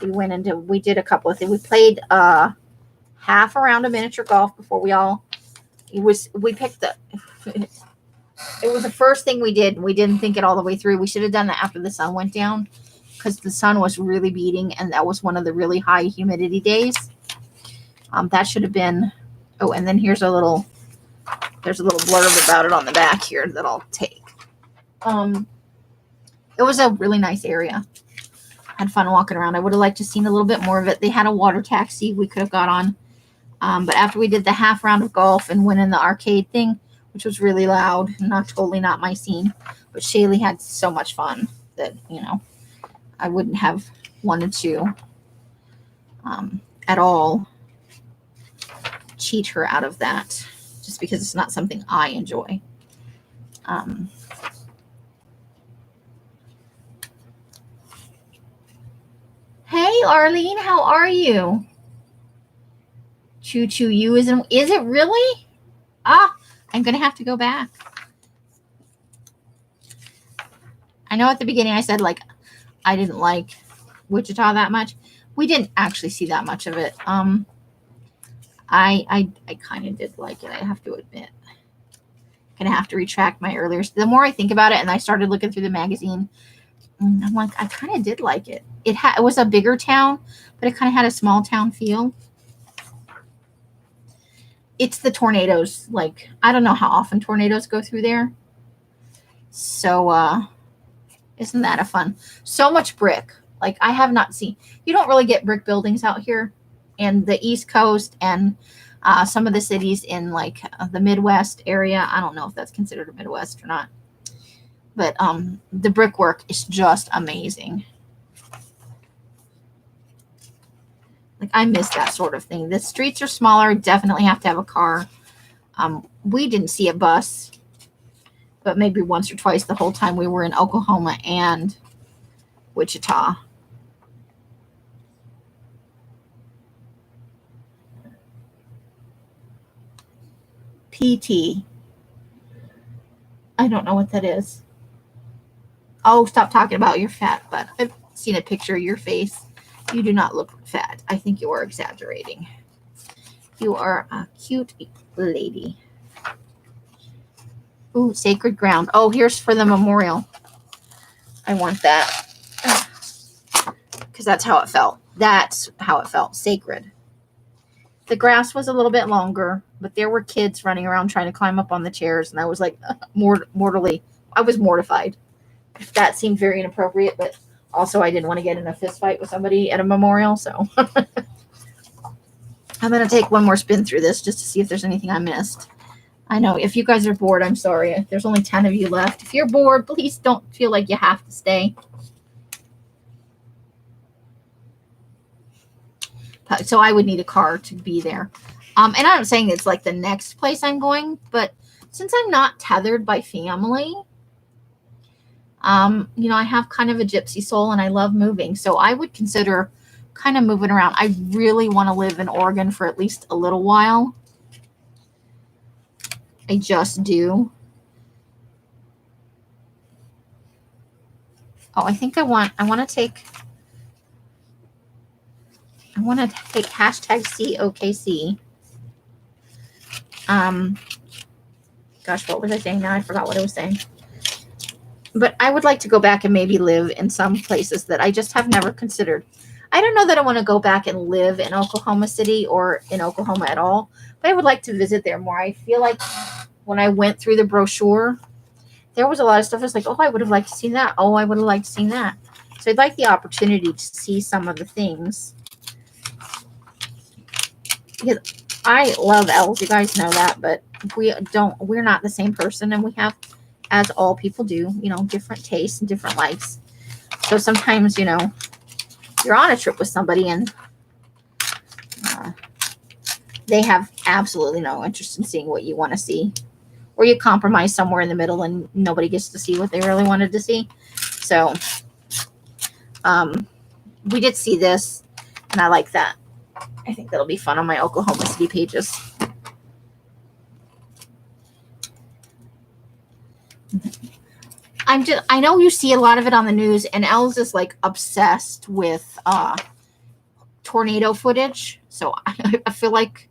We did a couple of things. We played half a round of miniature golf before we picked it was the first thing we did. We didn't think it all the way through. We should have done that after the sun went down, because the sun was really beating, and that was one of the really high humidity days. That should have been. Oh, and then there's a little blurb about it on the back here that I'll take. It was a really nice area. Had fun walking around. I would have liked to seen a little bit more of it. They had a water taxi we could have got on. But after we did the half round of golf and went in the arcade thing, which was really loud, not my scene, but Shaylee had so much fun that, I wouldn't have wanted to at all cheat her out of that, just because it's not something I enjoy. Hey, Arlene, how are you? Choo Choo You is it really? I'm going to have to go back. I know at the beginning I said, I didn't like Wichita that much. We didn't actually see that much of it. I kind of did like it, I have to admit. Going to have to retract my earlier. The more I think about it, and I started looking through the magazine, I'm like, I kind of did like it. It was a bigger town, but it kind of had a small town feel. It's the tornadoes. I don't know how often tornadoes go through there. So, isn't that a fun? So much brick. I have not seen. You don't really get brick buildings out here in the East Coast and some of the cities in the Midwest area. I don't know if that's considered a Midwest or not. But the brickwork is just amazing. I miss that sort of thing. The streets are smaller. Definitely have to have a car. We didn't see a bus, but maybe once or twice the whole time we were in Oklahoma and Wichita. PT. I don't know what that is. Oh, stop talking about your fat butt. I've seen a picture of your face. You do not look fat. I think you are exaggerating. You are a cute lady. Ooh, sacred ground. Oh, here's for the memorial. I want that. Because that's how it felt. That's how it felt. Sacred. The grass was a little bit longer, but there were kids running around trying to climb up on the chairs, and I was mortally. I was mortified. That seemed very inappropriate, but also I didn't want to get in a fist fight with somebody at a memorial, so I'm going to take one more spin through this just to see if there's anything I missed. I know, if you guys are bored, I'm sorry. There's only 10 of you left. If you're bored, please don't feel like you have to stay. So I would need a car to be there. And I'm not saying it's the next place I'm going, but since I'm not tethered by family, I have kind of a gypsy soul and I love moving. So I would consider kind of moving around. I really want to live in Oregon for at least a little while. I just do. Oh, I think I want to take hashtag COKC. Gosh, what was I saying now? I forgot what I was saying. But I would like to go back and maybe live in some places that I just have never considered. I don't know that I want to go back and live in Oklahoma City or in Oklahoma at all, but I would like to visit there more. I feel like when I went through the brochure, there was a lot of stuff. I was like, oh, I would have liked to see that. Oh, I would have liked to see that. So I'd like the opportunity to see some of the things. Because I love elves, you guys know that, but we're not the same person, and we have, as all people do, different tastes and different likes. So sometimes, you're on a trip with somebody and they have absolutely no interest in seeing what you want to see, or you compromise somewhere in the middle and nobody gets to see what they really wanted to see. So we did see this, and I like that. I think that'll be fun on my Oklahoma City pages. I know you see a lot of it on the news, and Els is obsessed with tornado footage. So I feel like,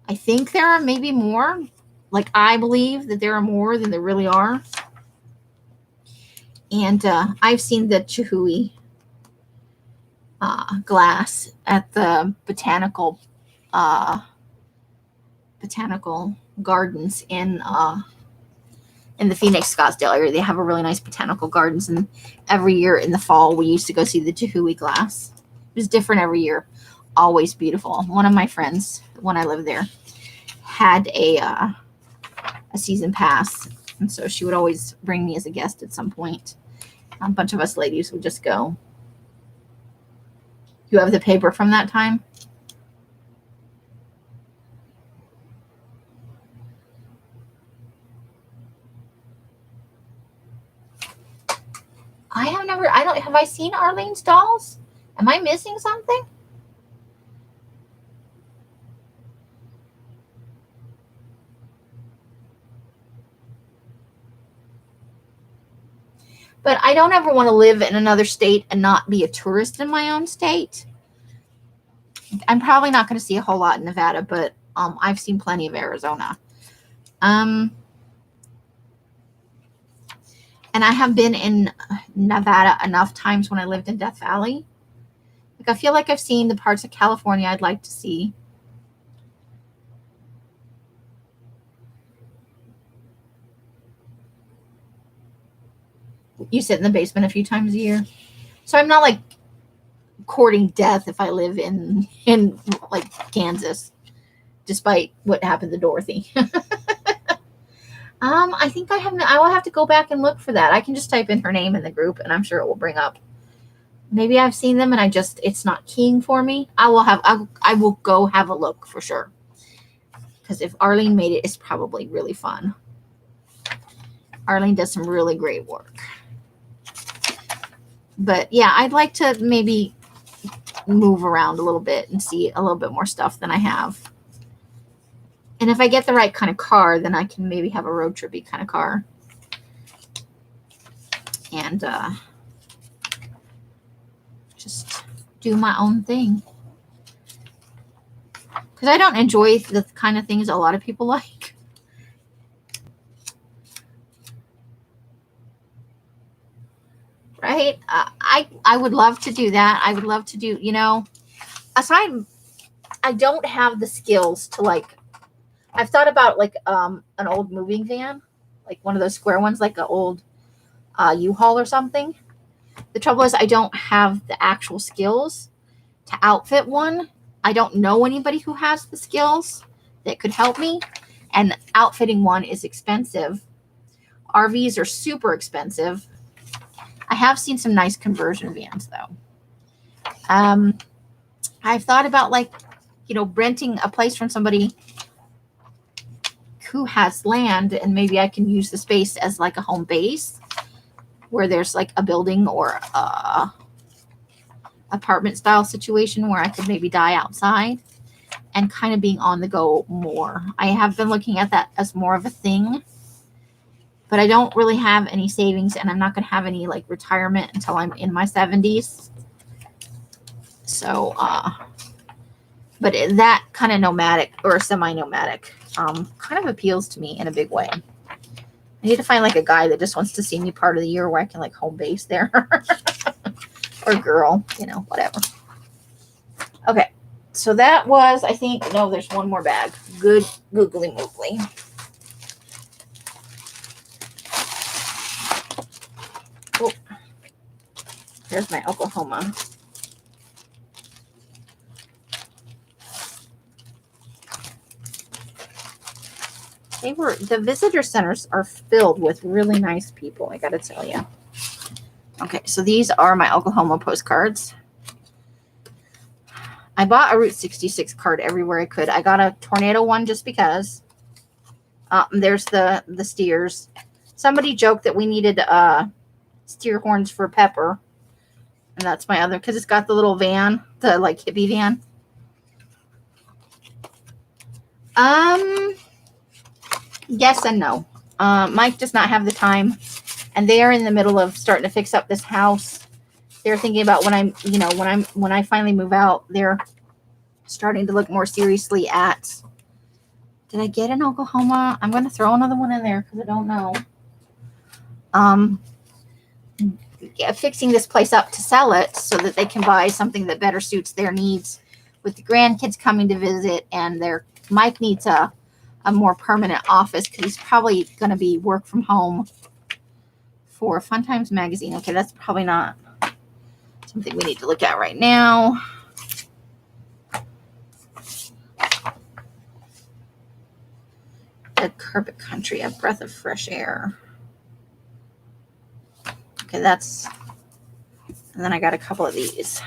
I think there are maybe more. Like, I believe that there are more than there really are. And I've seen the Chihui glass at the botanical gardens in the Phoenix, Scottsdale area. They have a really nice botanical gardens, and every year in the fall we used to go see the Chihui glass. It was different every year, always beautiful. One of my friends, when I lived there, had a season pass, and so she would always bring me as a guest at some point. A bunch of us ladies would just go. You have the paper from that time? Have I seen Arlene's dolls? Am I missing something? But I don't ever want to live in another state and not be a tourist in my own state. I'm probably not going to see a whole lot in Nevada, but I've seen plenty of Arizona. And I have been in Nevada enough times when I lived in Death Valley. Like, I feel like I've seen the parts of California I'd like to see. You sit in the basement a few times a year. So I'm not like courting death if I live in like Kansas, despite what happened to Dorothy. I think I will have to go back and look for that. I can just type in her name in the group and I'm sure it will bring up. Maybe I've seen them and it's not keying for me. I will go have a look for sure. Because if Arlene made it, it's probably really fun. Arlene does some really great work. But yeah, I'd like to maybe move around a little bit and see a little bit more stuff than I have. And if I get the right kind of car, then I can maybe have a road trippy kind of car. And just do my own thing. Because I don't enjoy the kind of things a lot of people like. Right? I would love to do that. I would love to do, aside, I don't have the skills to like, I've thought about like an old moving van, like one of those square ones, like an old U-Haul or something. The trouble is I don't have the actual skills to outfit one. I don't know anybody who has the skills that could help me. And outfitting one is expensive. RVs are super expensive. I have seen some nice conversion vans though. I've thought about like, renting a place from somebody who has land, and maybe I can use the space as like a home base where there's like a building or a apartment style situation where I could maybe die outside and kind of being on the go more. I have been looking at that as more of a thing, but I don't really have any savings and I'm not going to have any like retirement until I'm in my 70s. So, but that kind of nomadic or semi-nomadic kind of appeals to me in a big way. I need to find like a guy that just wants to see me part of the year where I can like home base there. Or girl, whatever. Okay. So that was, I think, no, there's one more bag. Good googly moogly. Oh, there's my Oklahoma. The visitor centers are filled with really nice people, I gotta tell you. Okay, so these are my Oklahoma postcards. I bought a Route 66 card everywhere I could. I got a tornado one just because. There's the steers. Somebody joked that we needed steer horns for Pepper. And that's my other, because it's got the little van, the like hippie van. Yes and no. Mike does not have the time, and they are in the middle of starting to fix up this house, they're thinking about when I finally move out, they're starting to look more seriously at, did I get an Oklahoma? I'm going to throw another one in there because I don't know. Fixing this place up to sell it so that they can buy something that better suits their needs with the grandkids coming to visit, and Mike needs a more permanent office because he's probably going to be work from home for Fun Times magazine. Okay, that's probably not something we need to look at right now. Red Carpet Country, a breath of fresh air. Okay, and then I got a couple of these.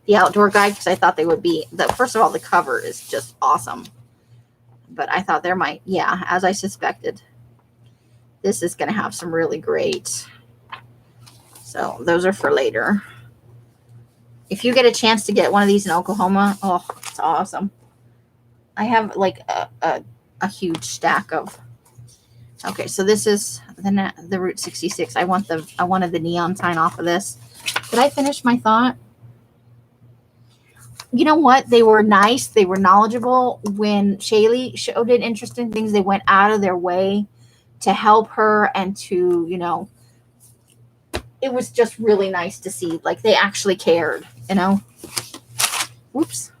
The Outdoor Guide, because I thought they would be, first of all, the cover is just awesome. But I thought there might, yeah, as I suspected, this is going to have some really great. So those are for later. If you get a chance to get one of these in Oklahoma, oh, it's awesome. I have like a huge stack of. Okay, so this is the Route 66. I wanted the neon sign off of this. Did I finish my thought? You know what? They were nice. They were knowledgeable. When Shaylee showed it interesting things, they went out of their way to help her and to, it was just really nice to see. Like, they actually cared, Whoops.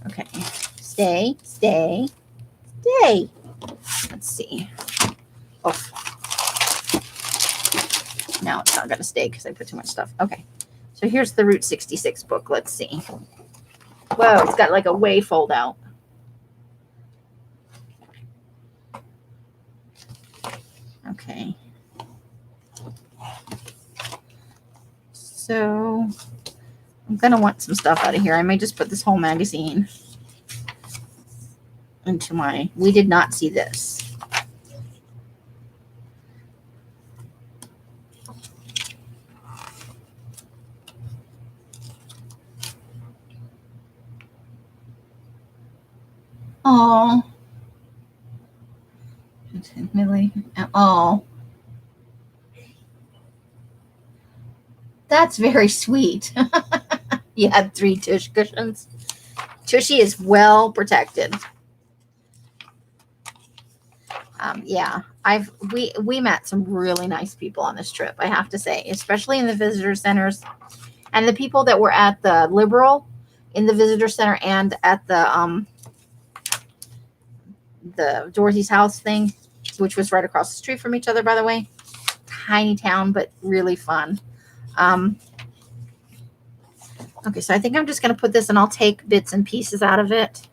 Okay. Stay. Let's see. Oh. Now it's not going to stay because I put too much stuff. Okay. So here's the Route 66 book. Let's see. Whoa, it's got like a way fold out. Okay. So I'm going to want some stuff out of here. I may just put this whole magazine into we did not see this. Oh. Millie. Oh. That's very sweet. You had 3 tush cushions. Tushy is well protected. Yeah, we met some really nice people on this trip, I have to say, especially in the visitor centers, and the people that were at the Liberal in the visitor center and at the Dorothy's house thing, which was right across the street from each other, by the way. Tiny town, but really fun. Okay, so I think I'm just going to put this, and I'll take bits and pieces out of it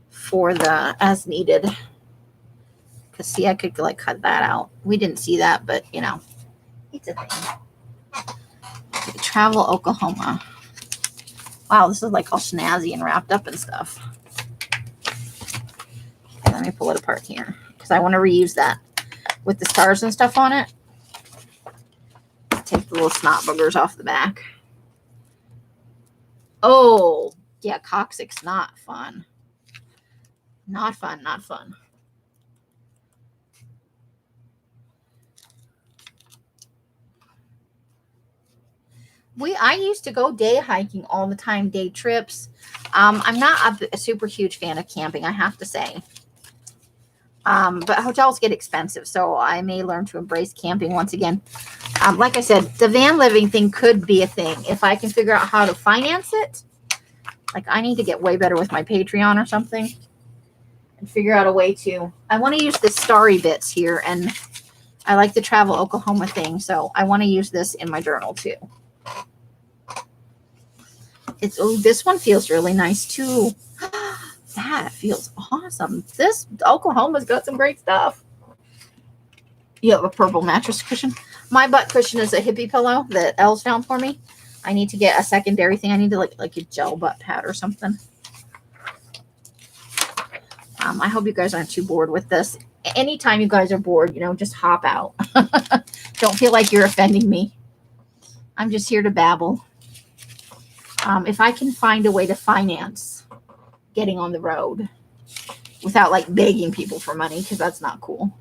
for the as needed. Because, see, I could like cut that out. We didn't see that, but, it's a thing. Okay, Travel Oklahoma. Wow, this is like all snazzy and wrapped up and stuff. Okay, let me pull it apart here because I want to reuse that with the stars and stuff on it. Take the little snot boogers off the back. Oh, yeah, coccyx, not fun. Not fun. I used to go day hiking all the time, day trips. I'm not a super huge fan of camping, I have to say. But hotels get expensive, so I may learn to embrace camping once again. Like I said, the van living thing could be a thing if I can figure out how to finance it. Like, I need to get way better with my Patreon or something and figure out a way to. I want to use the Starry Bits here, and I like the Travel Oklahoma thing, so I want to use this in my journal too. This one feels really nice too. That feels awesome. This Oklahoma's got some great stuff. You have a purple mattress cushion. My butt cushion is a hippie pillow that Els found for me. I need to get a secondary thing. I need to like a gel butt pad or something. I hope you guys aren't too bored with this. Anytime you guys are bored, just hop out. Don't feel like you're offending me. I'm just here to babble. If I can find a way to finance getting on the road without like begging people for money, because that's not cool.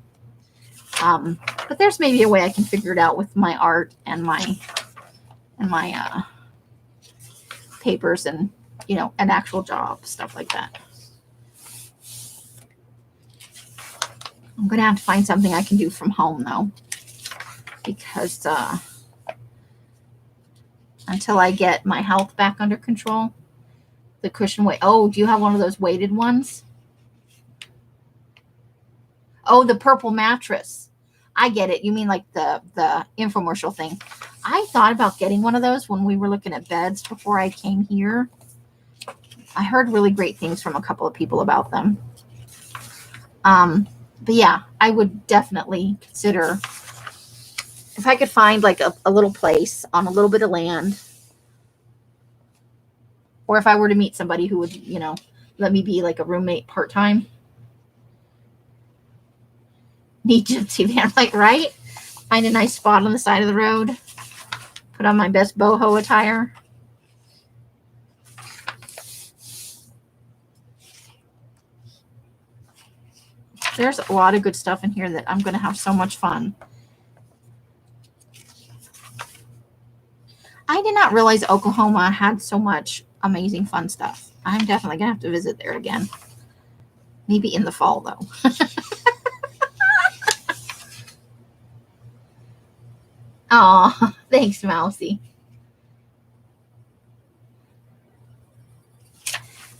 But there's maybe a way I can figure it out with my art and my papers and, you know, an actual job, stuff like that. I'm going to have to find something I can do from home, though, because until I get my health back under control, the cushion weight. Oh, do you have one of those weighted ones? Oh, the purple mattress. I get it. You mean like the infomercial thing. I thought about getting one of those when we were looking at beds before I came here. I heard really great things from a couple of people about them. But yeah, I would definitely consider if I could find like a little place on a little bit of land, or if I were to meet somebody who would, you know, let me be like a roommate part-time. Need gypsy van, like, right? Find a nice spot on the side of the road. Put on my best boho attire. There's a lot of good stuff in here that I'm going to have so much fun. I did not realize Oklahoma had so much amazing fun stuff. I'm definitely going to have to visit there again. Maybe in the fall, though. Oh, thanks, Mousy.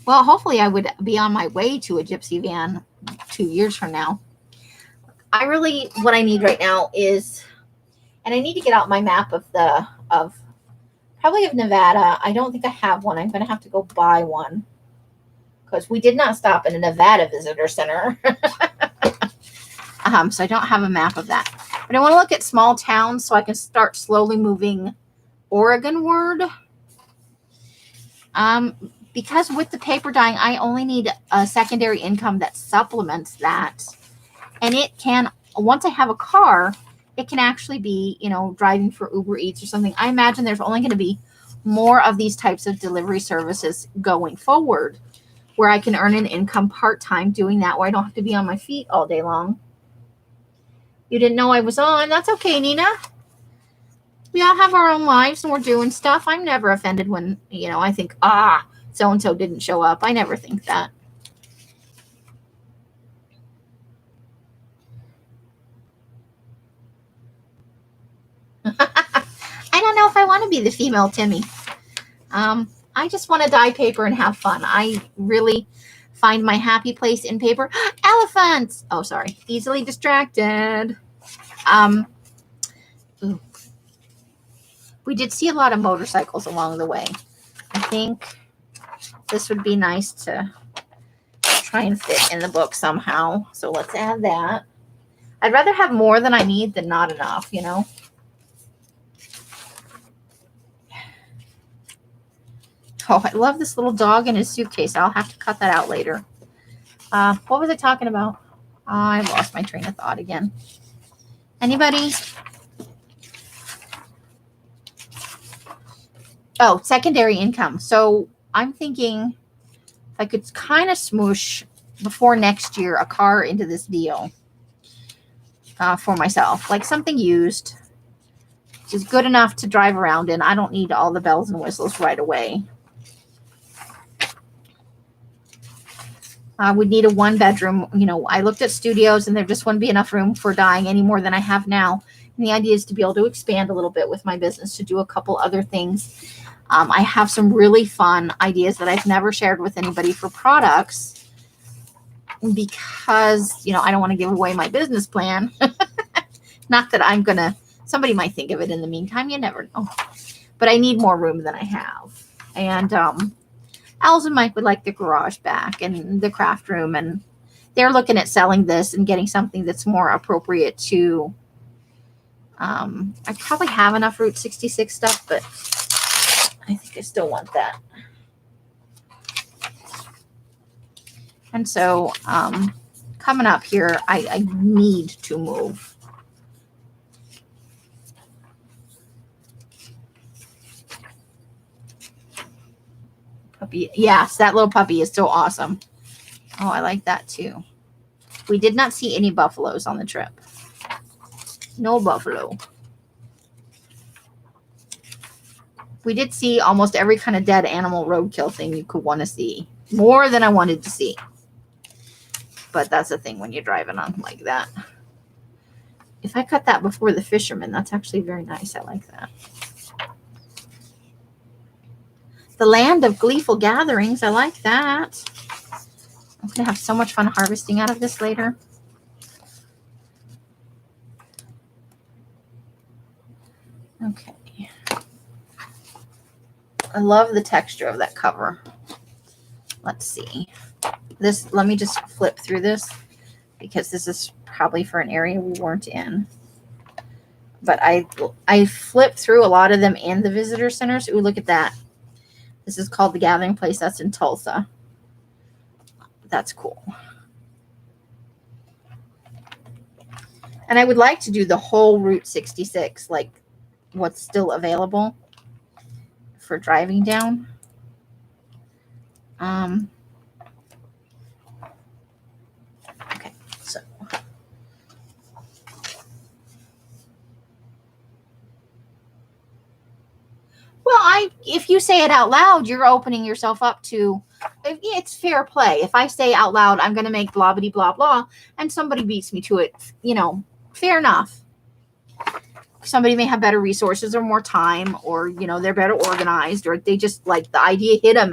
Well, hopefully I would be on my way to a gypsy van 2 years from now. What I need right now is, and I need to get out my map of probably of Nevada. I don't think I have one. I'm going to have to go buy one because we did not stop in a Nevada visitor center. So I don't have a map of that. But I want to look at small towns so I can start slowly moving Oregonward. Because with the paper dyeing, I only need a secondary income that supplements that. And it can, once I have a car, it can actually be, you know, driving for Uber Eats or something. I imagine there's only going to be more of these types of delivery services going forward where I can earn an income part-time doing that, where I don't have to be on my feet all day long. You didn't know I was on. That's okay, Nina. We all have our own lives and we're doing stuff. I'm never offended when, you know, I think, so-and-so didn't show up. I never think that. I don't know if I want to be the female Timmy. I just want to dye paper and have fun. I really find my happy place in paper. Elephants! Oh, sorry. Easily distracted. We did see a lot of motorcycles along the way. I think this would be nice to try and fit in the book somehow. So let's add that. I'd rather have more than I need than not enough, you know. Oh, I love this little dog in his suitcase. I'll have to cut that out later. What was I talking about? I lost my train of thought again. Anybody? Oh, secondary income. So I'm thinking if I could kind of smoosh before next year a car into this deal for myself, like something used, which is good enough to drive around in. I don't need all the bells and whistles right away. We'd need a 1-bedroom. You know, I looked at studios and there just wouldn't be enough room for dyeing any more than I have now. And the idea is to be able to expand a little bit with my business, to do a couple other things. I have some really fun ideas that I've never shared with anybody for products because, you know, I don't want to give away my business plan. Not that I'm going to, somebody might think of it in the meantime. You never know. But I need more room than I have. And Alice and Mike would like the garage back and the craft room. And they're looking at selling this and getting something that's more appropriate to, I probably have enough Route 66 stuff, but I think I still want that. And so coming up here, I need to move. Puppy. Yes, that little puppy is so awesome. Oh, I like that too. We did not see any buffaloes on the trip. No buffalo. We did see almost every kind of dead animal roadkill thing you could want to see. More than I wanted to see. But that's the thing when you're driving on like that. If I cut that before the fisherman, that's actually very nice. I like that. The land of gleeful gatherings. I like that. I'm going to have so much fun harvesting out of this later. Okay. I love the texture of that cover. Let's see. This, let me just flip through this because this is probably for an area we weren't in. But I flipped through a lot of them in the visitor centers. Ooh, look at that. This is called the Gathering Place. That's in Tulsa. That's cool. And I would like to do the whole Route 66, like what's still available for driving down. Okay, so well, if you say it out loud, you're opening yourself up to, it's fair play. If I say out loud, I'm going to make blah, blah, blah, blah, and somebody beats me to it, you know, fair enough. Somebody may have better resources or more time, or, you know, they're better organized, or they just like the idea hit them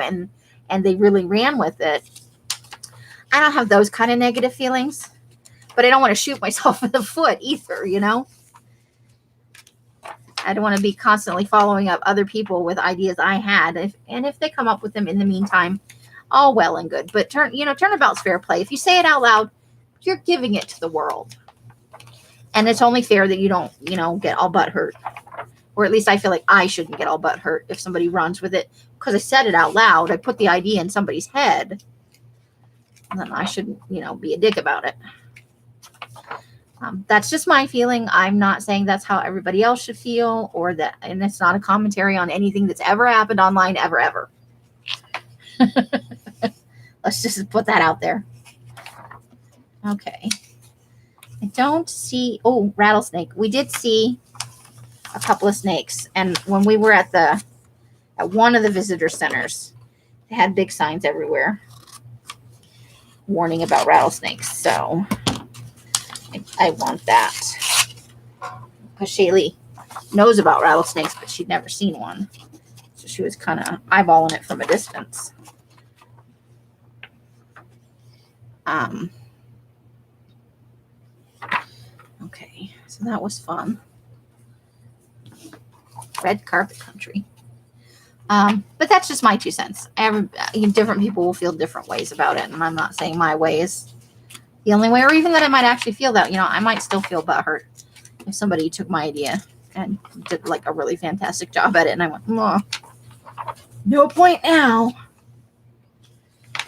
and they really ran with it. I don't have those kind of negative feelings, but I don't want to shoot myself in the foot either, you know? I don't want to be constantly following up other people with ideas I had. If they come up with them in the meantime, all well and good. But turnabout's fair play. If you say it out loud, you're giving it to the world. And it's only fair that you don't, get all butt hurt. Or at least I feel like I shouldn't get all butt hurt if somebody runs with it. Because I said it out loud. I put the idea in somebody's head. And then I shouldn't, be a dick about it. That's just my feeling. I'm not saying that's how everybody else should feel, and it's not a commentary on anything that's ever happened online, ever. Let's just put that out there. Okay. I don't see, rattlesnake. We did see a couple of snakes, and when we were at one of the visitor centers, they had big signs everywhere warning about rattlesnakes. So I want that, because Shaylee knows about rattlesnakes, but she'd never seen one. So she was kind of eyeballing it from a distance. Okay, so that was fun. Red carpet country. But that's just my 2 cents. Different people will feel different ways about it, and I'm not saying my way is the only way, or even that I might actually feel that. I might still feel butthurt if somebody took my idea and did like a really fantastic job at it, and I went, no point now.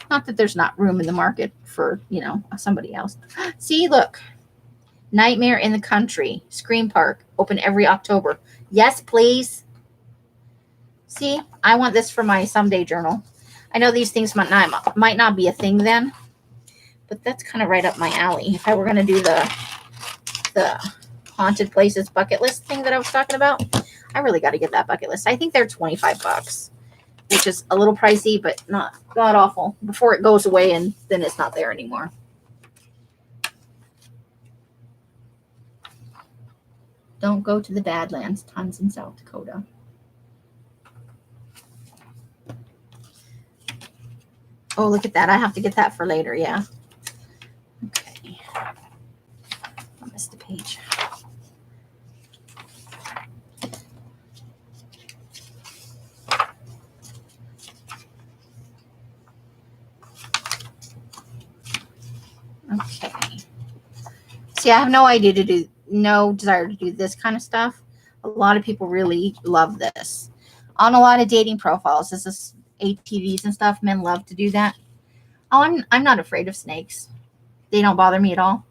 Not that there's not room in the market for, somebody else. See, look. Nightmare in the Country, Scream Park, open every October. Yes, please. See, I want this for my someday journal. I know these things might not be a thing then, but that's kind of right up my alley. If I were going to do the haunted places bucket list thing that I was talking about, I really got to get that bucket list. I think they're $25, which is a little pricey, but not god awful. Before it goes away and then it's not there anymore. Don't go to the Badlands, tons in South Dakota. Oh, look at that. I have to get that for later, yeah. Okay. I missed a page. Okay. See, I have no desire to do this kind of stuff. A lot of people really love this. On a lot of dating profiles, this is ATVs and stuff. Men love to do that. Oh, I'm not afraid of snakes. They don't bother me at all.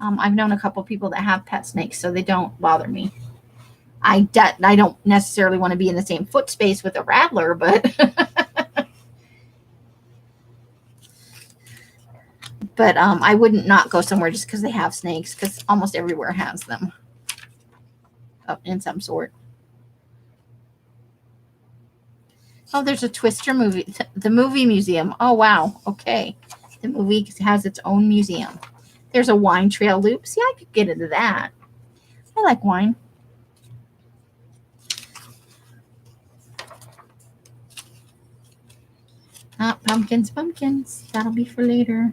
I've known a couple people that have pet snakes, so they don't bother me. I don't necessarily want to be in the same foot space with a rattler, but But I wouldn't not go somewhere just because they have snakes, because almost everywhere has them in some sort. Oh, there's a Twister movie. The movie museum. Oh, wow. Okay. The movie has its own museum. There's a wine trail loop. See, I could get into that. I like wine. Pumpkins, pumpkins. That'll be for later.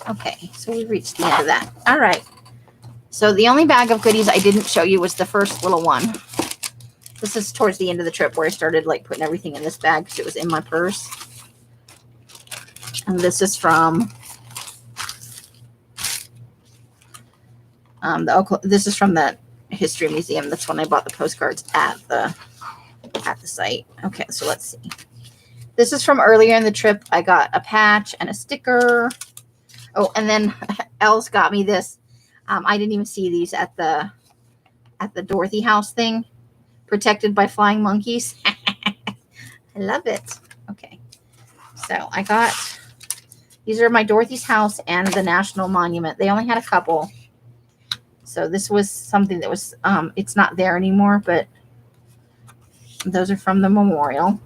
Okay, so we reached the end of that. All right. So the only bag of goodies I didn't show you was the first little one. This is towards the end of the trip where I started like putting everything in this bag because it was in my purse. And this is from this is from the History Museum. That's when I bought the postcards at the site. Okay, so let's see. This is from earlier in the trip. I got a patch and a sticker. Oh, and then Els got me this. I didn't even see these at the Dorothy house thing. Protected by flying monkeys. I love it. Okay. So I got, these are my Dorothy's house and the National Monument. They only had a couple. So this was something that was, it's not there anymore, but those are from the memorial.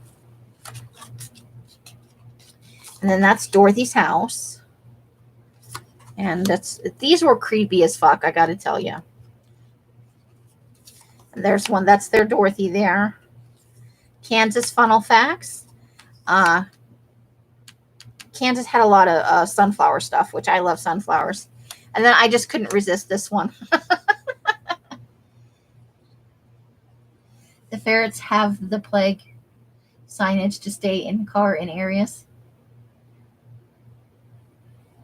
And then that's Dorothy's house. And these were creepy as fuck, I gotta tell you. And there's one, that's their Dorothy there. Kansas Funnel Facts. Kansas had a lot of sunflower stuff, which I love sunflowers. And then I just couldn't resist this one. The ferrets have the plague. Signage to stay in car in areas.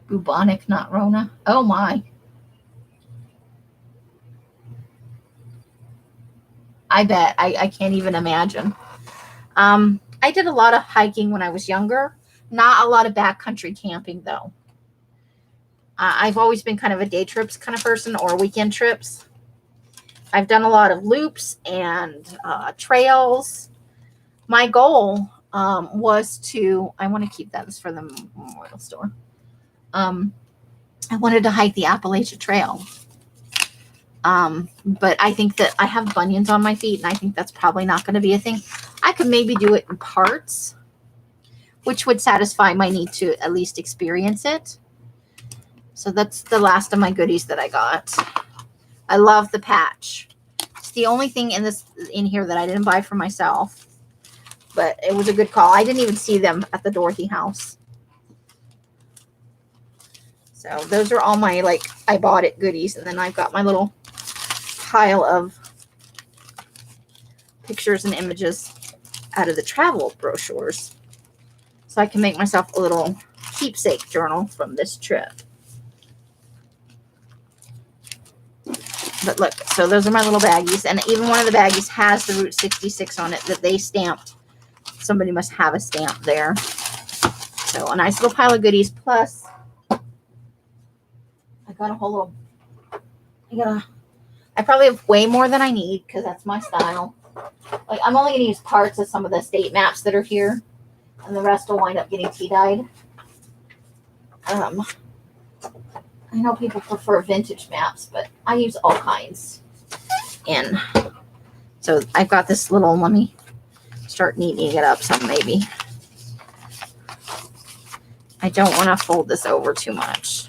Bubonic, not Rona. Oh my. I bet. I can't even imagine. I did a lot of hiking when I was younger. Not a lot of backcountry camping, though. I've always been kind of a day trips kind of person or weekend trips. I've done a lot of loops and trails. My goal was to, I want to keep that for the memorial store. I wanted to hike the Appalachia Trail. But I think that I have bunions on my feet, and I think that's probably not going to be a thing. I could maybe do it in parts, which would satisfy my need to at least experience it. So that's the last of my goodies that I got. I love the patch. It's the only thing in here that I didn't buy for myself, but it was a good call. I didn't even see them at the Dorothy house. So those are all my, like, I bought it goodies. And then I've got my little pile of pictures and images out of the travel brochures. So I can make myself a little keepsake journal from this trip. But look, so those are my little baggies. And even one of the baggies has the Route 66 on it that they stamped. Somebody must have a stamp there. So a nice little pile of goodies. Plus, I got a whole little, I probably have way more than I need because that's my style. Like, I'm only going to use parts of some of the state maps that are here, and the rest will wind up getting tea-dyed. I know people prefer vintage maps, but I use all kinds. And so I've got this little, let me start neatening it up some maybe. I don't want to fold this over too much.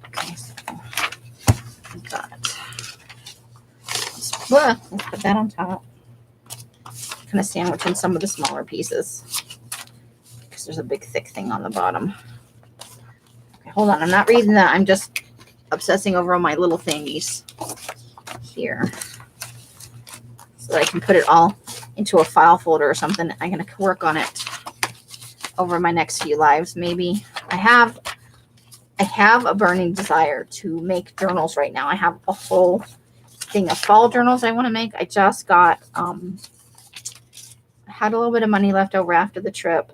Okay, so I've got, let's put that on top. Kind of sandwich in some of the smaller pieces because there's a big thick thing on the bottom. Okay, hold on, I'm not reading that. I'm just obsessing over my little thingies here so that I can put it all into a file folder or something. I'm going to work on it over my next few lives. Maybe I have a burning desire to make journals right now. I have a whole thing of fall journals I want to make. I just got, I had a little bit of money left over after the trip.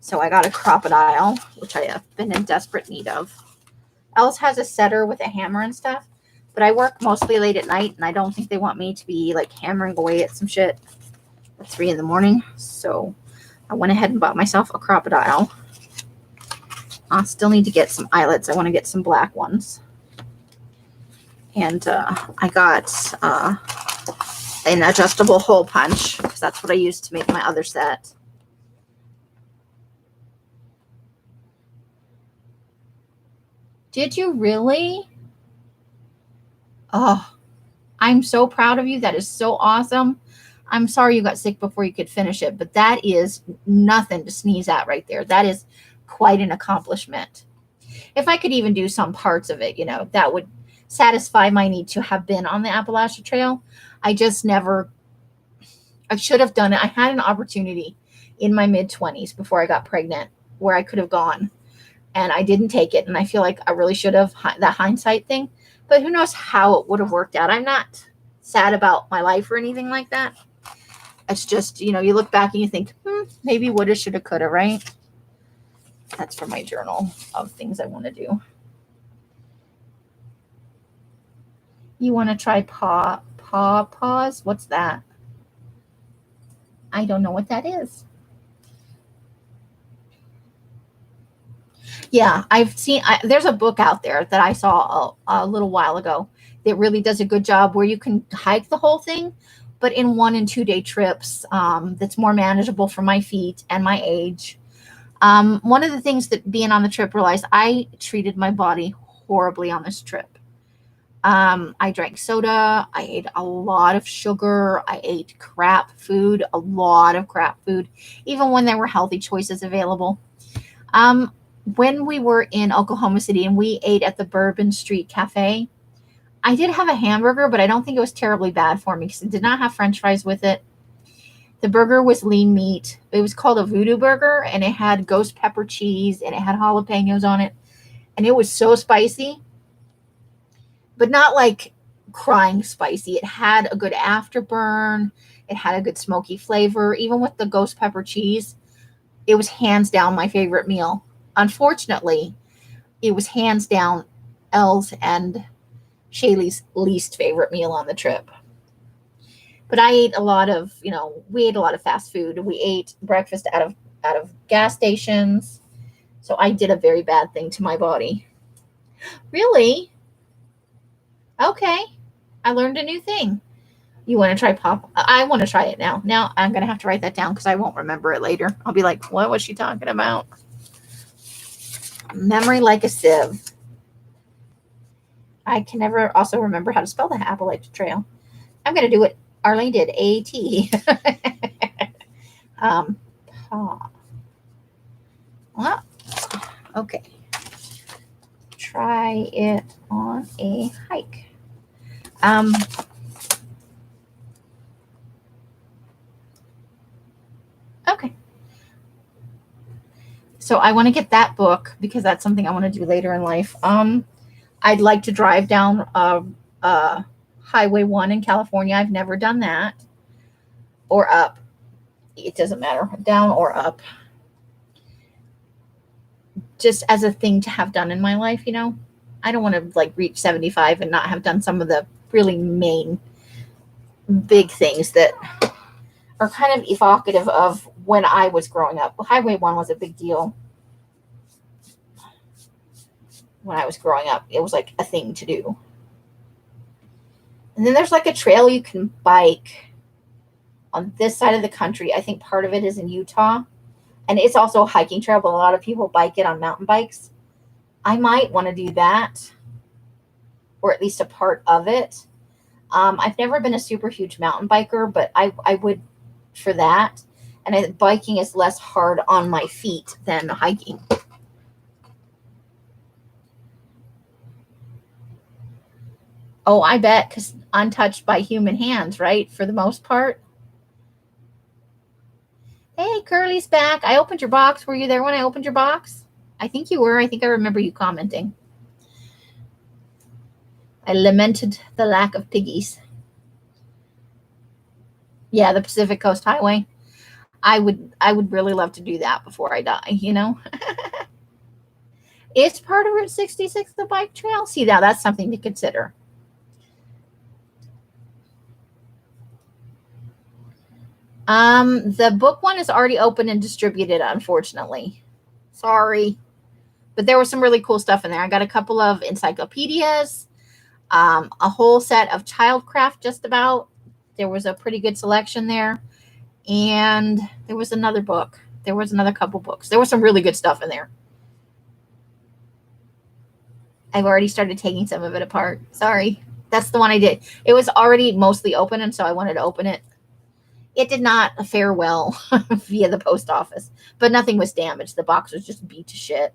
So I got a crocodile, which I have been in desperate need of. Els has a setter with a hammer and stuff, but I work mostly late at night, and I don't think they want me to be like hammering away at some shit at 3 a.m. So I went ahead and bought myself a crocodile. I still need to get some eyelets. I want to get some black ones. And I got an adjustable hole punch because that's what I used to make my other set. Did you really? Oh, I'm so proud of you. That is so awesome. I'm sorry you got sick before you could finish it, but that is nothing to sneeze at right there. That is quite an accomplishment. If I could even do some parts of it, that would satisfy my need to have been on the Appalachia Trail. I should have done it. I had an opportunity in my mid-20s before I got pregnant where I could have gone, and I didn't take it. And I feel like I really should have, that hindsight thing, but who knows how it would have worked out. I'm not sad about my life or anything like that. It's just, you look back and you think, maybe woulda, shoulda, coulda, right? That's from my journal of things I want to do. You want to try pause? What's that? I don't know what that is. Yeah, I've seen, there's a book out there that I saw a little while ago that really does a good job where you can hike the whole thing, but in 1 and 2 day trips. That's more manageable for my feet and my age. One of the things that being on the trip realized, I treated my body horribly on this trip. I drank soda. I ate a lot of sugar. I ate crap food, a lot of crap food, even when there were healthy choices available. When we were in Oklahoma City and we ate at the Bourbon Street Cafe, I did have a hamburger, but I don't think it was terribly bad for me because it did not have French fries with it. The burger was lean meat. It was called a voodoo burger, and it had ghost pepper cheese, and it had jalapenos on it. And it was so spicy, but not like crying spicy. It had a good afterburn. It had a good smoky flavor. Even with the ghost pepper cheese, it was hands down my favorite meal. Unfortunately, it was hands down Elle's and Shaylee's least favorite meal on the trip. But I ate a lot of, we ate a lot of fast food. We ate breakfast out of gas stations. So I did a very bad thing to my body. Really? Okay. I learned a new thing. You want to try pop? I want to try it now. Now I'm going to have to write that down because I won't remember it later. I'll be like, what was she talking about? Memory like a sieve. I can never also remember how to spell the Appalachian Trail. I'm going to do it. Arlene did A-T. Well, okay. Try it on a hike. Okay. So I want to get that book because that's something I want to do later in life. I'd like to drive down Highway 1 in California. I've never done that. Or up. It doesn't matter. Down or up. Just as a thing to have done in my life, I don't want to reach 75 and not have done some of the really main big things that are kind of evocative of when I was growing up. Highway 1 was a big deal. When I was growing up, it was like a thing to do. And then there's a trail you can bike on this side of the country. I think part of it is in Utah. And it's also a hiking trail, but a lot of people bike it on mountain bikes. I might want to do that, or at least a part of it. I've never been a super huge mountain biker, but I would for that. And biking is less hard on my feet than hiking. Oh, I bet, because untouched by human hands, right? For the most part. Hey, Curly's back. I opened your box. Were you there when I opened your box? I think you were. I think I remember you commenting. I lamented the lack of piggies. Yeah, the Pacific Coast Highway. I would really love to do that before I die, Is part of Route 66 the bike trail? See, now that's something to consider. The book one is already open and distributed, unfortunately. Sorry. But there was some really cool stuff in there. I got a couple of encyclopedias, a whole set of childcraft, just about. There was a pretty good selection there. And there was another book. There was another couple books. There was some really good stuff in there. I've already started taking some of it apart. Sorry. That's the one I did. It was already mostly open, and so I wanted to open it. It did not fare well via the post office, but nothing was damaged. The box was just beat to shit.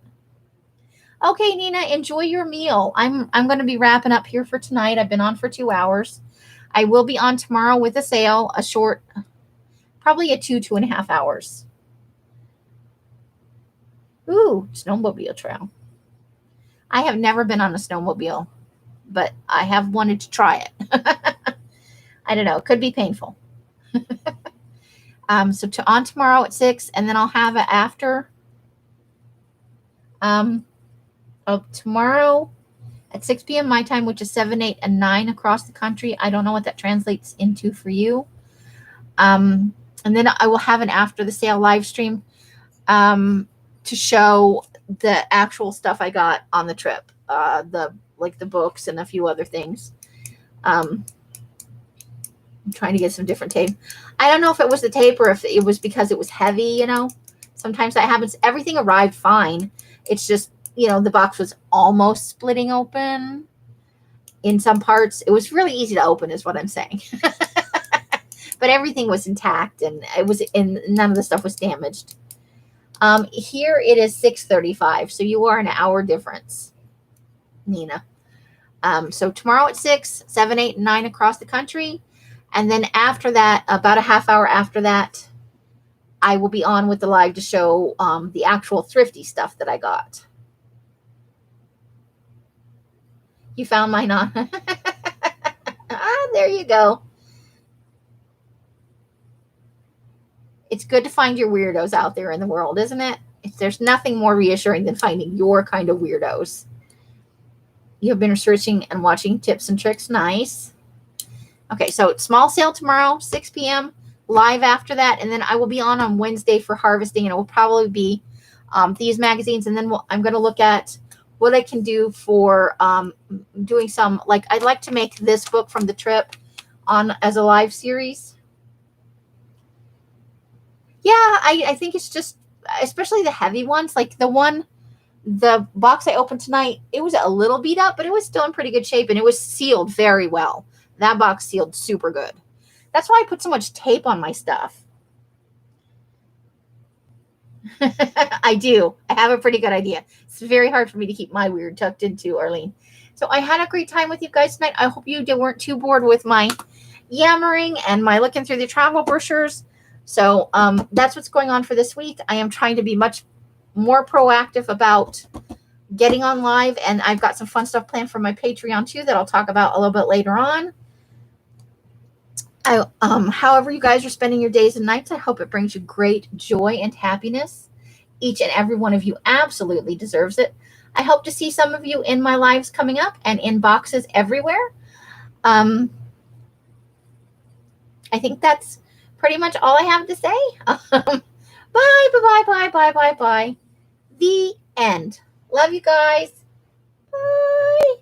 Okay, Nina, enjoy your meal. I'm going to be wrapping up here for tonight. I've been on for 2 hours. I will be on tomorrow with a sale, a short, probably a 2.5 hours. Ooh, snowmobile trail. I have never been on a snowmobile, but I have wanted to try it. I don't know. It could be painful. So on tomorrow at 6, and then I'll have it after. Tomorrow at 6 p.m. my time, which is 7, 8, and 9 across the country. I don't know what that translates into for you. And then I will have an after the sale live stream to show the actual stuff I got on the trip, the books and a few other things. I'm trying to get some different tape. I don't know if it was the tape or if it was because it was heavy, you know. Sometimes that happens. Everything arrived fine. It's just, you know, the box was almost splitting open in some parts. It was really easy to open is what I'm saying. But everything was intact, and none of the stuff was damaged. Here it is 6:35, so you are an hour difference, Nina. So tomorrow at 6, 7, 8, and 9 across the country. And then after that, about a half hour after that, I will be on with the live to show the actual thrifty stuff that I got. You found mine on. There you go. It's good to find your weirdos out there in the world, isn't it? There's nothing more reassuring than finding your kind of weirdos. You've been researching and watching tips and tricks. Nice. Okay, so small sale tomorrow, 6 p.m. Live after that, and then I will be on Wednesday for harvesting, and it will probably be these magazines, and then I'm going to look at what I can do for doing some, like, I'd like to make this book from the trip on as a live series. Yeah, I think it's just, especially the heavy ones, like the box I opened tonight, it was a little beat up, but it was still in pretty good shape, and it was sealed very well. That box sealed super good. That's why I put so much tape on my stuff. I do. I have a pretty good idea. It's very hard for me to keep my weird tucked into, Arlene. So I had a great time with you guys tonight. I hope you weren't too bored with my yammering and my looking through the travel brochures. So that's what's going on for this week. I am trying to be much more proactive about getting on live, and I've got some fun stuff planned for my Patreon too that I'll talk about a little bit later on. However you guys are spending your days and nights, I hope it brings you great joy and happiness. Each and every one of you absolutely deserves it. I hope to see some of you in my lives coming up and in boxes everywhere. I think that's pretty much all I have to say. Bye. The end. Love you guys. Bye.